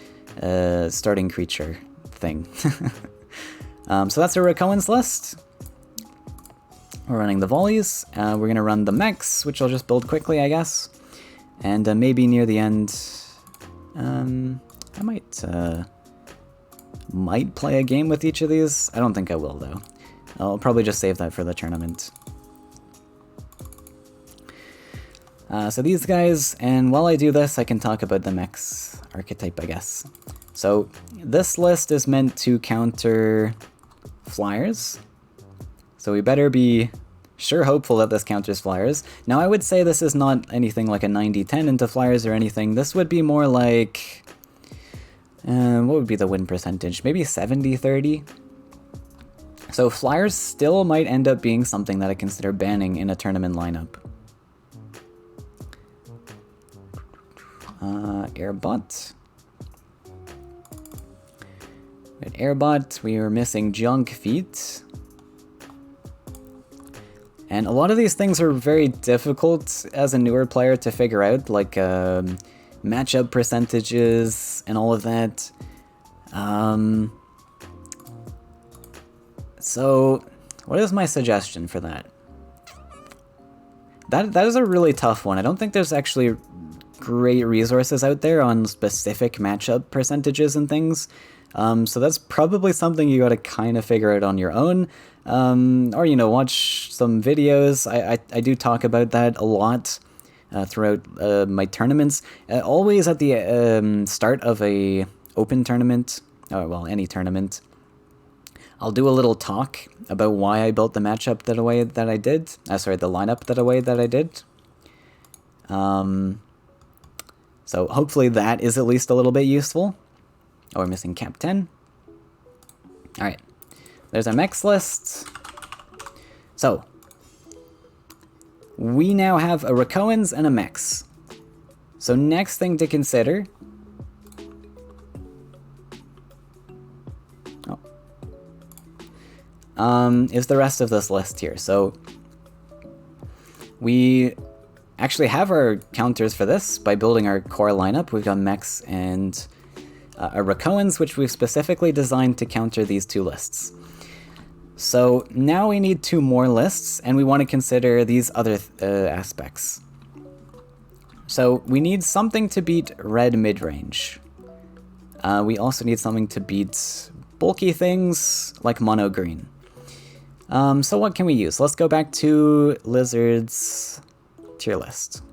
starting creature thing. So that's our Rakoans list. We're running the volleys. We're gonna run the mechs, which I'll just build quickly, I guess. And maybe near the end, I might play a game with each of these. I don't think I will, though. I'll probably just save that for the tournament. So these guys, and while I do this, I can talk about the mechs archetype, I guess. So this list is meant to counter flyers. So we better be hopeful that this counters flyers. Now I would say this is not anything like a 90-10 into flyers or anything. This would be more like, what would be the win percentage? Maybe 70-30? So flyers still might end up being something that I consider banning in a tournament lineup. Airbot. With Airbot, we were missing Junk Feet. And a lot of these things are very difficult as a newer player to figure out, like matchup percentages and all of that. So, what is my suggestion for that? That is a really tough one. I don't think there's actually great resources out there on specific matchup percentages and things. So that's probably something you gotta kind of figure out on your own. Or, you know, watch some videos. I do talk about that a lot throughout my tournaments. Always at the start of a open tournament, or well, any tournament, I'll do a little talk about why I built the matchup that way that I did. Sorry, the lineup that way that I did. So hopefully that is at least a little bit useful. Oh, we're missing Cap 10. Alright. There's our mechs list. So, we now have a Rakoans and a mechs. So next thing to consider... is the rest of this list here. So, we actually have our counters for this by building our core lineup. We've got mechs and our Rakoans, which we've specifically designed to counter these two lists. So now we need 2 more lists, and we want to consider these other aspects. So we need something to beat red mid-range. We also need something to beat bulky things like mono green. So what can we use? Let's go back to Lizard's tier list.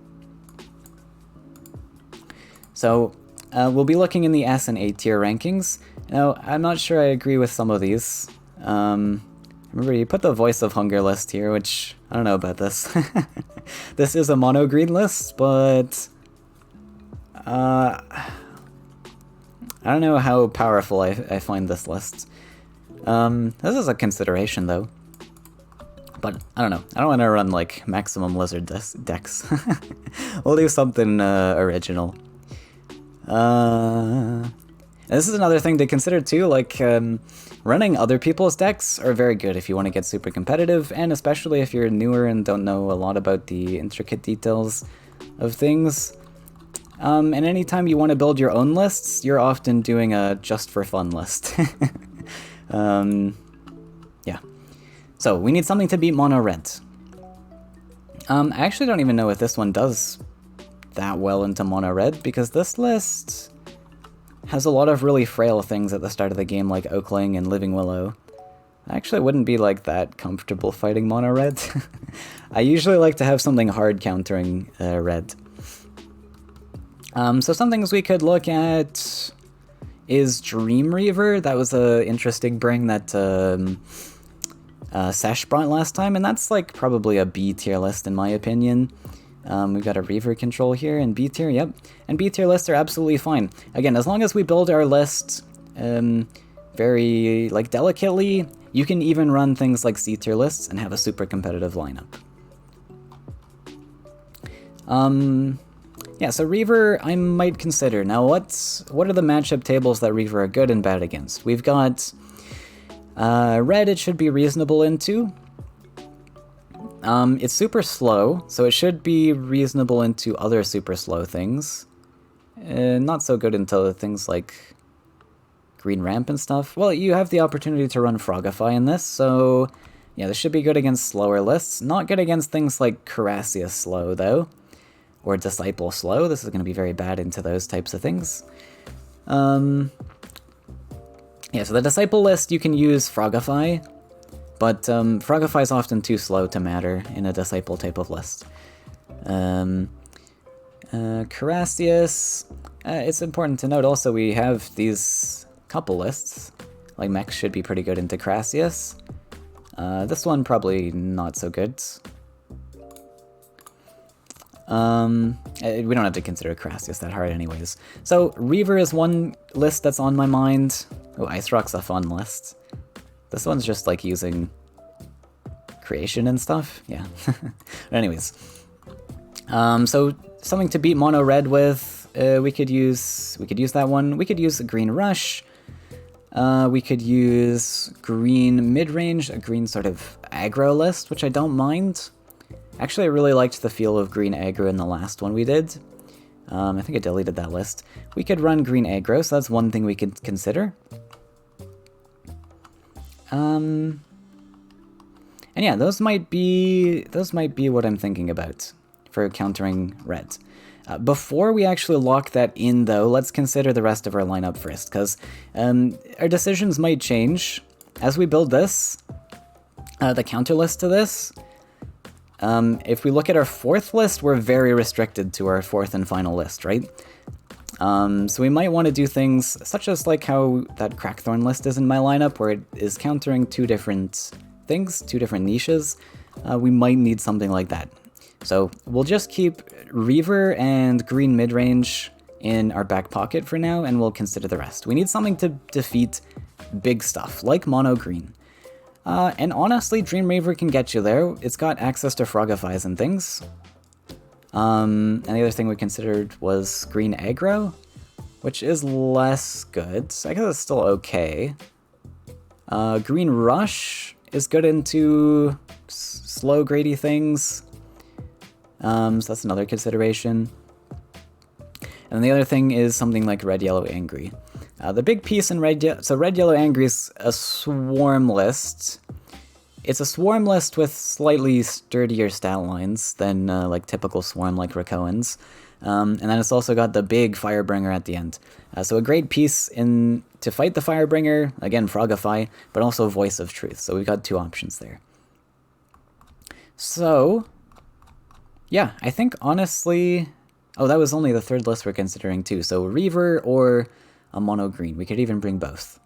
So we'll be looking in the S and A tier rankings. Now, I'm not sure I agree with some of these. Remember, you put the Voice of Hunger list here, which, I don't know about this. This is a mono green list, but I don't know how powerful I find this list. This is a consideration, though. But, I don't know. I don't want to run, like, maximum lizard decks. We'll do something original. This is another thing to consider, too. Like, running other people's decks are very good if you want to get super competitive, and especially if you're newer and don't know a lot about the intricate details. of things. And anytime you want to build your own lists, you're often doing a just for fun list. Yeah. So we need something to beat mono red. I actually don't even know if this one does that well into mono red, because this list has a lot of really frail things at the start of the game, like Oakling and Living Willow. I actually wouldn't be like that comfortable fighting mono red. I usually like to have something hard countering red. So some things we could look at is Dream Reaver. That was a interesting bring that Sesh brought last time, and that's like probably a B tier list in my opinion. We've got a Reaver control here in B tier, yep. And B tier lists are absolutely fine. Again, as long as we build our list very like delicately, you can even run things like C tier lists and have a super competitive lineup. Yeah, so Reaver I might consider. Now what are the matchup tables that Reaver are good and bad against? We've got red, it should be reasonable into. It's super slow, so it should be reasonable into other super slow things. Not so good into things like Green Ramp and stuff. Well, you have the opportunity to run Frogify in this, so yeah, this should be good against slower lists. Not good against things like Carassius slow, though. Or Disciple slow. This is going to be very bad into those types of things. Yeah, so the Disciple list, you can use Frogify, but Frogify is often too slow to matter in a Disciple type of list. Carassius, it's important to note also we have these couple lists. Like Mech should be pretty good into Carassius. This one probably not so good. We don't have to consider Carassius that hard anyways. So Reaver is one list that's on my mind. Oh, Ice Rock's a fun list. This one's just like using creation and stuff. Yeah. Anyways. So something to beat mono red with. We could use that one. We could use a green rush. We could use green mid-range, a green sort of aggro list, which I don't mind. Actually, I really liked the feel of green aggro in the last one we did. I think I deleted that list. We could run green aggro, so that's one thing we could consider. And yeah, those might be what I'm thinking about for countering red. Before we actually lock that in, though, let's consider the rest of our lineup first, because our decisions might change as we build this. The counter list to this. If we look at our fourth list, we're very restricted to our fourth and final list, right? So we might want to do things such as like how that Crackthorn list is in my lineup, where it is countering two different things, two different niches. We might need something like that. So we'll just keep Reaver and green midrange in our back pocket for now, and we'll consider the rest. We need something to defeat big stuff, like mono green. And honestly, Dream Reaver can get you there. It's got access to Frogifies and things. And the other thing we considered was green aggro, which is less good. I guess it's still okay. Green rush is good into slow grady things. So that's another consideration. And the other thing is something like red, yellow, angry. The big piece in so red, yellow, angry is a swarm list. It's a swarm list with slightly sturdier stat lines than like typical swarm like Rakoans. And then it's also got the big Firebringer at the end. So a great piece to fight the Firebringer, again Frogify, but also Voice of Truth. So we've got two options there. So, yeah, I think honestly... Oh, that was only the third list we're considering too. So Reaver or a mono green. We could even bring both.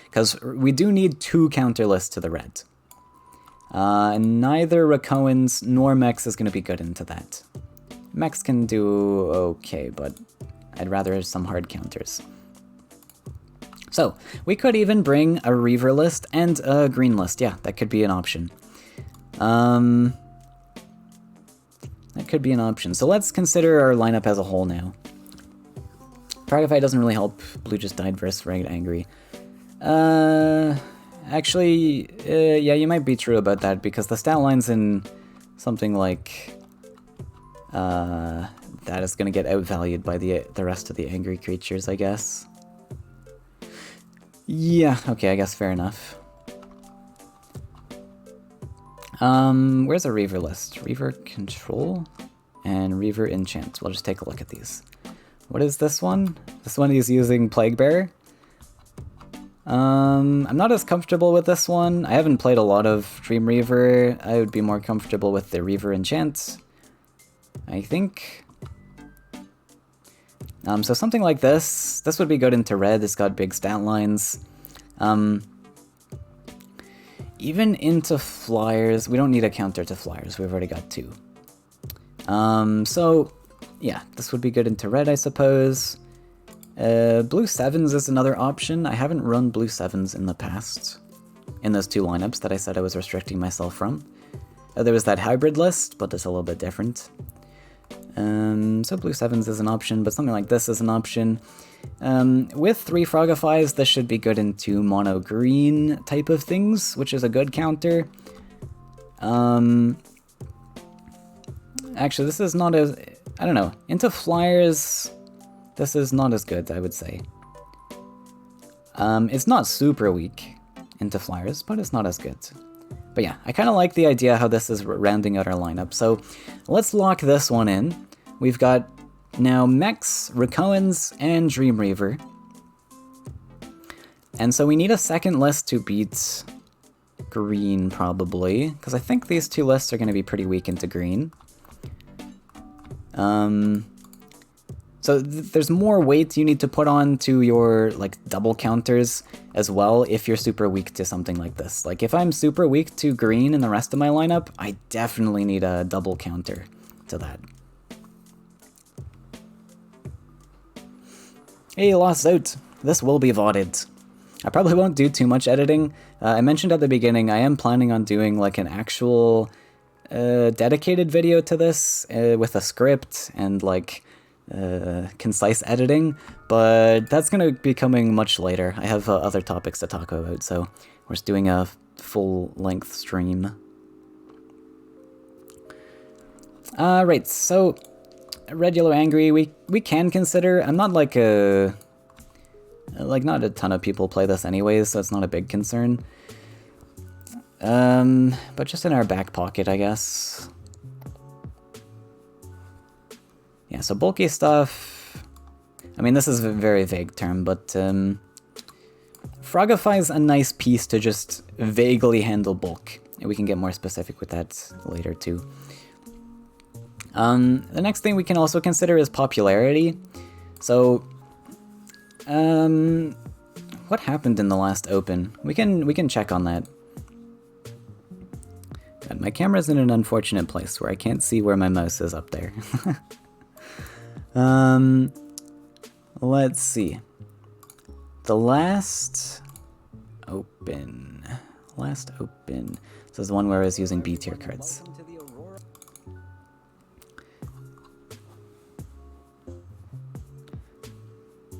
Because we do need two counter lists to the red. Neither Rakoans nor Mechs is going to be good into that. Mechs can do okay, but I'd rather some hard counters. So, we could even bring a Reaver list and a green list. Yeah, that could be an option. That could be an option. So let's consider our lineup as a whole now. Frogify doesn't really help. Blue just died versus Red Angry. Actually, yeah, you might be true about that, because the stat lines in something like that is going to get outvalued by the rest of the angry creatures, I guess. Yeah, okay, I guess fair enough. Where's a Reaver list? Reaver Control and Reaver Enchant. We'll just take a look at these. What is this one? This one is using Plaguebearer. I'm not as comfortable with this one. I haven't played a lot of Dream Reaver. I would be more comfortable with the Reaver Enchant, I think. So something like this would be good into red. It's got big stat lines. Even into flyers, we don't need a counter to flyers. We've already got 2. So yeah, this would be good into red, I suppose. Blue 7s is another option. I haven't run blue 7s in the past, in those 2 lineups that I said I was restricting myself from. There was that hybrid list, but it's a little bit different. So blue 7s is an option, but something like this is an option. With 3 Frogifies, this should be good into mono green type of things, which is a good counter. Actually, this is not as... I don't know. Into flyers, this is not as good, I would say. It's not super weak into flyers, but it's not as good. But yeah, I kind of like the idea how this is rounding out our lineup. So let's lock this one in. We've got now Mechs, Rakoans, and Dream Reaver. And so we need a second list to beat green, probably, because I think these 2 lists are going to be pretty weak into green. So there's more weight you need to put on to your like double counters as well if you're super weak to something like this. Like if I'm super weak to green in the rest of my lineup, I definitely need a double counter to that. Hey, lost out. This will be VODed. I probably won't do too much editing. I mentioned at the beginning I am planning on doing like an actual dedicated video to this with a script and like concise editing, but that's going to be coming much later. I have other topics to talk about, so we're just doing a full-length stream. Right, so red, yellow, angry, we can consider. I'm not like not a ton of people play this anyways, so it's not a big concern. But just in our back pocket, I guess. Yeah, so bulky stuff, I mean, this is a very vague term, but Frogify is a nice piece to just vaguely handle bulk. And we can get more specific with that later, too. The next thing we can also consider is popularity. So, what happened in the last open? We can check on that. God, my camera's in an unfortunate place where I can't see where my mouse is up there. Let's see. The last open. This is the one where I was using B tier cards.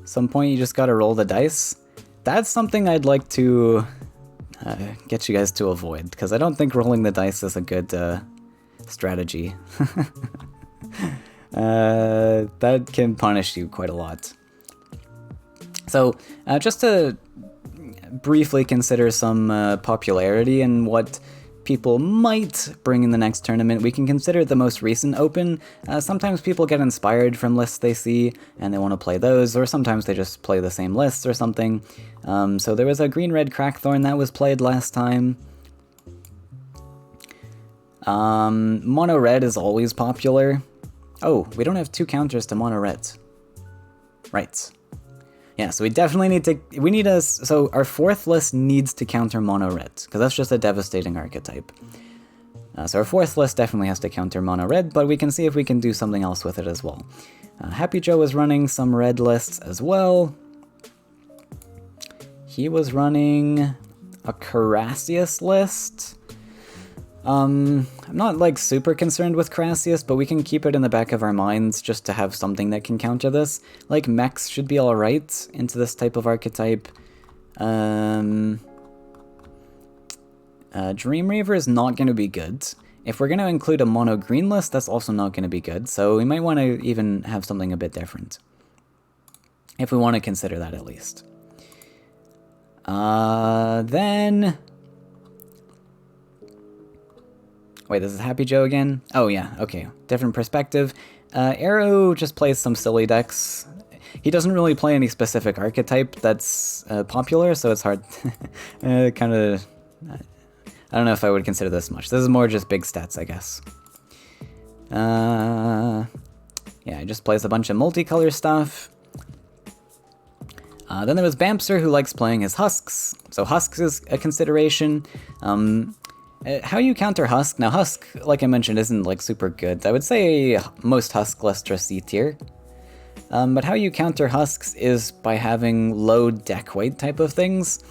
Some point you just gotta roll the dice. That's something I'd like to get you guys to avoid, because I don't think rolling the dice is a good strategy. That can punish you quite a lot. So, just to briefly consider some popularity and what people might bring in the next tournament, we can consider the most recent open. Sometimes people get inspired from lists they see and they want to play those, or sometimes they just play the same lists or something. So there was a green-red Crackthorn that was played last time. Mono red is always popular. Oh, we don't have 2 counters to mono red. Right. Yeah, so we definitely need to, so our 4th list needs to counter mono red, because that's just a devastating archetype. So our 4th list definitely has to counter mono red, but we can see if we can do something else with it as well. Happy Joe was running some red lists as well. He was running a Carassius list. I'm not like super concerned with Carassius, but we can keep it in the back of our minds just to have something that can counter this. Like mechs should be alright into this type of archetype. Dream Reaver is not going to be good. If we're going to include a mono green list, that's also not going to be good, so we might want to even have something a bit different. If we want to consider that at least. Then... Wait, this is Happy Joe again? Oh yeah, okay. Different perspective. Arrow just plays some silly decks. He doesn't really play any specific archetype that's popular, so it's hard. Kind of... I don't know if I would consider this much. This is more just big stats, I guess. Yeah, he just plays a bunch of multicolor stuff. Then there was Bamser, who likes playing his Husks. So Husks is a consideration. How you counter Husk? Now Husk, like I mentioned, isn't like super good. I would say most Husk lists are C tier. But how you counter Husks is by having low deck weight type of things.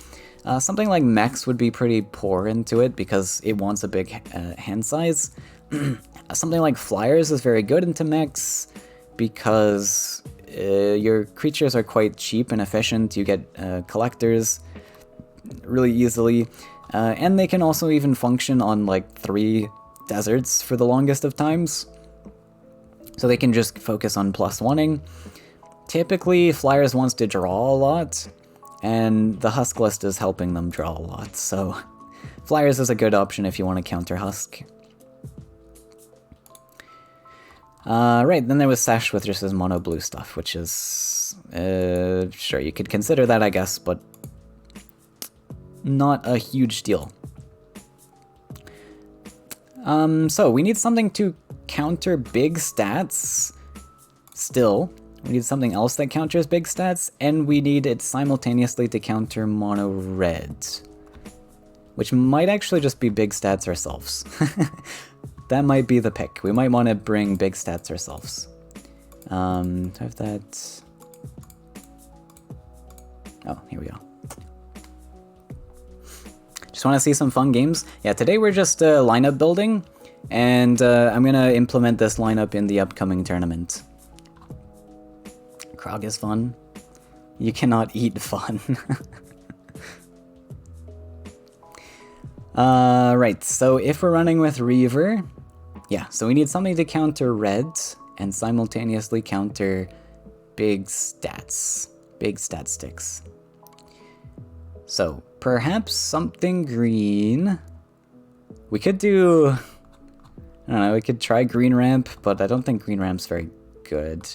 Something like Mechs would be pretty poor into it because it wants a big hand size. Something like Flyers is very good into Mechs because your creatures are quite cheap and efficient. You get collectors really easily. And they can also even function on like 3 deserts for the longest of times. So they can just focus on +1ing. Typically, Flyers wants to draw a lot, and the Husk list is helping them draw a lot, so Flyers is a good option if you want to counter Husk. Right, then there was Sesh with just his mono blue stuff, which is... sure, you could consider that, I guess, but not a huge deal. So we need something to counter big stats. Still, we need something else that counters big stats, and we need it simultaneously to counter mono red, which might actually just be big stats ourselves. That might be the pick. We might want to bring big stats ourselves. Have that. Oh, here we go. Just want to see some fun games. Yeah, today we're just lineup building, and I'm gonna implement this lineup in the upcoming tournament. Krog is fun. You cannot eat fun. Right, so if we're running with Reaver, yeah, so we need something to counter red and simultaneously counter big stats. Big stat sticks. So, perhaps something green. We could do... I don't know, we could try Green Ramp, but I don't think Green Ramp's very good.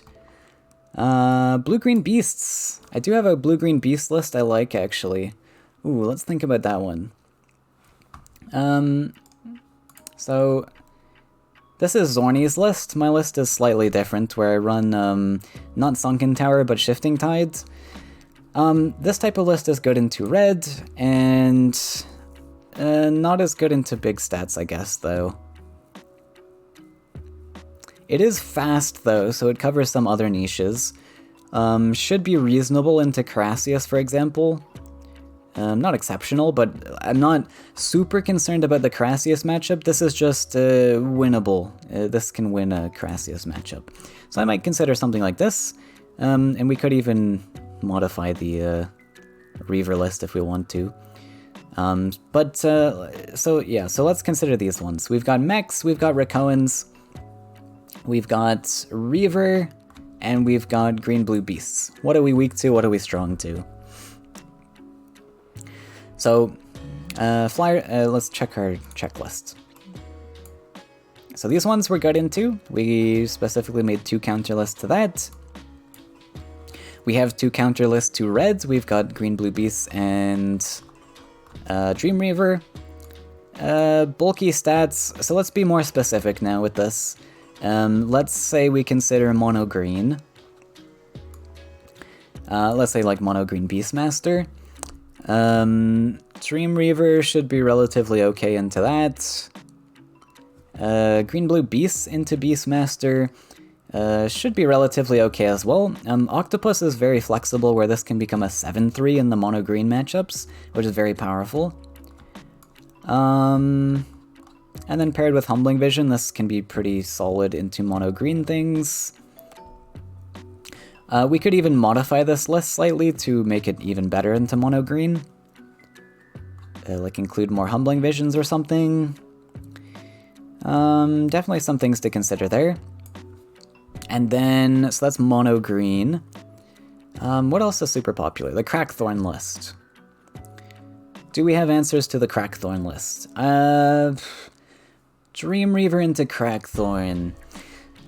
Blue-green beasts. I do have a blue-green beast list I like, actually. Ooh, let's think about that one. So... This is Zorni's list. My list is slightly different, where I run, not Sunken Tower, but Shifting Tide. This type of list is good into red, and not as good into big stats, I guess, though. It is fast, though, so it covers some other niches. Should be reasonable into Carassius, for example. Not exceptional, but I'm not super concerned about the Carassius matchup. This is just winnable. This can win a Carassius matchup. So I might consider something like this, and we could even modify the Reaver list if we want to. So yeah, so let's consider these ones. We've got Mechs, we've got Rakoans, we've got Reaver, and we've got Green-Blue Beasts. What are we weak to, what are we strong to? So, let's check our checklist. So these ones we're good into. We specifically made 2 counter lists to that. We have 2 counter lists to reds. We've got Green-Blue Beasts and Dream Reaver. Bulky stats. So let's be more specific now with this. Let's say we consider mono green. Let's say like mono green Beastmaster. Dream Reaver should be relatively okay into that. Green-Blue Beasts into Beastmaster should be relatively okay as well. Octopus is very flexible, where this can become a 7-3 in the mono-green matchups, which is very powerful. And then paired with Humbling Vision, this can be pretty solid into mono-green things. We could even modify this list slightly to make it even better into mono-green. Like include more Humbling Visions or something. Definitely some things to consider there. And then, so that's mono green. What else is super popular? The Crackthorn list. Do we have answers to the Crackthorn list? Dream Reaver into Crackthorn.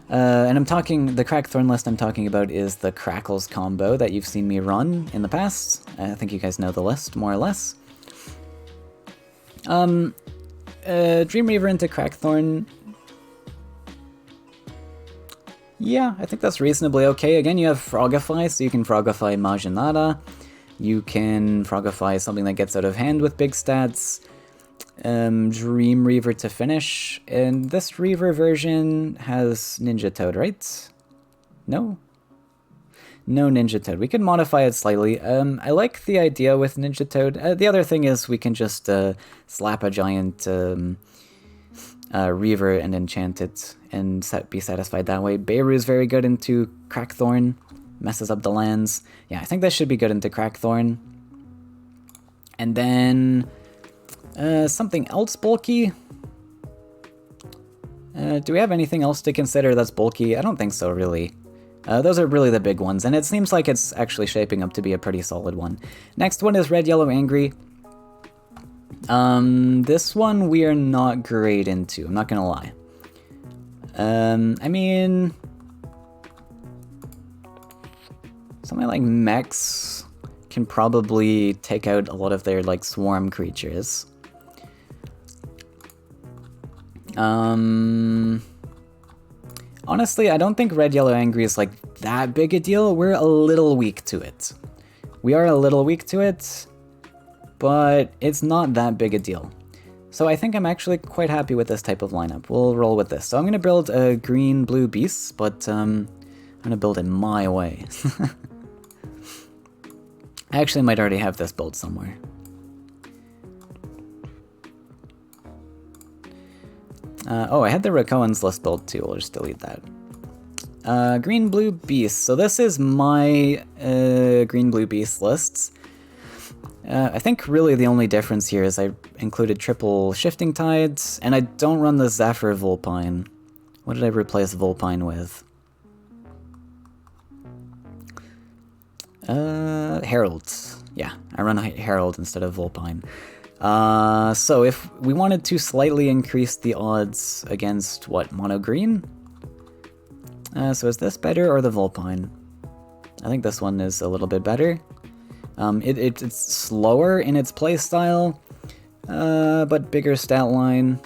And I'm talking, the Crackthorn list I'm talking about is the Crackles combo that you've seen me run in the past. I think you guys know the list, more or less. Dream Reaver into Crackthorn. Yeah, I think that's reasonably okay. Again, you have Frogify, so you can Frogify Majinata. You can Frogify something that gets out of hand with big stats. Dream Reaver to finish. And this Reaver version has Ninja Toad, right? No? No Ninja Toad. We could modify it slightly. I like the idea with Ninja Toad. The other thing is we can just slap a giant Reaver and enchant it and be satisfied that way. Beiru's very good into Crackthorn. Messes up the lands. Yeah, I think this should be good into Crackthorn. And then something else bulky? Do we have anything else to consider that's bulky? I don't think so, really. Those are really the big ones, and it seems like it's actually shaping up to be a pretty solid one. Next one is Red, Yellow, Angry. This one we are not great into, I'm not gonna lie. I mean, something like mechs can probably take out a lot of their, like, swarm creatures. Honestly, I don't think Red, Yellow, Angry is, like, that big a deal. We're a little weak to it. We are a little weak to it, but it's not that big a deal. So I think I'm actually quite happy with this type of lineup. We'll roll with this. So I'm going to build a green, blue beast, but I'm going to build it my way. I actually might already have this built somewhere. Oh, I had the Rakoans list built too. We'll just delete that. Green, blue beast. So this is my green, blue beast lists. I think really the only difference here is I included triple Shifting Tides, and I don't run the Zephyr Vulpine. What did I replace Vulpine with? Herald. Yeah, I run a Herald instead of Vulpine. So if we wanted to slightly increase the odds against, what, mono green? So is this better or the Vulpine? I think this one is a little bit better. It's slower in its playstyle, but bigger stat line.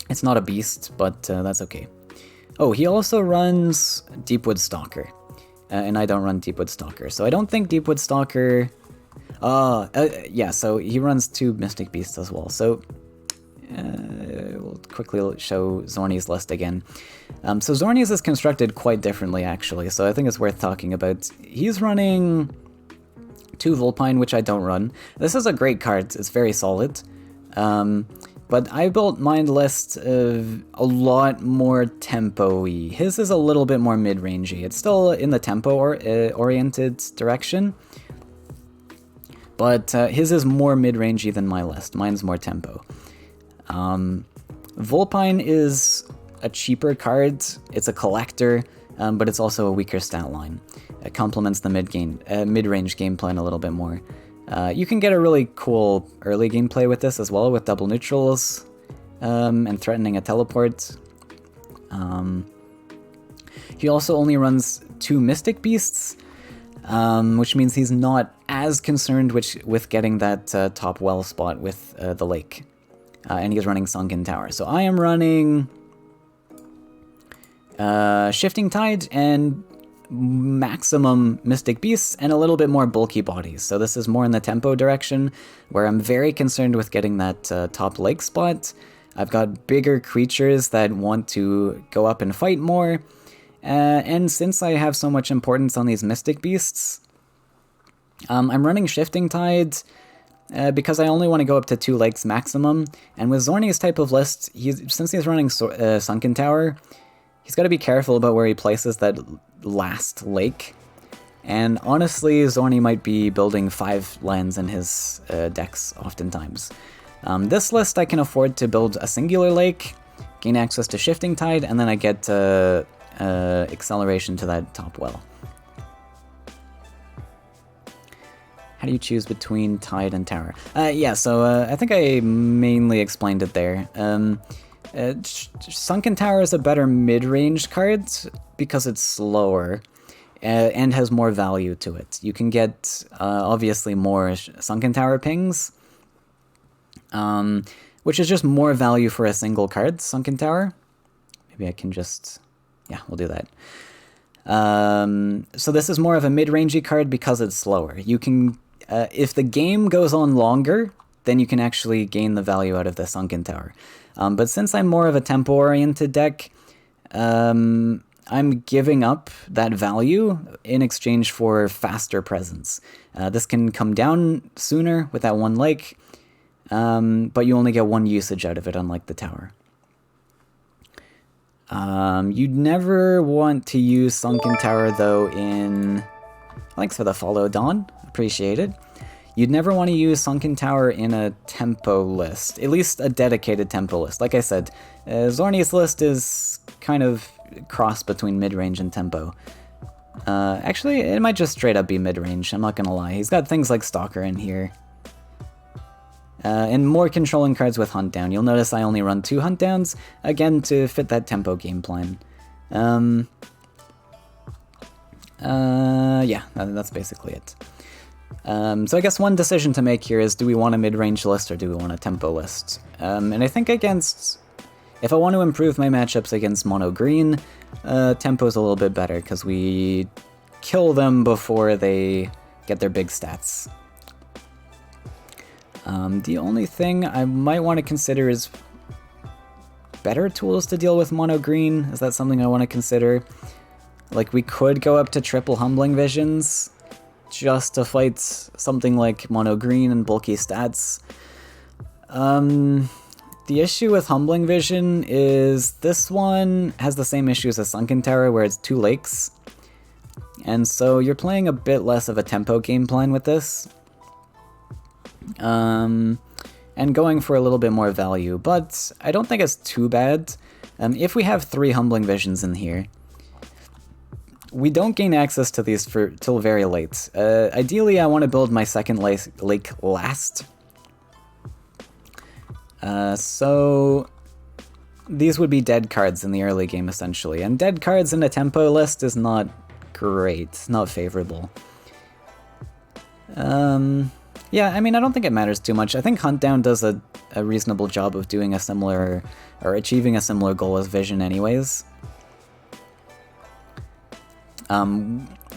It's not a beast, but that's okay. Oh, he also runs Deepwood Stalker, and I don't run Deepwood Stalker, so I don't think Deepwood Stalker... yeah, so he runs 2 Mystic Beasts as well, so we'll quickly show Zorni's list again. So Zorni's is constructed quite differently, actually, so I think it's worth talking about. He's running 2 Vulpine, which I don't run. This is a great card, it's very solid. But I built my list a lot more tempo-y. His is a little bit more mid-rangey. It's still in the tempo-oriented direction, but his is more mid-rangey than my list. Mine's more tempo. Vulpine is a cheaper card. It's a collector, but it's also a weaker stat line. It complements the mid-range game plan a little bit more. You can get a really cool early gameplay with this as well, with double neutrals and threatening a teleport. He also only runs 2 Mystic Beasts, which means he's not as concerned with getting that top well spot with the lake. And he's running Sunken Tower. So I am running Shifting Tide and maximum Mystic Beasts and a little bit more bulky bodies. So this is more in the tempo direction, where I'm very concerned with getting that top lake spot. I've got bigger creatures that want to go up and fight more. And since I have so much importance on these Mystic Beasts, I'm running Shifting Tide because I only want to go up to 2 lakes maximum. And with Zorni's type of list, since he's running Sunken Tower, he's got to be careful about where he places that last lake. And honestly, Zorni might be building 5 lands in his decks oftentimes. This list I can afford to build a singular lake, gain access to Shifting Tide, and then I get acceleration to that top well. How do you choose between Tide and Tower? Yeah, so I think I mainly explained it there. Sunken Tower is a better mid-range card because it's slower and has more value to it. You can get, obviously, more Sunken Tower pings, which is just more value for a single card, Sunken Tower. Maybe I can just... yeah, we'll do that. So this is more of a mid-rangey card because it's slower. You can... if the game goes on longer, then you can actually gain the value out of the Sunken Tower. But since I'm more of a tempo-oriented deck, I'm giving up that value in exchange for faster presence. This can come down sooner with that one lake, but you only get one usage out of it, unlike the tower. You'd never want to use Sunken Tower, though, in... Thanks for the follow, Dawn. Appreciated. You'd never want to use Sunken Tower in a tempo list, at least a dedicated tempo list. Like I said, Zorni's list is kind of cross between mid-range and tempo. Actually, it might just straight up be mid-range, I'm not gonna lie. He's got things like Stalker in here. And more controlling cards with Hunt Down. You'll notice I only run 2 Hunt Downs, again, to fit that tempo game plan. Yeah, that's basically it. So I guess one decision to make here is, do we want a mid-range list or do we want a tempo list? And I think against... if I want to improve my matchups against mono green, tempo's a little bit better, because we kill them before they get their big stats. The only thing I might want to consider is better tools to deal with mono green. Is that something I want to consider? Like, we could go up to triple Humbling Visions just to fight something like mono green and bulky stats. The issue with Humbling Vision is this one has the same issues as Sunken Tower, where it's 2 lakes. And so you're playing a bit less of a tempo game plan with this. And going for a little bit more value, but I don't think it's too bad. If we have 3 Humbling Visions in here, we don't gain access to these till very late. Ideally, I want to build my second lake last. So these would be dead cards in the early game, essentially. And dead cards in a tempo list is not great, not favorable. Yeah, I mean, I don't think it matters too much. I think Hunt Down does a reasonable job of doing a similar, or achieving a similar goal as Vision anyways.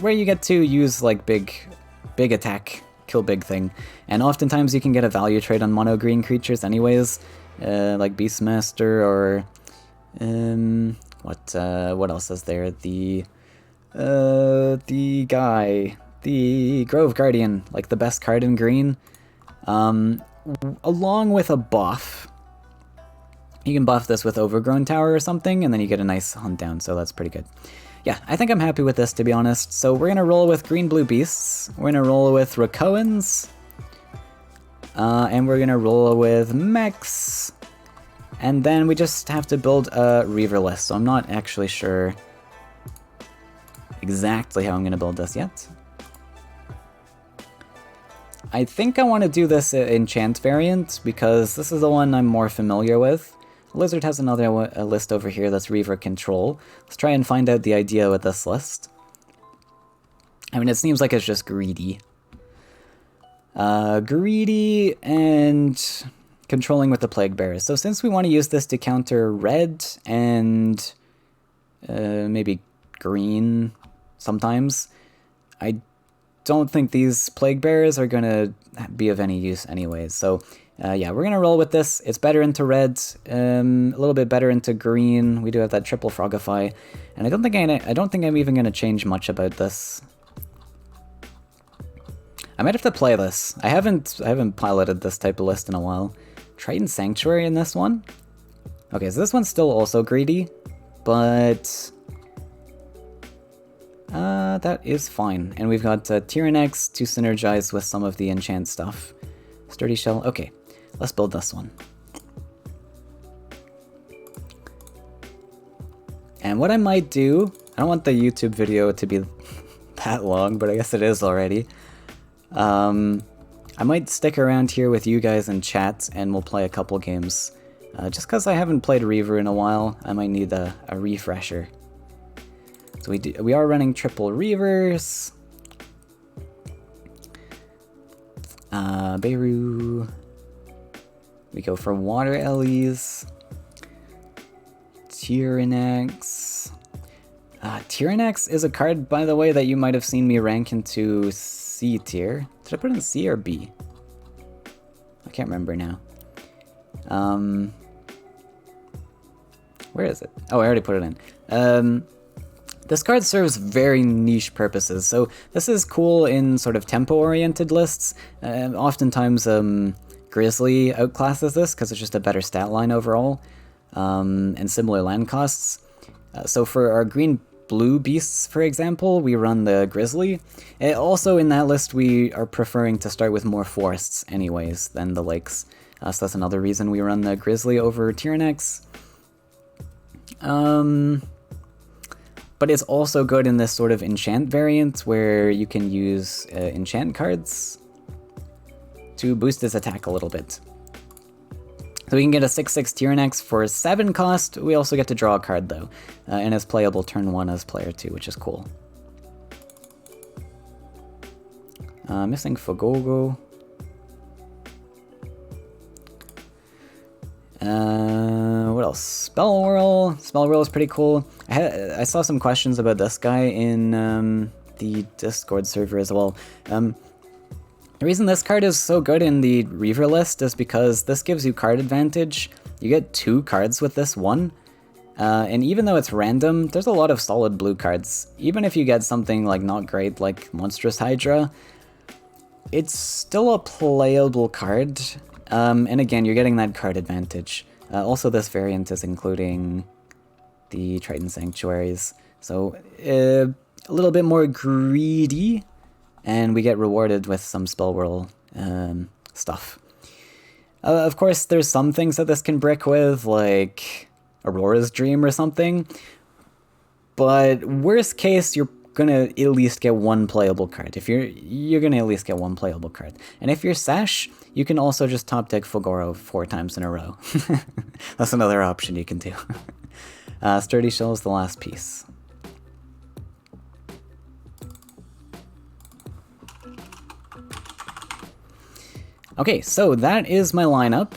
Where you get to use, like, big attack, kill big thing. And oftentimes you can get a value trade on mono green creatures anyways, like Beastmaster or, what else is there? The Grove Guardian, like the best card in green, along with a buff. You can buff this with Overgrown Tower or something, and then you get a nice Hunt Down, so that's pretty good. Yeah, I think I'm happy with this, to be honest. So we're gonna roll with Green-Blue Beasts, we're gonna roll with Rakoans, and we're gonna roll with Mechs, and then we just have to build a Reaver list, so I'm not actually sure exactly how I'm gonna build this yet. I think I want to do this enchant variant, because this is the one I'm more familiar with. Lizard has another list over here that's Reaver Control. Let's try and find out the idea with this list. I mean, it seems like it's just greedy. Greedy and controlling with the Plague Bearers. So since we want to use this to counter red and maybe green sometimes, I don't think these Plague Bearers are going to be of any use anyways. So yeah, we're going to roll with this. It's better into red, a little bit better into green. We do have that triple Frogify, and I don't think I'm even going to change much about this. I might have to play this. I haven't piloted this type of list in a while. Triton Sanctuary in this one. Okay, so this one's still also greedy, but that is fine. And we've got Tyrannex to synergize with some of the enchant stuff. Sturdy Shell. Okay, let's build this one. And what I might do, I don't want the YouTube video to be that long, but I guess it is already. I might stick around here with you guys in chat, and we'll play a couple games. Just because I haven't played Reaver in a while, I might need a refresher. So we are running triple Reavers. Beirut. We go for water Ellies. Tyrannex. Tyrannex is a card, by the way, that you might have seen me rank into C tier. Did I put it in C or B? I can't remember now. Where is it? Oh, I already put it in. This card serves very niche purposes, so this is cool in sort of tempo-oriented lists. Oftentimes, Grizzly outclasses this because it's just a better stat line overall, and similar land costs. So for our green-blue beasts, for example, we run the Grizzly. Also in that list, we are preferring to start with more forests anyways than the lakes. So that's another reason we run the Grizzly over Tyrannex. But it's also good in this sort of enchant variant where you can use enchant cards to boost his attack a little bit. So we can get a 6/6 Tyrannex for 7 cost. We also get to draw a card though, and it's playable turn 1 as player 2, which is cool. Missing Fogogo. What else? Spell Whirl. Spell Whirl is pretty cool. I saw some questions about this guy in the Discord server as well. The reason this card is so good in the Reaver list is because this gives you card advantage. You get 2 cards with this one, and even though it's random, there's a lot of solid blue cards. Even if you get something like not great, like Monstrous Hydra, it's still a playable card. And again, you're getting that card advantage. Also, this variant is including the Triton Sanctuaries, so a little bit more greedy, and we get rewarded with some Spell Whirl stuff. Of course, there's some things that this can brick with, like Aurora's Dream or something, but worst case, you're gonna at least get 1 playable card. If you're gonna at least get 1 playable card. And if you're Sash, you can also just top deck Fogoro 4 times in a row. That's another option you can do. Sturdy Shell is the last piece. Okay, so that is my lineup.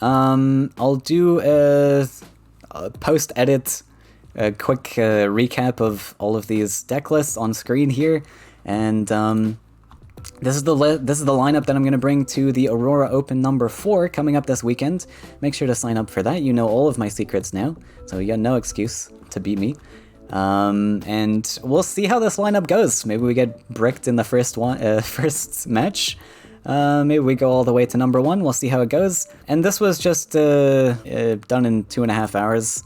I'll do a post-edit, a quick recap of all of these deck lists on screen here, and this is the lineup that I'm going to bring to the Aurora Open number 4 coming up this weekend. Make sure to sign up for that. You know all of my secrets now, so you got no excuse to beat me. And we'll see how this lineup goes. Maybe we get bricked in the first match. Maybe we go all the way to number 1. We'll see how it goes. And this was just done in 2.5 hours.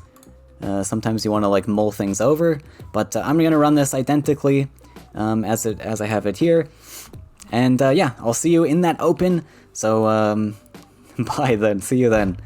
Sometimes you want to like mull things over, but I'm gonna run this identically as I have it here. And yeah, I'll see you in that open. So bye then. See you then.